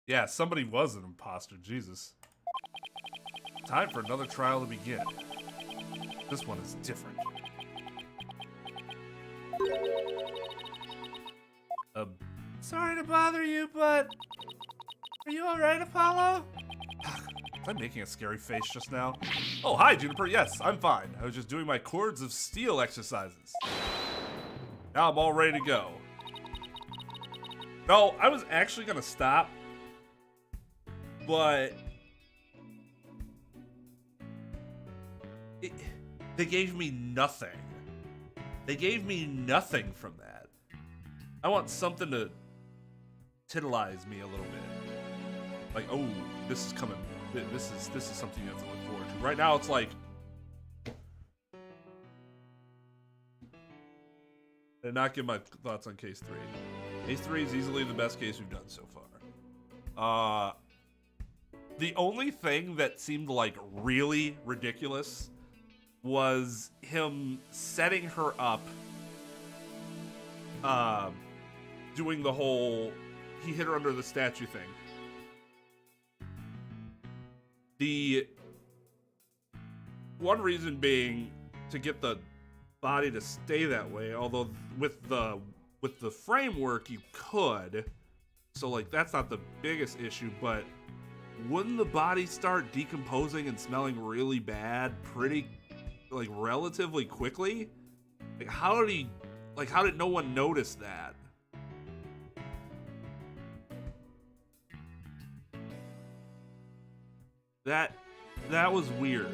Yeah, somebody was an imposter, Jesus. Time for another trial to begin. This one is different. Sorry to bother you, but are you alright, Apollo? Was I making a scary face just now? Oh, hi, Juniper. Yes, I'm fine. I was just doing my chords of steel exercises. Now I'm all ready to go. No, I was actually gonna stop, but they gave me nothing. They gave me nothing from that. I want something to titilize me a little bit. Like, oh, this is coming. This is something you have to look forward to. Right now, it's like, and not give my thoughts on case 3. Case 3 is easily the best case we've done so far. The only thing that seemed like really ridiculous was him setting her up, doing the whole, he hit her under the statue thing. The one reason being to get the body to stay that way, although with the framework you could, so like that's not the biggest issue, but wouldn't the body start decomposing and smelling really bad pretty like relatively quickly? Like how did no one notice that? That was weird.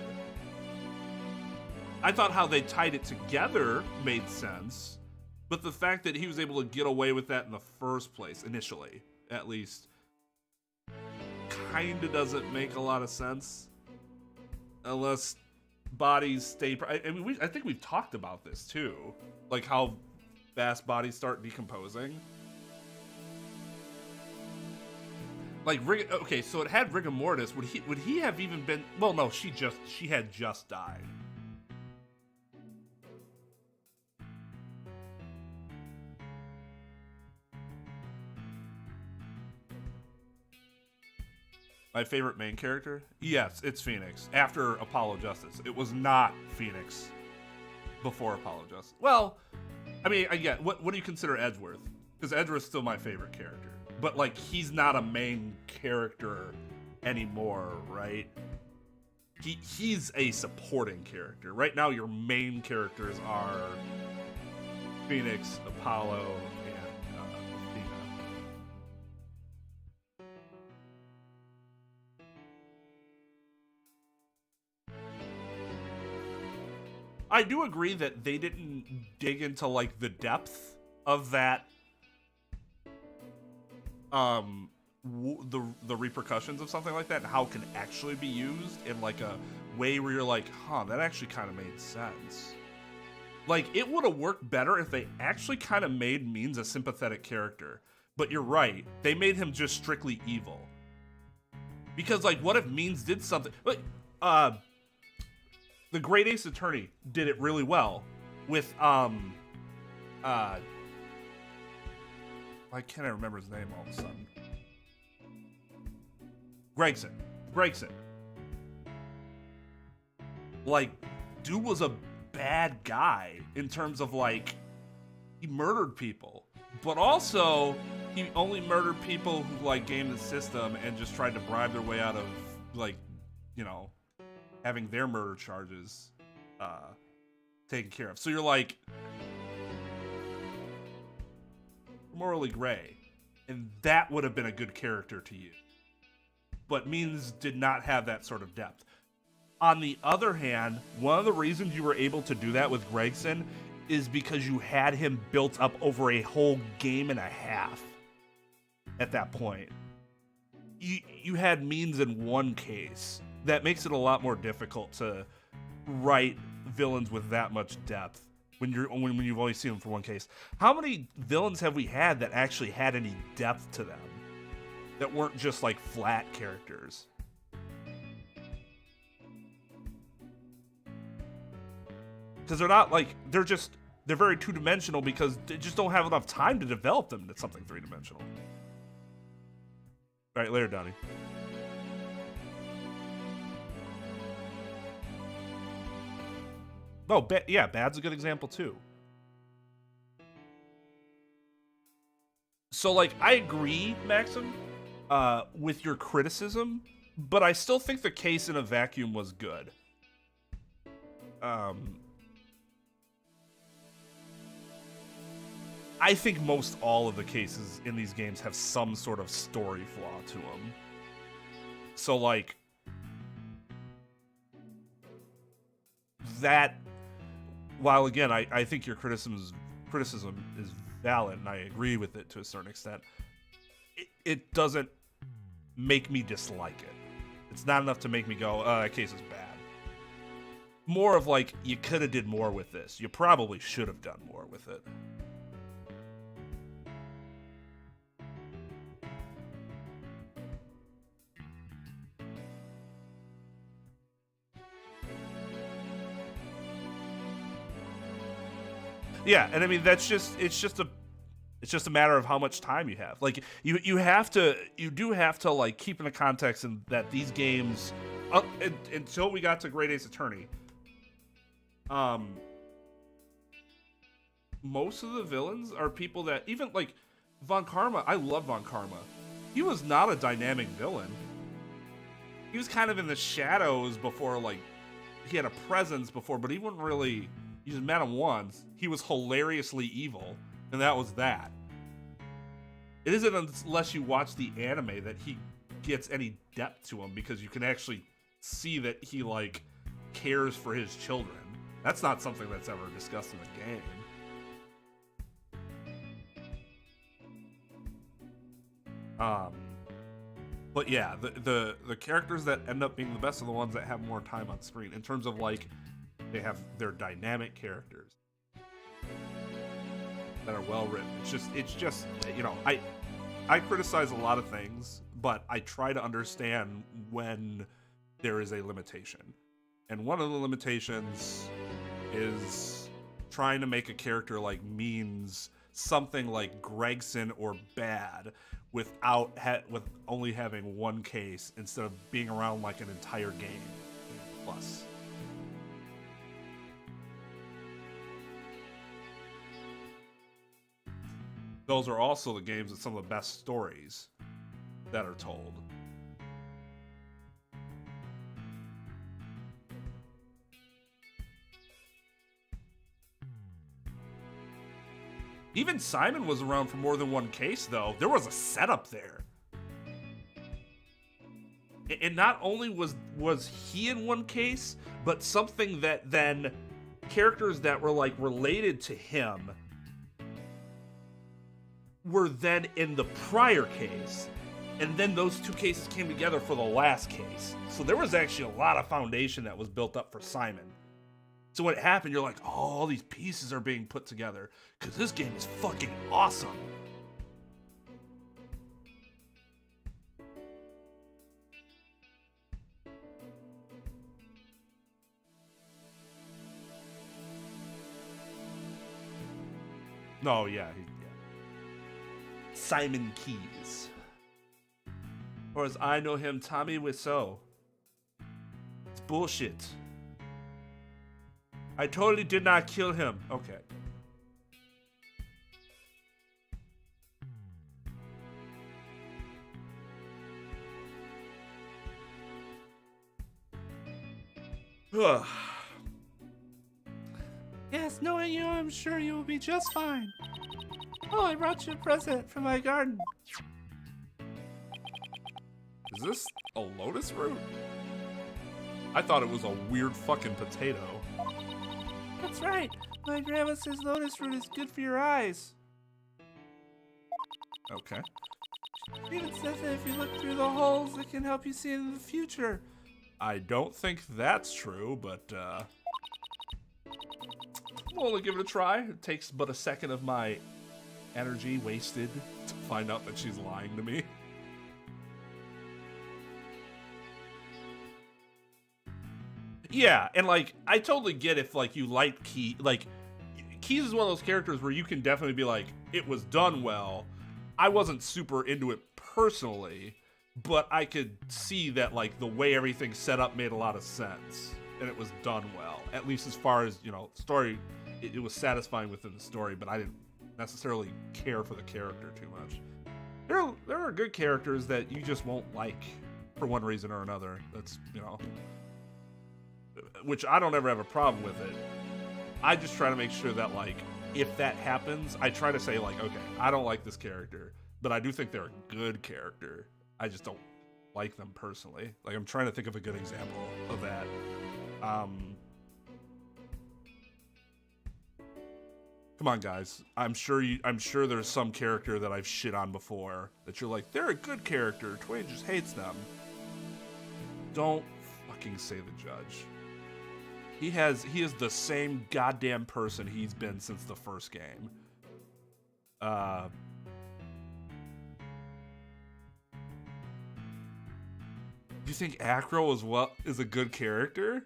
I thought how they tied it together made sense, but the fact that he was able to get away with that in the first place, initially, at least, kinda doesn't make a lot of sense. Unless bodies stay... I mean, I think we've talked about this, too. Like, how fast bodies start decomposing. Like, okay, so it had rigor mortis. Would he have even been... Well, no, she had just died. My favorite main character? Yes, it's Phoenix. After Apollo Justice. It was not Phoenix before Apollo Justice. Well, I mean, I get... What do you consider Edgeworth? Because Edgeworth's still my favorite character. but like he's not a main character anymore, right? He's a supporting character. Right now your main characters are Phoenix, Apollo, and Athena. I do agree that they didn't dig into like the depth of that the repercussions of something like that and how it can actually be used in like a way where you're like, huh, that actually kind of made sense. Like, it would have worked better if they actually kind of made Means a sympathetic character. But you're right, they made him just strictly evil. Because, like, what if Means did something? Like, the Great Ace Attorney did it really well with, why can't I remember his name all of a sudden? Gregson. Like, dude was a bad guy in terms of, like, he murdered people. But also, he only murdered people who, like, gamed the system and just tried to bribe their way out of, like, you know, having their murder charges taken care of. So you're like, morally gray. And that would have been a good character to you. But Means did not have that sort of depth. On the other hand, one of the reasons you were able to do that with Gregson is because you had him built up over a whole game and a half at that point. You had Means in one case. That makes it a lot more difficult to write villains with that much depth when you've only seen them for one case. How many villains have we had that actually had any depth to them? That weren't just like flat characters? Because they're not like, they're very two-dimensional because they just don't have enough time to develop them into something three-dimensional. All right, later, Donnie. Oh, yeah, Bad's a good example too. So, like, I agree, Maxim, with your criticism, but I still think the case in a vacuum was good. I think most all of the cases in these games have some sort of story flaw to them. So, like, that, while again, I think your criticism is valid, and I agree with it to a certain extent, it doesn't make me dislike it. It's not enough to make me go, that case is bad. More of like, you could have did more with this. You probably should have done more with it. Yeah, and I mean it's just a matter of how much time you have. Like you do have to like keep in the context in that these games until we got to Great Ace Attorney, most of the villains are people that, even like Von Karma, I love Von Karma. He was not a dynamic villain. He was kind of in the shadows before, like he had a presence before, but he wasn't really. You just met him once. He was hilariously evil, and that was that. It isn't unless you watch the anime that he gets any depth to him, because you can actually see that he, like, cares for his children. That's not something that's ever discussed in the game. But yeah, the characters that end up being the best are the ones that have more time on screen, in terms of, like, they're dynamic characters that are well written. It's just you know, I criticize a lot of things, but I try to understand when there is a limitation. And one of the limitations is trying to make a character like Means something like Gregson or Bad with only having one case instead of being around like an entire game plus. those are also the games with some of the best stories that are told. Even Simon was around for more than one case, though. There was a setup there. And not only was he in one case, but something that then characters that were like related to him were then in the prior case. And then those two cases came together for the last case. So there was actually a lot of foundation that was built up for Simon. So when it happened, you're like, oh, all these pieces are being put together. Because this game is fucking awesome. No, yeah. Simon Keys. Or as I know him, Tommy Wiseau. It's bullshit. I totally did not kill him. Okay. Yes, knowing you, I'm sure you will be just fine. Oh, I brought you a present from my garden. Is this a lotus root? I thought it was a weird fucking potato. That's right. My grandma says lotus root is good for your eyes. Okay. She even says that if you look through the holes, it can help you see into the future. I don't think that's true, but we'll only give it a try. It takes but a second of my energy wasted to find out that she's lying to me. Yeah, and like I totally get if like you like Keys is one of those characters where you can definitely be like, it was done well. I wasn't super into it personally, but I could see that like the way everything's set up made a lot of sense, and it was done well. At least as far as, you know, story, it was satisfying within the story, but I didn't necessarily care for the character too much. There are good characters that you just won't like for one reason or another. That's, you know, which I don't ever have a problem with it. I just try to make sure that, like, if that happens, I try to say, like, okay, I don't like this character, but I do think they're a good character. I just don't like them personally. Like, I'm trying to think of a good example of that. Come on, guys. I'm sure there's some character that I've shit on before that you're like, they're a good character. Twain just hates them. Don't fucking say the judge. He is the same goddamn person he's been since the first game. Do you think Acro is a good character?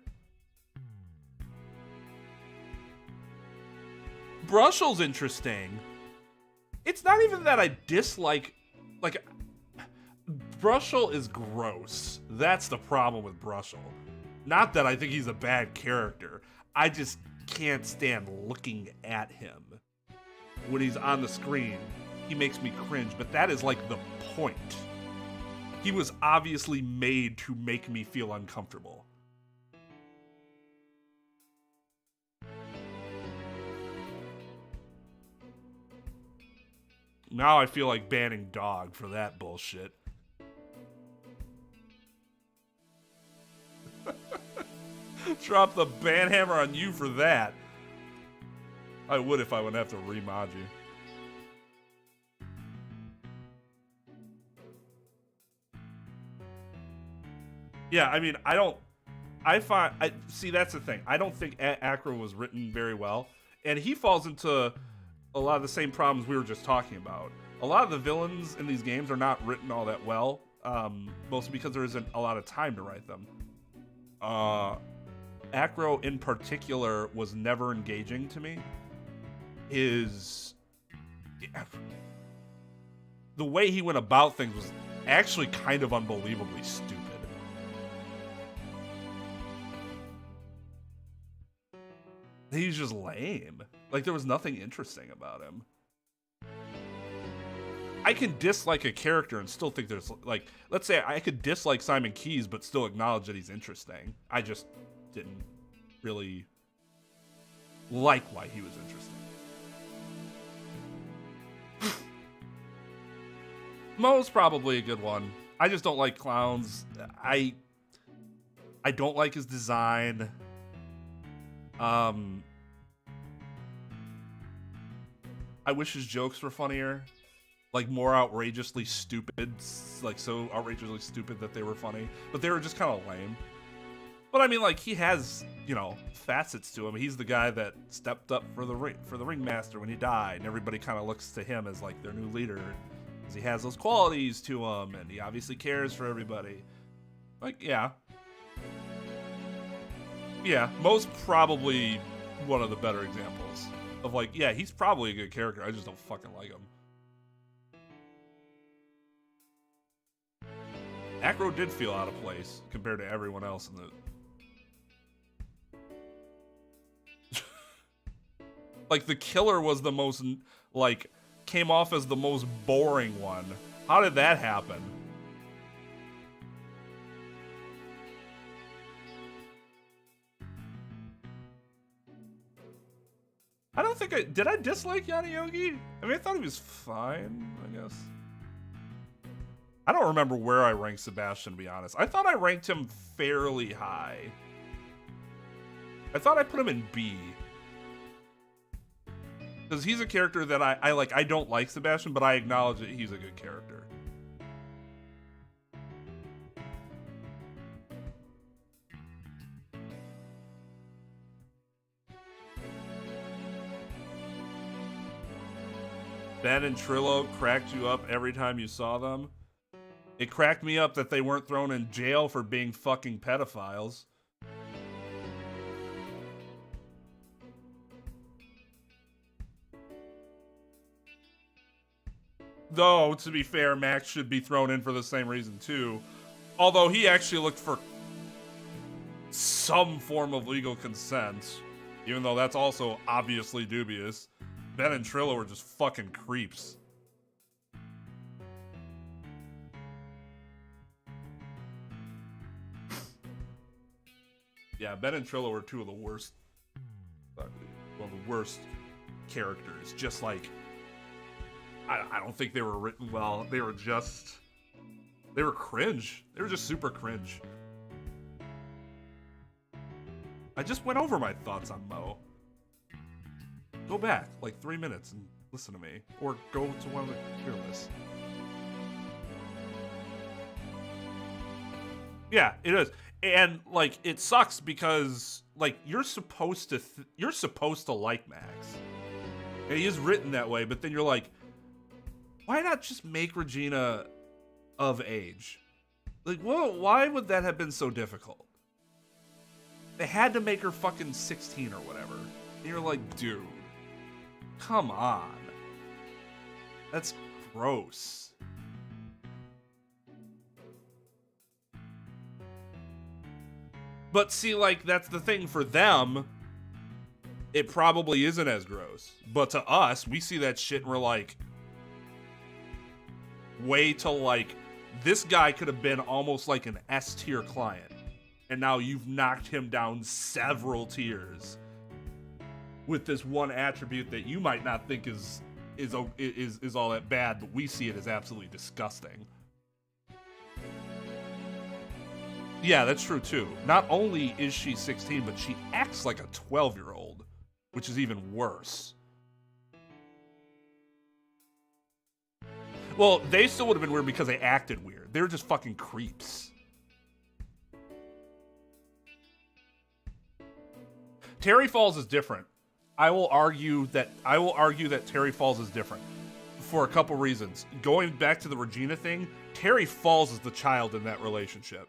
Brushell's interesting. It's not even that I dislike, like, Brushell is gross. That's the problem with Brushell. Not that I think he's a bad character. I just can't stand looking at him. When he's on the screen, he makes me cringe, but that is like the point. He was obviously made to make me feel uncomfortable. Now I feel like banning Dog for that bullshit. Drop the ban hammer on you for that. I would if I would have to remod you. Yeah, I mean, see, that's the thing. I don't think Acro was written very well, and he falls into a lot of the same problems we were just talking about. A lot of the villains in these games are not written all that well, mostly because there isn't a lot of time to write them. Acro in particular was never engaging to me. The way he went about things was actually kind of unbelievably stupid. He's just lame. Like, there was nothing interesting about him. I can dislike a character and still think there's, like, let's say I could dislike Simon Keyes but still acknowledge that he's interesting. I just didn't really like why he was interesting. Mo's probably a good one. I just don't like clowns. I don't like his design. I wish his jokes were funnier. Like, more outrageously stupid. Like, so outrageously stupid that they were funny. But they were just kind of lame. But I mean, like, he has, you know, facets to him. He's the guy that stepped up for the ringmaster when he died. And everybody kind of looks to him as, like, their new leader. Because he has those qualities to him. And he obviously cares for everybody. Like, yeah. Yeah, Mo's probably one of the better examples of, like, yeah, he's probably a good character. I just don't fucking like him. Acro did feel out of place compared to everyone else in the... Like, the killer was the most, like, came off as the most boring one. How did that happen? I don't think did I dislike Yana Yogi? I mean, I thought he was fine, I guess. I don't remember where I ranked Sebastian, to be honest. I thought I ranked him fairly high. I thought I put him in B. Because he's a character that I like. I don't like Sebastian, but I acknowledge that he's a good character. Ben and Trillo cracked you up every time you saw them. It cracked me up that they weren't thrown in jail for being fucking pedophiles. Though, to be fair, Max should be thrown in for the same reason too. Although he actually looked for some form of legal consent. Even though that's also obviously dubious. Ben and Trillo were just fucking creeps. Yeah, Ben and Trillo were two of the worst, one of the worst characters. Just like, I don't think they were written well. They were cringe. They were just super cringe. I just went over my thoughts on Mo. Go back like 3 minutes and listen to me, or go to one of the tier lists. Yeah, it is. And like, it sucks because like you're supposed to like Max, and he is written that way. But then you're like, why not just make Regina of age? Like, well, why would that have been so difficult? They had to make her fucking 16 or whatever. And you're like, dude, come on, that's gross. But see, like, that's the thing for them. It probably isn't as gross. But to us, we see that shit and we're like, way to like, this guy could have been almost like an S tier client. And now you've knocked him down several tiers with this one attribute that you might not think is all that bad, but we see it as absolutely disgusting. Yeah, that's true too. Not only is she 16, but she acts like a 12-year-old, which is even worse. Well, they still would have been weird because they acted weird. They were just fucking creeps. Terry Falls is different. I will argue that Terry Falls is different for a couple reasons. Going back to the Regina thing, Terry Falls is the child in that relationship.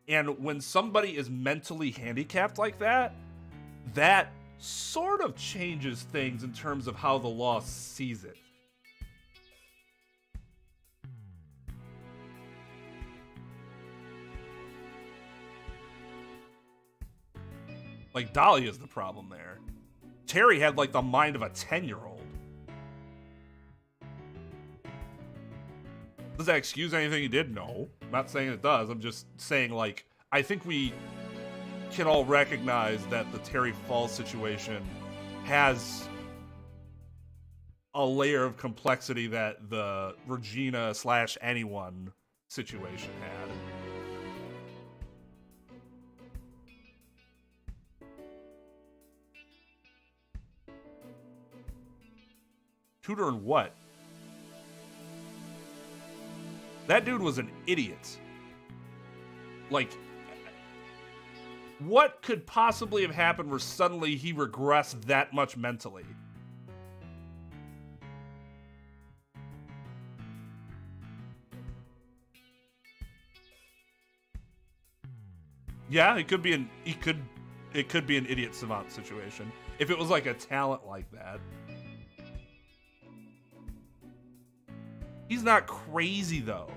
And when somebody is mentally handicapped like that, that sort of changes things in terms of how the law sees it. Like, Dahlia is the problem there. Terry had, like, the mind of a 10-year-old. Does that excuse anything he did? No. I'm not saying it does. I'm just saying, like, I think we can all recognize that the Terry Falls situation has a layer of complexity that the Regina / anyone situation had. Tutor and what? That dude was an idiot. Like, what could possibly have happened where suddenly he regressed that much mentally? Yeah, it could be an idiot savant situation. If it was like a talent like that. He's not crazy though.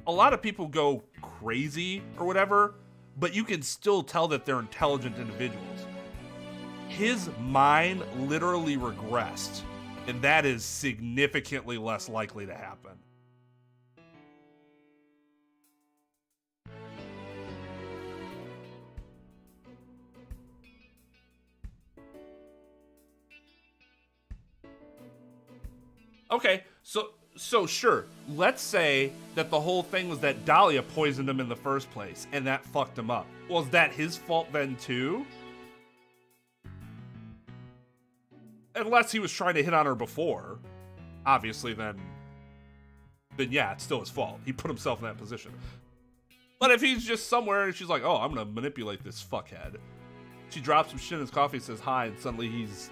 A lot of people go crazy or whatever, but you can still tell that they're intelligent individuals. His mind literally regressed, and that is significantly less likely to happen. Okay, so sure, let's say that the whole thing was that Dahlia poisoned him in the first place, and that fucked him up. Was that his fault then too? Unless he was trying to hit on her before, obviously then yeah, it's still his fault. He put himself in that position. But if he's just somewhere and she's like, oh, I'm gonna manipulate this fuckhead. She drops some shit in his coffee, says hi, and suddenly he's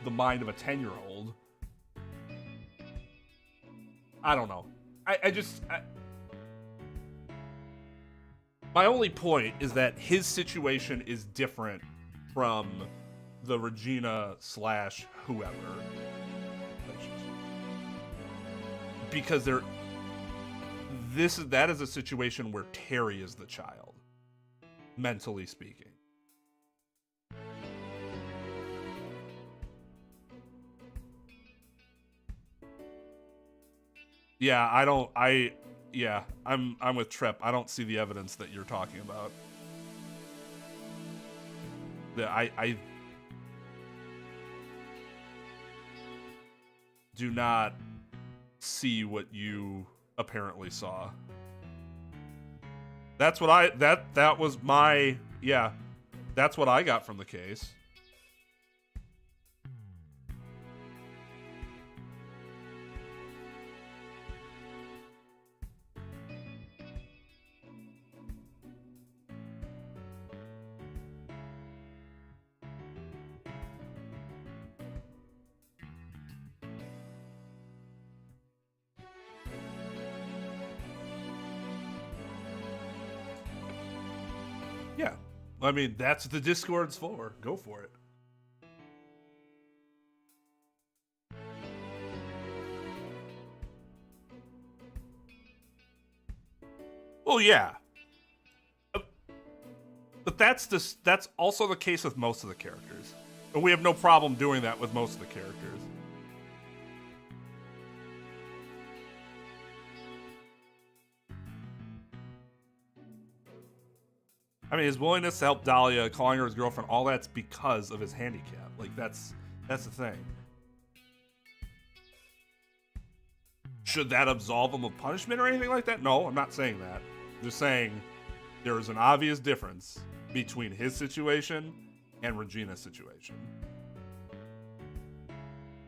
the mind of a 10-year-old. I don't know. My only point is that his situation is different from the Regina / whoever. Because that is a situation where Terry is the child, mentally speaking. Yeah, I'm with Trep. I don't see the evidence that you're talking about. I do not see what you apparently saw. That's what that was my, yeah, that's what I got from the case. Yeah. I mean, that's what the Discord's for. Go for it. Well, yeah. But that's also the case with most of the characters. And we have no problem doing that with most of the characters. I mean, his willingness to help Dahlia, calling her his girlfriend, all that's because of his handicap. Like, that's the thing. Should that absolve him of punishment or anything like that? No, I'm not saying that. I'm just saying there is an obvious difference between his situation and Regina's situation.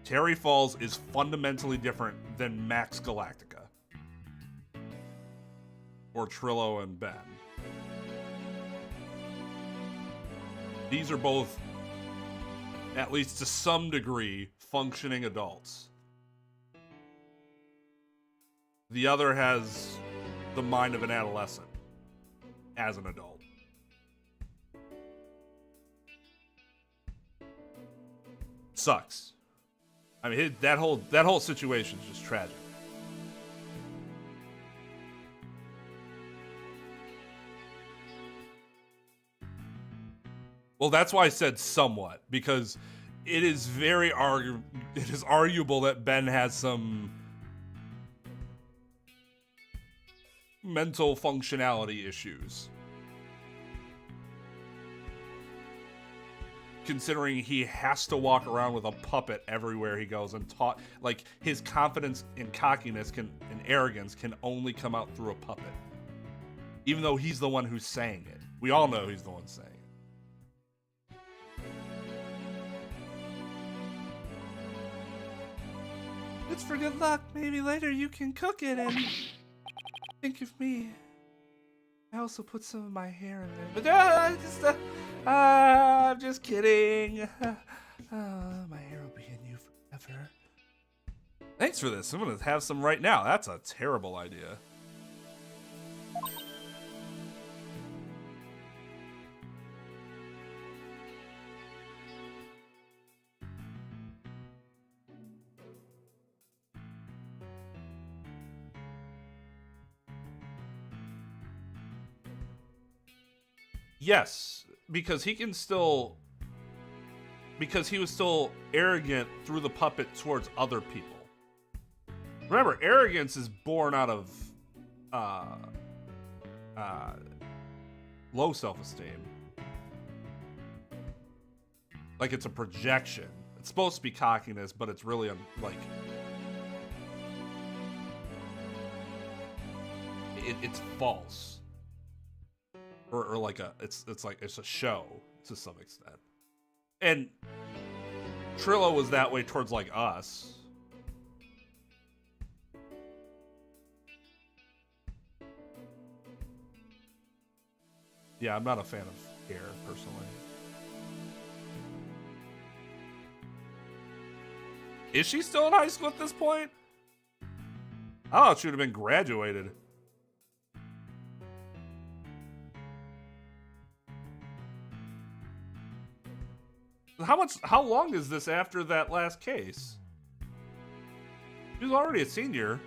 Terry Falls is fundamentally different than Max Galactica. Or Trillo and Ben. These are both, at least to some degree, functioning adults. The other has the mind of an adolescent as an adult. Sucks. I mean, that whole situation is just tragic. Well, that's why I said somewhat, because it is it is arguable that Ben has some mental functionality issues. Considering he has to walk around with a puppet everywhere he goes and talk, like his confidence and cockiness and arrogance can only come out through a puppet. Even though he's the one who's saying it. We all know he's the one saying it. It's for good luck. Maybe later you can cook it and think of me. I also put some of my hair in there. But I'm just kidding. My hair will be in you forever. Thanks for this. I'm gonna have some right now. That's a terrible idea. Yes, because he was still arrogant through the puppet towards other people. Remember, arrogance is born out of low self-esteem. Like it's a projection. It's supposed to be cockiness, but it's really it's false. Or like it's a show to some extent. And Trillo was that way towards like us. Yeah, I'm not a fan of hair personally. Is she still in high school at this point? I thought she would have been graduated. How long is this after that last case? She was already a senior.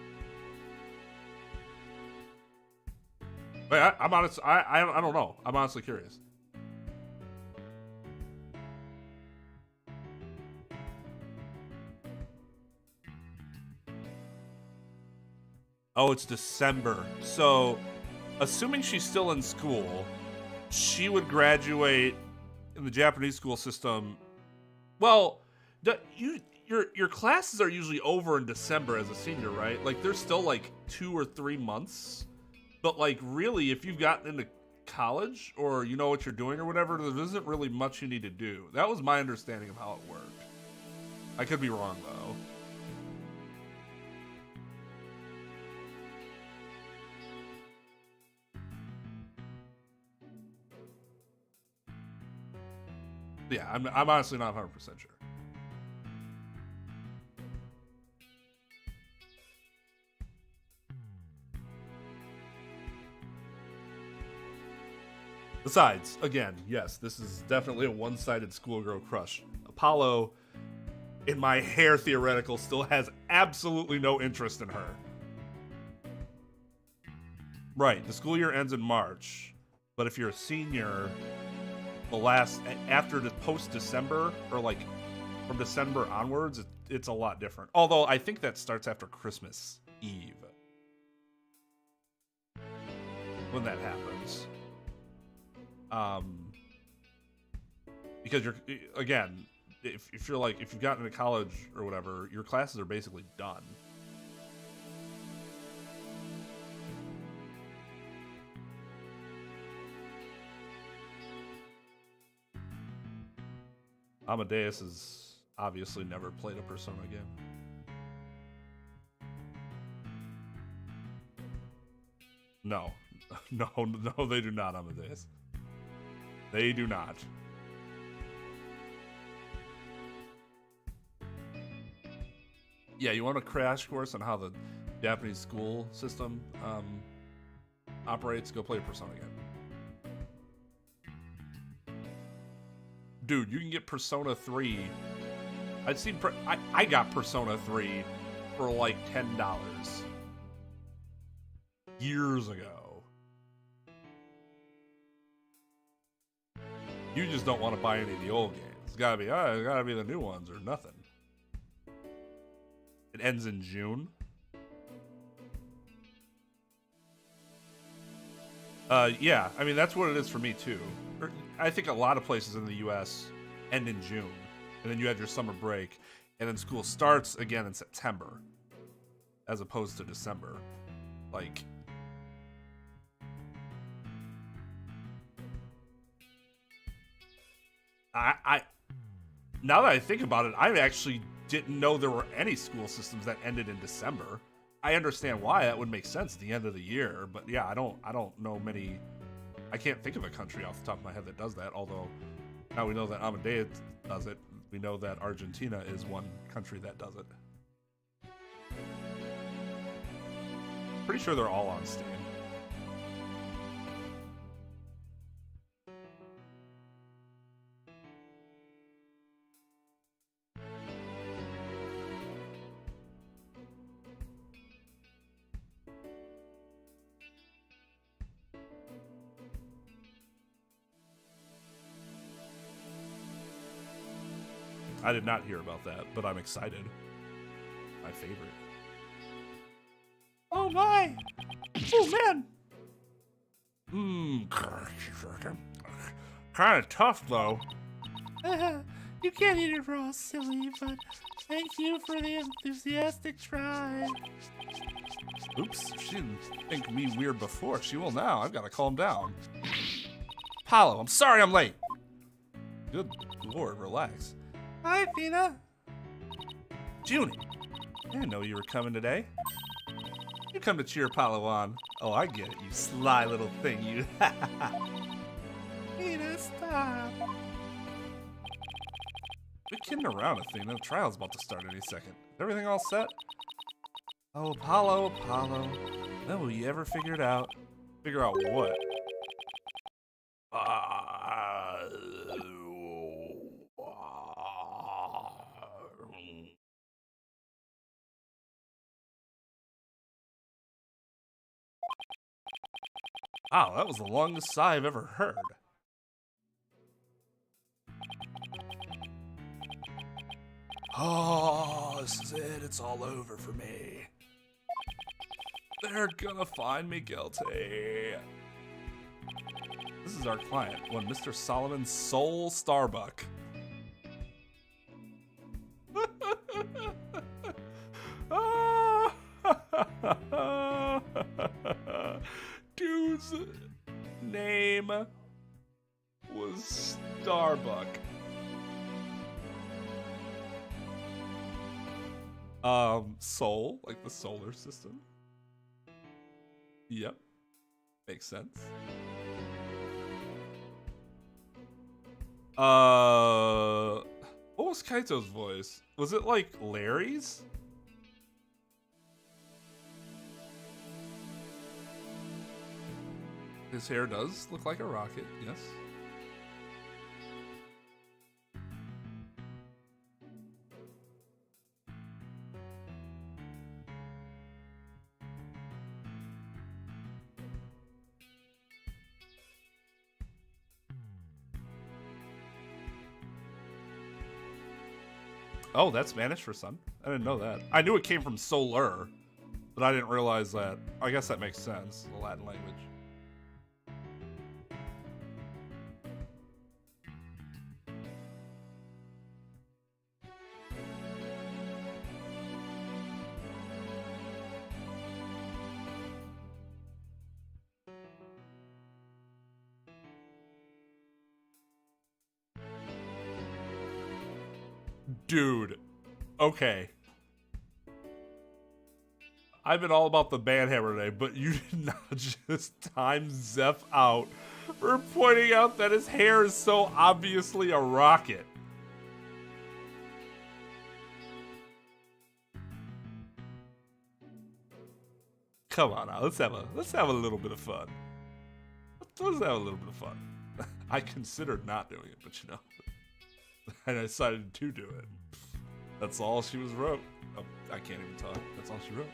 Wait, I'm honest. I don't know. I'm honestly curious. Oh, it's December. So, assuming she's still in school, she would graduate in the Japanese school system. Well, your classes are usually over in December as a senior, right? Like there's still like 2 or 3 months. But like really, if you've gotten into college or you know what you're doing or whatever, there isn't really much you need to do. That was my understanding of how it worked. I could be wrong though. Yeah, I'm honestly not 100% sure. Besides, again, yes, this is definitely a one-sided schoolgirl crush. Apollo, in my hair theoretical, still has absolutely no interest in her. Right, the school year ends in March, but if you're a senior, after the post-December, or like from December onwards, it's a lot different. Although I think that starts after Christmas Eve when that happens. Because you're, again, if you've gotten into college or whatever, your classes are basically done. Amadeus has obviously never played a Persona game. No, they do not, Amadeus. They do not. Yeah, you want a crash course on how the Japanese school system operates? Go play a Persona game. Dude, you can get Persona 3. I got Persona 3 for like $10 years ago. You just don't want to buy any of the old games. It's gotta be the new ones or nothing. It ends in June. Yeah, I mean, that's what it is for me, too. I think a lot of places in the U.S. end in June, and then you have your summer break, and then school starts again in September, as opposed to December. Like, I now that I think about it, I actually didn't know there were any school systems that ended in December. I understand why that would make sense at the end of the year, but yeah, I don't know many. I can't think of a country off the top of my head that does that. Although now we know that Amadeus does it. We know that Argentina is one country that does it. Pretty sure they're all on Steam. I did not hear about that, but I'm excited. My favorite. Oh my! Oh man! Kind of tough though. You can't eat it raw, silly, but thank you for the enthusiastic try. Oops, she didn't think me weird before. She will now. I've got to calm down. Apollo, I'm sorry I'm late. Good lord, relax. Hi, Fina. Junie, I didn't know you were coming today. You come to cheer Apollo on. Oh, I get it, you sly little thing, you. Fina, stop. Quit kidding around, Athena. The trial's about to start any second. Is everything all set? Oh, Apollo. When will you ever figure it out? Figure out what? Wow, that was the longest sigh I've ever heard. Oh, this is it. It's all over for me. They're gonna find me guilty. This is our client, one Mr. Solomon Soul Starbuck. Dude's name was Starbuck. Sol, like the solar system. Yep. Makes sense. What was Kaito's voice? Was it like Larry's? His hair does look like a rocket, yes. Oh, that's Spanish for sun? I didn't know that. I knew it came from solar, but I didn't realize that. I guess that makes sense, the Latin language. Dude, okay. I've been all about the banhammer today, but you did not just time Zeph out for pointing out that his hair is so obviously a rocket. Come on now, let's have a little bit of fun. Let's have a little bit of fun. I considered not doing it, but you know. And I decided to do it. That's all she wrote. Oh, I can't even talk. That's all she wrote.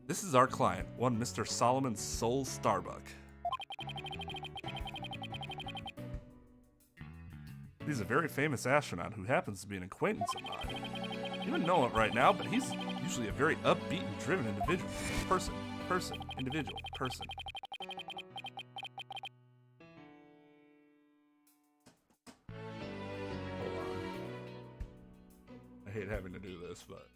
This is our client, one Mr. Solomon Soul Starbuck. He's a very famous astronaut who happens to be an acquaintance of mine. You wouldn't know it right now, but he's usually a very upbeat and driven individual. Person, individual, person. Hold on. I hate having to do this, but...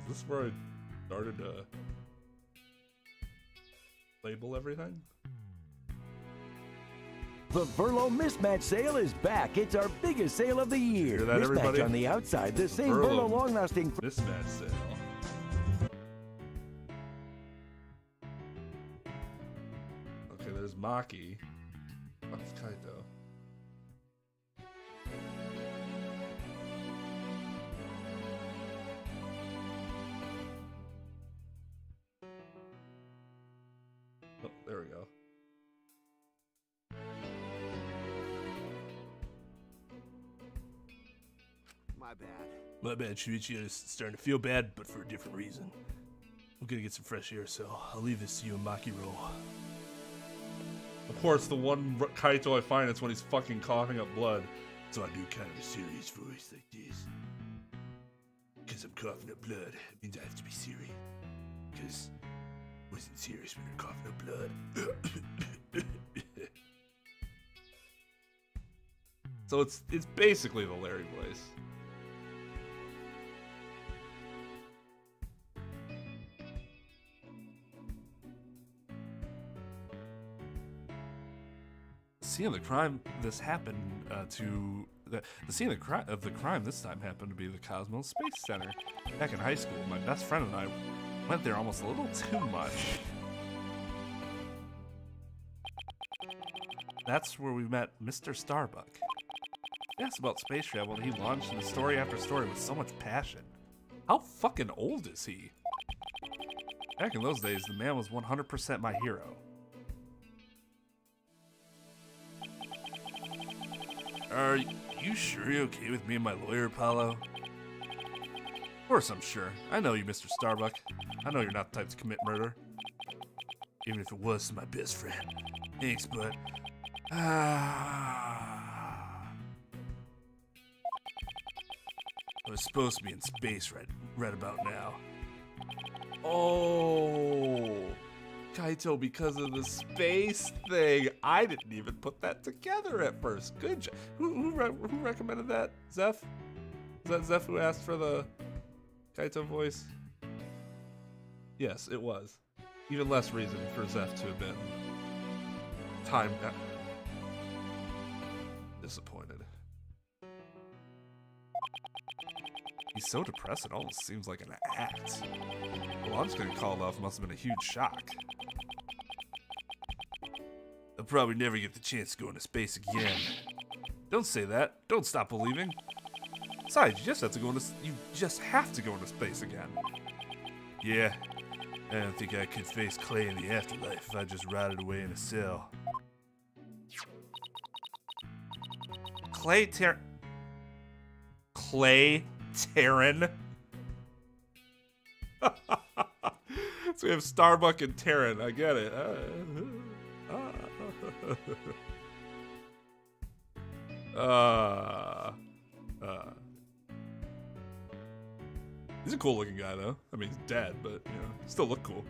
Is this where I started to label everything? The Furlough Mismatch Sale is back. It's our biggest sale of the year. Hear that, Mismatch everybody? on the outside, the same Furlough Furlough long-lasting... Mismatch sale. Okay, there's Maki. What's Kaito? Oh, there we go. My bad. My bad, Shuichi. I was starting to feel bad, but for a different reason. I'm gonna get some fresh air, so I'll leave this to you and Makiro. Of course, the one Kaito I find is when he's fucking coughing up blood. So I do kind of a serious voice like this. Because I'm coughing up blood. It means I have to be serious. Because I wasn't serious when you're coughing up blood. So it's basically the Larry voice. The scene of the crime this happened to the scene of the crime this time happened to be the Cosmos Space Center. Back in high school, my best friend and I went there almost a little too much. That's where we met Mr. Starbuck. He asked about space travel and he launched into story after story with so much passion. How fucking old is he? Back in those days, the man was 100% my hero. Are you sure you're okay with me and my lawyer, Apollo? Of course I'm sure. I know you, Mr. Starbuck. I know you're not the type to commit murder. Even if it was to my best friend. Thanks, but... I was supposed to be in space right about now. Oh, Kaito, because of the space thing. I didn't even put that together at first. Good job. Who recommended that? Zeph? Is that Zeph who asked for the Kaito voice? Yes, it was. Even less reason for Zeph to have been timed out. Disappointed. He's so depressed it almost seems like an act. Well, I'm just getting called off must have been a huge shock. I'll probably never get the chance to go into space again. Don't say that. Don't stop believing. Besides, you just have to go into space again. Yeah, I don't think I could face Clay in the afterlife if I just rotted away in a cell. Clay Terran. So we have Starbuck and Terran. I get it. He's a cool looking guy though. I mean, he's dead, but you know, still look cool.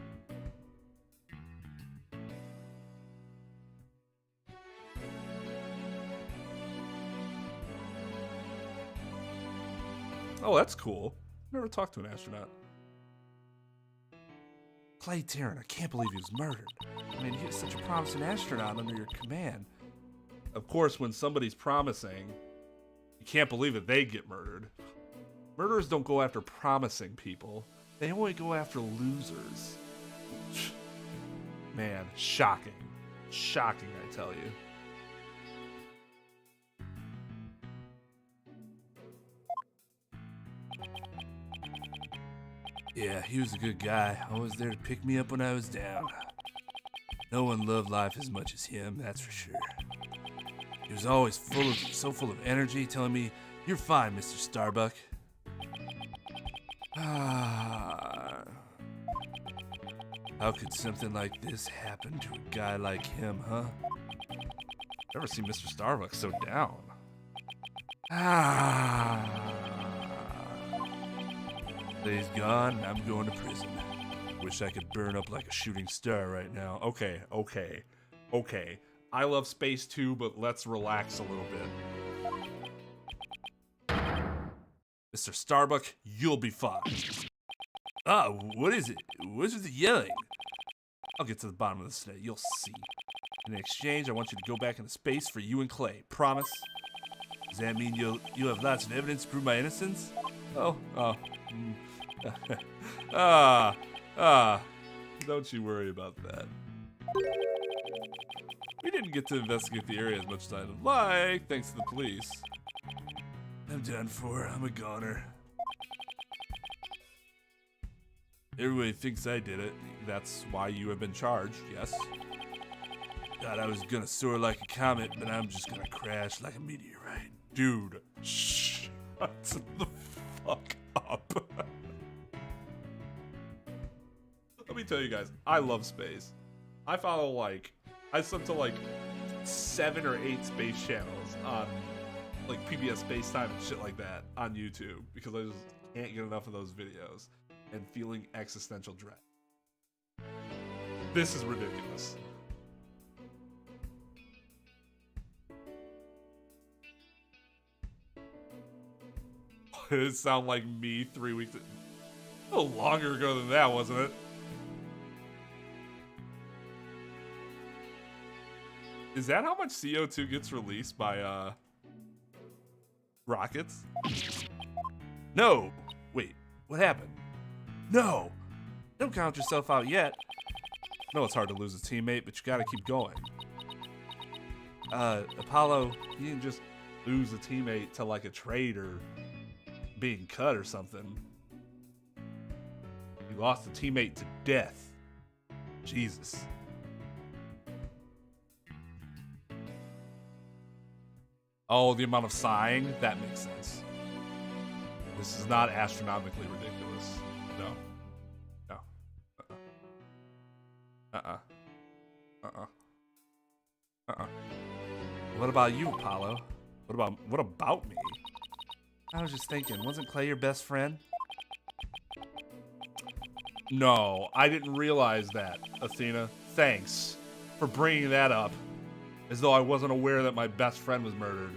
Oh, that's cool. Never talked to an astronaut. Clay Terran, I can't believe he was murdered. I mean, he was such a promising astronaut under your command. Of course, when somebody's promising, you can't believe that they get murdered. Murderers don't go after promising people. They only go after losers. Man, shocking. Shocking, I tell you. Yeah, he was a good guy. Always there to pick me up when I was down. No one loved life as much as him, that's for sure. He was always so full of energy, telling me, "You're fine, Mr. Starbuck." Ah. How could something like this happen to a guy like him, huh? Never seen Mr. Starbucks so down. Ah. He's gone, I'm going to prison. Wish I could burn up like a shooting star right now. Okay. I love space too, but let's relax a little bit. Mr. Starbuck, you'll be fine. Ah, what is it? What's with the yelling? I'll get to the bottom of this today. You'll see. In exchange, I want you to go back into space for you and Clay. Promise? Does that mean you'll have lots of evidence to prove my innocence? Don't you worry about that. We didn't get to investigate the area as much as I'd like, thanks to the police. I'm done for. I'm a goner. Everybody thinks I did it. That's why you have been charged, yes? Thought I was gonna soar like a comet, but I'm just gonna crash like a meteorite. Dude, shut the fuck up. Let me tell you guys, I love space. I sub to like 7 or 8 space channels on like PBS Space Time and shit like that on YouTube because I just can't get enough of those videos and feeling existential dread. This is ridiculous. Did it sound like me 3 weeks ago? A little longer ago than that, wasn't it? Is that how much CO2 gets released by rockets? No! Wait, what happened? No! Don't count yourself out yet. I know it's hard to lose a teammate, but you gotta keep going. Apollo, You didn't just lose a teammate to like a trade or being cut or something. You lost a teammate to death. Jesus. Oh, the amount of sighing? That makes sense. This is not astronomically ridiculous. No. No. What about you, Apollo? What about me? I was just thinking, wasn't Clay your best friend? No, I didn't realize that, Athena. Thanks for bringing that up. As though I wasn't aware that my best friend was murdered.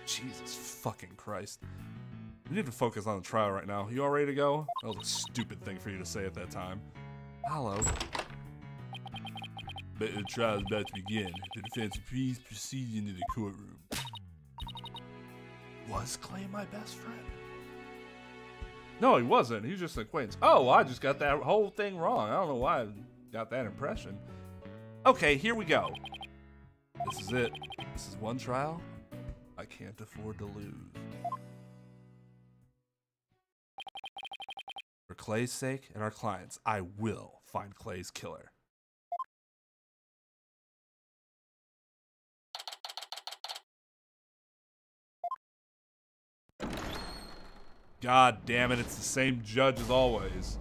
Jesus fucking Christ. We need to focus on the trial right now. You all ready to go? That was a stupid thing for you to say at that time. Apollo. But the trial is about to begin. The defense, please proceed into the courtroom. Was Clay my best friend? No, he wasn't. He was just an acquaintance. Oh, I just got that whole thing wrong. I don't know why I got that impression. Okay, here we go. This is it. This is one trial I can't afford to lose. For Clay's sake and our clients, I will find Clay's killer. God damn it, it's the same judge as always.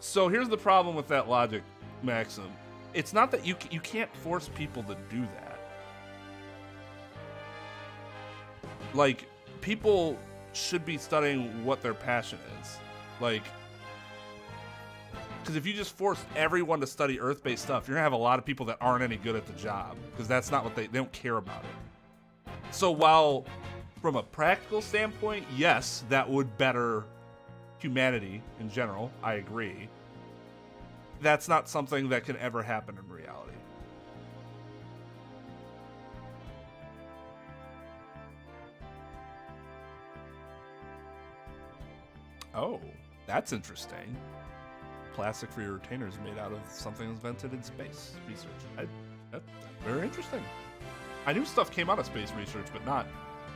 So here's the problem with that logic, Maxim. It's not that you can't force people to do that. Like, people should be studying what their passion is. Like, because if you just force everyone to study Earth-based stuff, you're gonna have a lot of people that aren't any good at the job because that's not what they don't care about it. So while from a practical standpoint, yes, that would better humanity in general, I agree. That's not something that can ever happen in reality. Oh, That's interesting. Plastic for your retainers made out of something invented in space research. That's very interesting. I knew stuff came out of space research, but not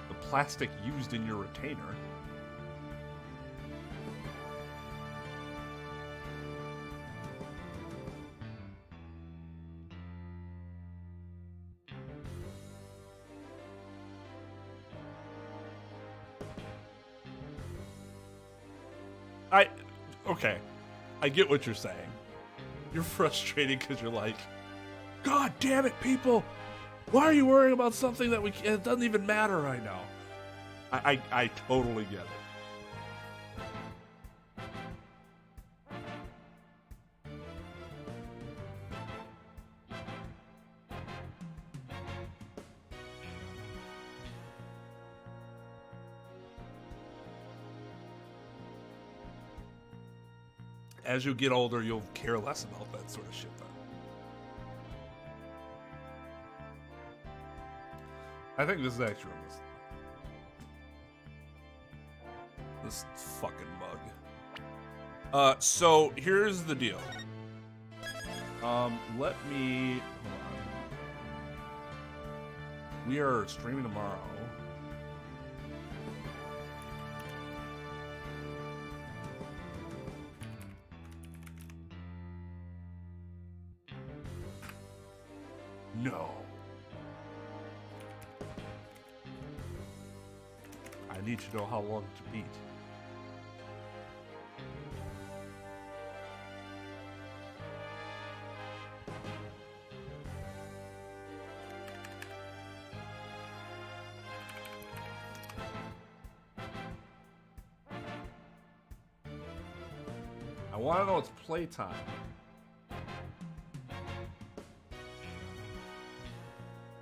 the plastic used in your retainer. Okay, I get what you're saying. You're frustrated because you're like, God damn it, people! Why are you worrying about something that it doesn't even matter right now? I totally get it. As you get older, you'll care less about that sort of shit, though. I think this is actually this fucking mug. So here's the deal. Let me hold on. We are streaming tomorrow. No. I need to know how long to beat. I want to know it's playtime.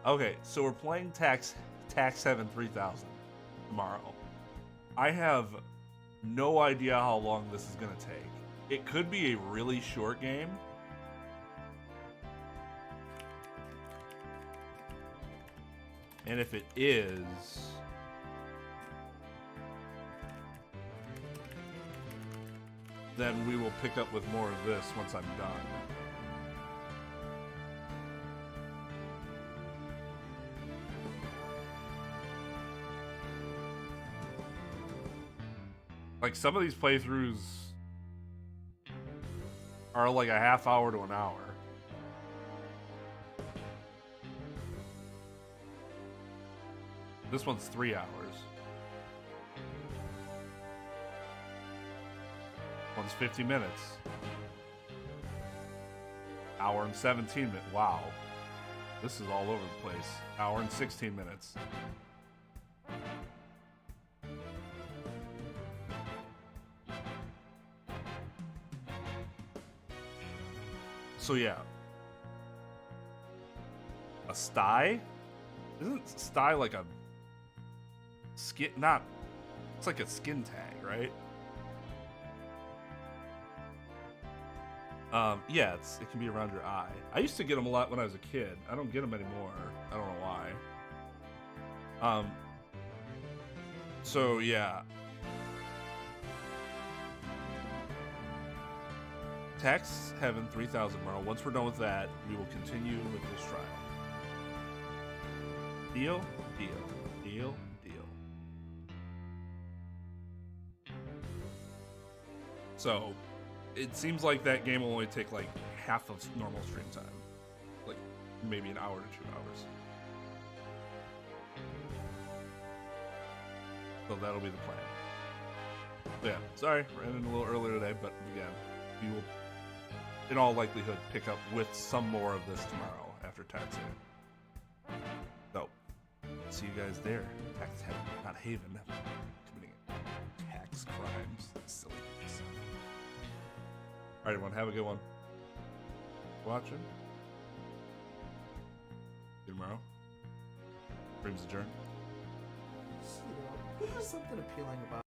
Okay, so we're playing Tax Heaven 3000 tomorrow. I have no idea how long this is gonna take. It could be a really short game. And if it is, then we will pick up with more of this once I'm done. Like, some of these playthroughs are like a half hour to an hour. This one's 3 hours. One's 50 minutes. Hour and 17 minutes. Wow. This is all over the place. Hour and 16 minutes. So yeah. A sty? Isn't sty like a skin? Not. It's like a skin tag, right? Yeah, it can be around your eye. I used to get them a lot when I was a kid. I don't get them anymore. I don't know why. So yeah. Tax Heaven 3000 tomorrow. Once we're done with that, we will continue with this trial. Deal? Deal. Deal? Deal. So, it seems like that game will only take like half of normal stream time. Like, maybe an hour to 2 hours. So that'll be the plan. So yeah, sorry, we're ending a little earlier today, but again, we will, in all likelihood, pick up with some more of this tomorrow after Tax Haven. So, see you guys there. Tax Haven, not Haven. Committing tax crimes. Silly things. Alright, everyone, have a good one. Watching. See you tomorrow. Streams adjourned. There's something appealing about